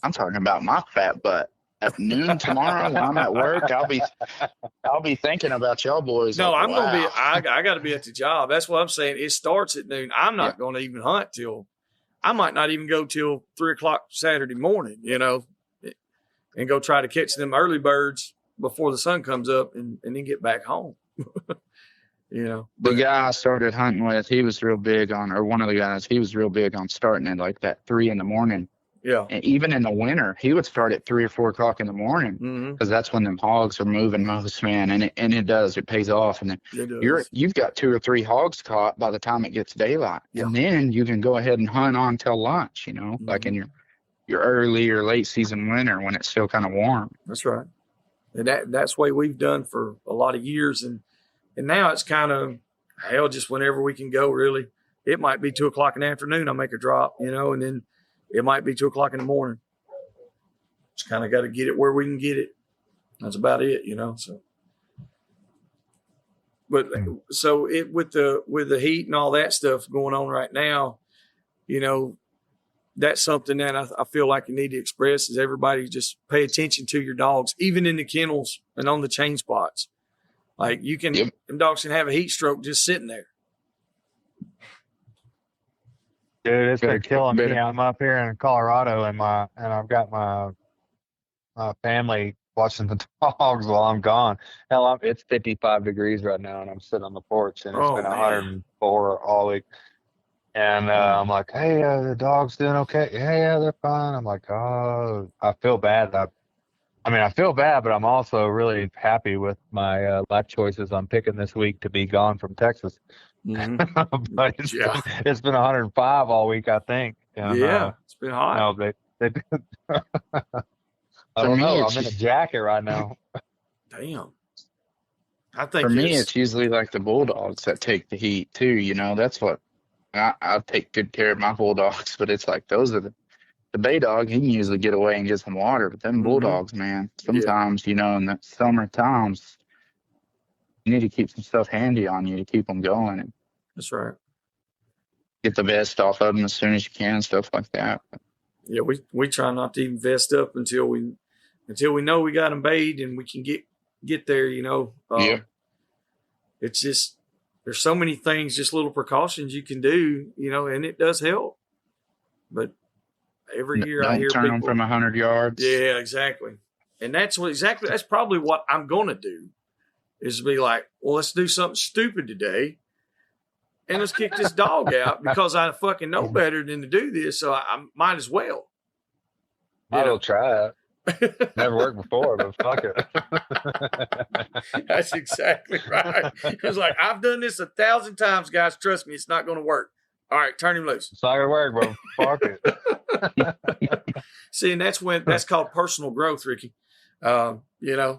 I'm talking about my fat butt. At noon tomorrow, when I'm at work, I'll be thinking about y'all boys. No, like, I'm gonna be. wow. I got to be at the job. That's what I'm saying. It starts at noon. I'm not going to even hunt till. I might not even go till 3:00 Saturday morning. And go try to catch them early birds before the sun comes up, and then get back home. The guy I started hunting with, he was real big on, or one of the guys, he was real big on starting at like that 3 a.m. Yeah. And even in the winter, he would start at 3 or 4 o'clock in the morning because that's when them hogs are moving most, man. And it pays off. And then you've got 2 or 3 hogs caught by the time it gets daylight. Yeah. And then you can go ahead and hunt on till lunch, like in your early or late season winter when it's still kind of warm. That's right. And that's the way we've done for a lot of years. And now it's kind of, hell, just whenever we can go, really. It might be 2 o'clock in the afternoon, I'll make a drop, and then it might be 2 o'clock in the morning. Just kind of got to get it where we can get it. That's about it, so. But so with the heat and all that stuff going on right now, that's something that I feel like you need to express is everybody just pay attention to your dogs, even in the kennels and on the chain spots. Like them dogs can have a heat stroke just sitting there. Dude, it's been killing me. I'm up here in Colorado, and I've got my family watching the dogs while I'm gone. Hell, it's 55 degrees right now, and I'm sitting on the porch, and it's been 104 all week. And I'm like, hey, the dog's doing okay? Yeah, they're fine. I'm like, oh, I feel bad. I feel bad, but I'm also really happy with my life choices I'm picking this week to be gone from Texas. But it's been 105 all week, I think. And, it's been hot. I don't know. I'm in a jacket right now. Damn. I think for me, it's usually like the bulldogs that take the heat too. That's what I take good care of my bulldogs. But it's like those are the bay dog. He can usually get away and get some water. But them bulldogs, man, sometimes in the summer times, you need to keep some stuff handy on you to keep them going. And that's right. Get the vest off of them as soon as you can, stuff like that. Yeah, we try not to even vest up until we know we got them bayed and we can get there. It's just there's so many things, just little precautions you can do, and it does help. But every year I hear turn people them from 100 yards. Yeah, exactly. And that's probably what I'm going to do. Is be like, well, let's do something stupid today, and let's kick this dog out because I fucking know better than to do this, so I might as well. I'll try it. Never worked before, but fuck it. That's exactly right. It's like, I've done this 1,000 times, guys. Trust me, it's not going to work. All right, turn him loose. It's not going to work, bro. Fuck it. See, and that's called personal growth, Ricky. I know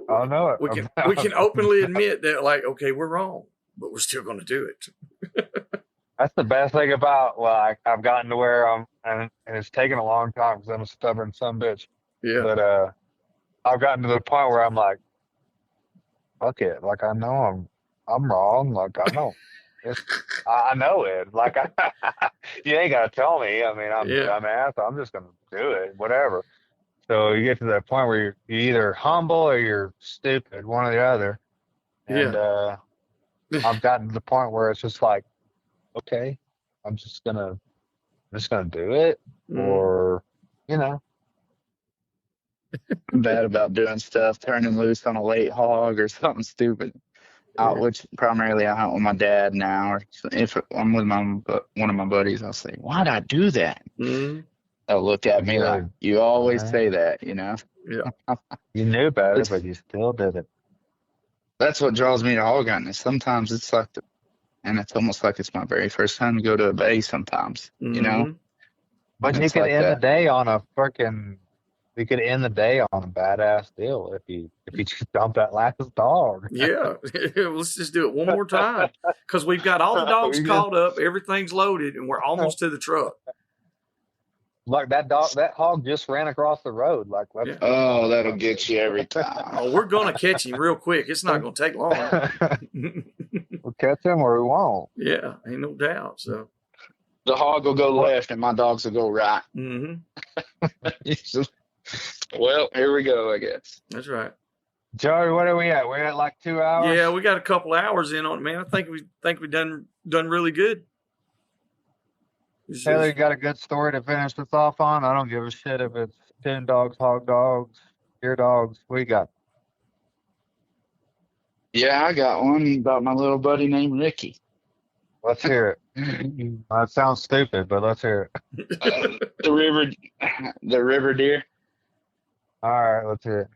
it. We can openly admit that, like, okay, we're wrong, but we're still going to do it. That's the best thing about I've gotten to where and it's taken a long time because I'm a stubborn son of a bitch. Yeah. But I've gotten to the point where I'm like, fuck it. Like I know I'm wrong. Like I know it. Like you ain't gotta tell me. I mean, I'm a Yeah. dumbass. I'm just gonna do it. Whatever. So you get to that point where you're either humble or you're stupid, one or the other. And Yeah. I've gotten to the point where it's just like, okay, I'm just gonna do it, Mm, or you know, I'm bad about doing stuff, turning loose on a late hog or something stupid. yeah. Which primarily I hunt with my dad now. Or if I'm with one of my buddies, I'll say, "Why'd I do that?" Mm, They'll look at me like, good. "You always Right? say that," you know. yeah. You knew better, It's but you still did it. That's what draws me to hog hunting. Sometimes it's like, and it's almost like it's my very first time to go to a bay. Sometimes, you know, Mm-hmm. But and you it's could like end the that. day on a freaking. You could end the day on a badass deal if you just dump that last dog. Yeah. Let's just do it one more time because we've got all the dogs We just caught up, everything's loaded, and we're almost to the truck. like that hog just ran across the road. Like Yeah. Oh, that'll get you every time. Oh, we're gonna catch him real quick. It's not gonna take long. we'll catch him or we won't. Yeah, ain't no doubt. So, The hog will go What? left, and my dogs will go right. mm-hmm. Well, here we go, I guess. That's right. Joey, what are we at? We're at like 2 hours. Yeah, we got a couple hours in on it, man. I think we done really good. It's Taylor, you just- got a good story to finish this off on? I don't give a shit if it's 10 dogs, hog dogs, deer dogs. What you got? Yeah, I got one about my little buddy named Ricky. Let's hear it. That sounds stupid, but let's hear it. The river deer. All right, let's hear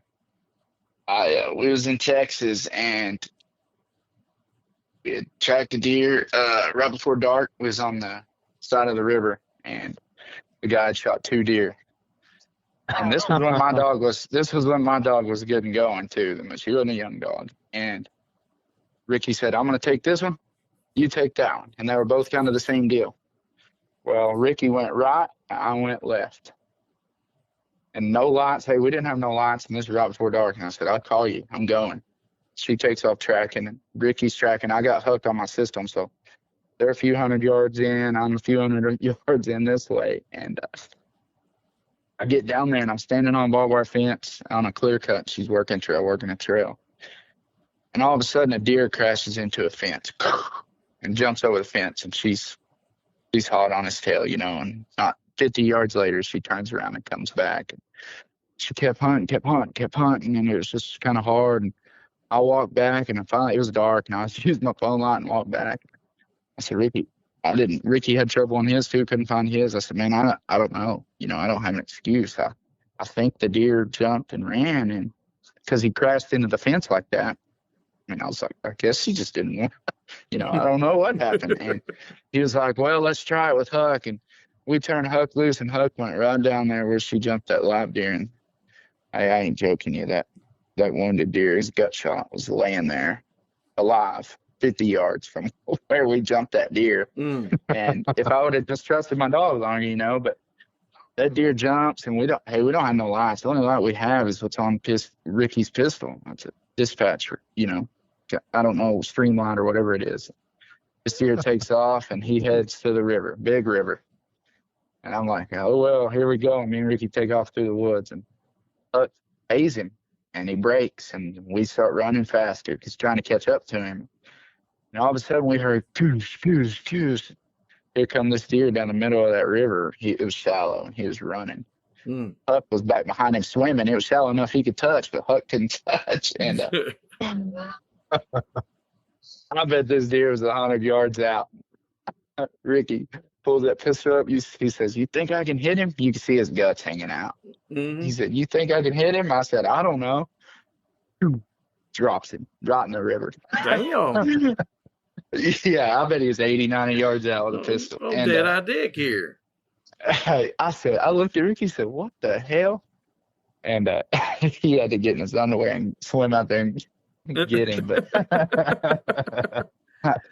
it. We was in Texas and we had tracked a deer right before dark. We was on the side of the river and the guy had shot 2 deer. And this was when my dog was getting going too. She wasn't a young dog. And Ricky said, "I'm gonna take this one, you take that one." And they were both kind of the same deal. Well, Ricky went right, I went left. And no lights. Hey, we didn't have no lights, and this was right before dark. And I said, "I'll call you. I'm going." She takes off tracking, and Ricky's tracking. I got hooked on my system, so they're a few hundred yards in. I'm a few hundred yards in this way, and I get down there, and I'm standing on a barbed wire fence on a clear cut. She's working a trail, and all of a sudden, a deer crashes into a fence and jumps over the fence, and she's hot on his tail, you know. And not 50 yards later, she turns around and comes back. She kept hunting, and it was just kind of hard. And I walked back, and finally it was dark, and I was using my phone light and walked back. I said, Ricky had trouble on his too, couldn't find his. I said, "Man, I don't know. You know, I don't have an excuse. I think the deer jumped and ran, and because he crashed into the fence like that." I mean, I was like, "I guess he just didn't want, you know, I don't know what happened." And he was like, "Well, let's try it with Huck." And we turned Huck loose, and Huck went right down there where she jumped that live deer. And I ain't joking you, that wounded deer, his gut shot, was laying there alive 50 yards from where we jumped that deer. Mm. And if I would have just trusted my dog longer, you know, but that deer jumps, and we don't have no lights. The only light we have is what's on Ricky's pistol. That's a dispatcher, you know. I don't know, Streamline or whatever it is. This deer takes off, and he heads to the river, big river. And I'm like, "Oh, well, here we go." Me and Ricky take off through the woods, and Huck pays him, and he breaks, and we start running faster because he's trying to catch up to him. And all of a sudden, we heard, "Goose, goose, goose." Here come this deer down the middle of that river. It was shallow, and he was running. Mm. Huck was back behind him swimming. It was shallow enough he could touch, but Huck couldn't touch. And I bet this deer was 100 yards out. Ricky pulls that pistol up. He says, "You think I can hit him?" You can see his guts hanging out. Mhm. He said, "You think I can hit him?" I said, "I don't know." Drops him right in the river. Damn. Yeah, I bet he was 80, 90 yards out with a pistol. Oh, And dead eye dick here. I looked at Ricky and said, "What the hell?" And he had to get in his underwear and swim out there and get him. But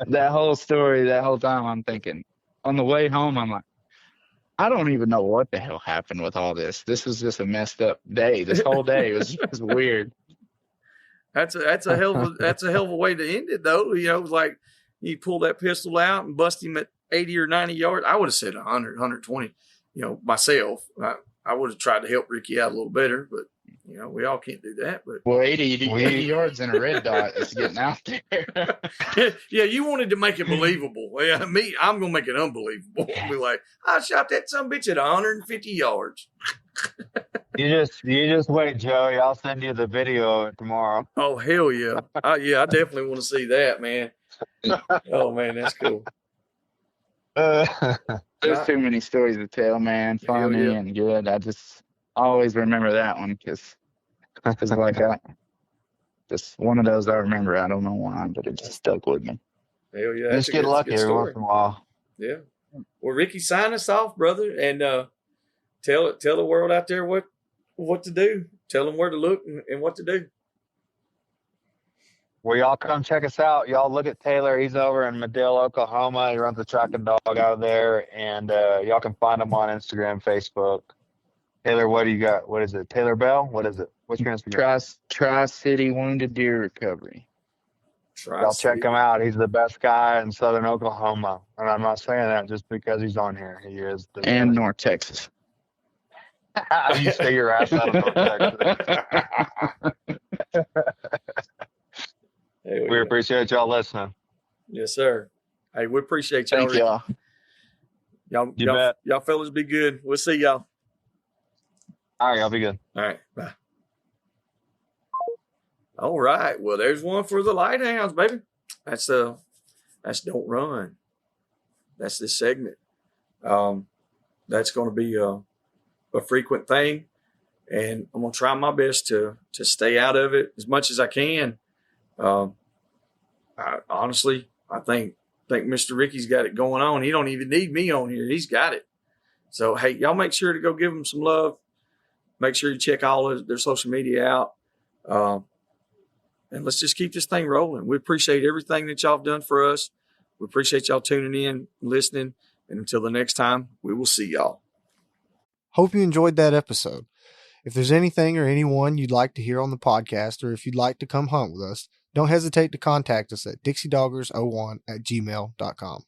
that whole story, that whole time, I'm thinking, on the way home, I'm like, I don't even know what the hell happened with all this. This was just a messed up day. This whole day was just weird. That's a hell of a way to end it, though. You know, like you pull that pistol out and bust him at 80 or 90 yards. I would have said 100, 120. You know, myself, I would have tried to help Ricky out a little better, but you know, we all can't do that. But Well, 80 yards in a red dot is getting out there. yeah, you wanted to make it believable. Yeah, I'm gonna make it unbelievable. Be like, I shot that son bitch at 150 yards. You just wait, Joey. I'll send you the video tomorrow. Oh hell yeah, I definitely want to see that, man. Oh man, that's cool. There's too many stories to tell, man. Funny and good. I just always remember that one because like just one of those I remember. I don't know why, but it just stuck with me. Hell yeah, Just get lucky every once in a while. Yeah. Well, Ricky, sign us off, brother, and tell the world out there what to do. Tell them where to look and what to do. Well, y'all come check us out. Y'all look at Taylor. He's over in Medill, Oklahoma. He runs a track and dog out of there. And y'all can find him on Instagram, Facebook. Taylor, what do you got? What is it? Taylor Bell? What is it? What's your Instagram? Tri-City Wounded Deer Recovery. Y'all check him out. He's the best guy in southern Oklahoma. And I'm not saying that just because he's on here. He is. And North Texas. You stay your ass out of North Texas. We appreciate y'all listening. Yes, sir. Hey, we appreciate y'all. Thank y'all. Y'all fellas be good. We'll see y'all. All right, y'all be good. All right, bye. All right. Well, there's one for the Lite Hounds, baby. That's Don't Run. That's this segment. That's going to be a frequent thing, and I'm going to try my best to stay out of it as much as I can. Honestly, I think Mr. Ricky's got it going on. He don't even need me on here. He's got it. So, hey, y'all make sure to go give him some love. Make sure you check all of their social media out. And let's just keep this thing rolling. We appreciate everything that y'all have done for us. We appreciate y'all tuning in, listening. And until the next time, we will see y'all. Hope you enjoyed that episode. If there's anything or anyone you'd like to hear on the podcast, or if you'd like to come hunt with us, don't hesitate to contact us at dixiedoggers01@gmail.com.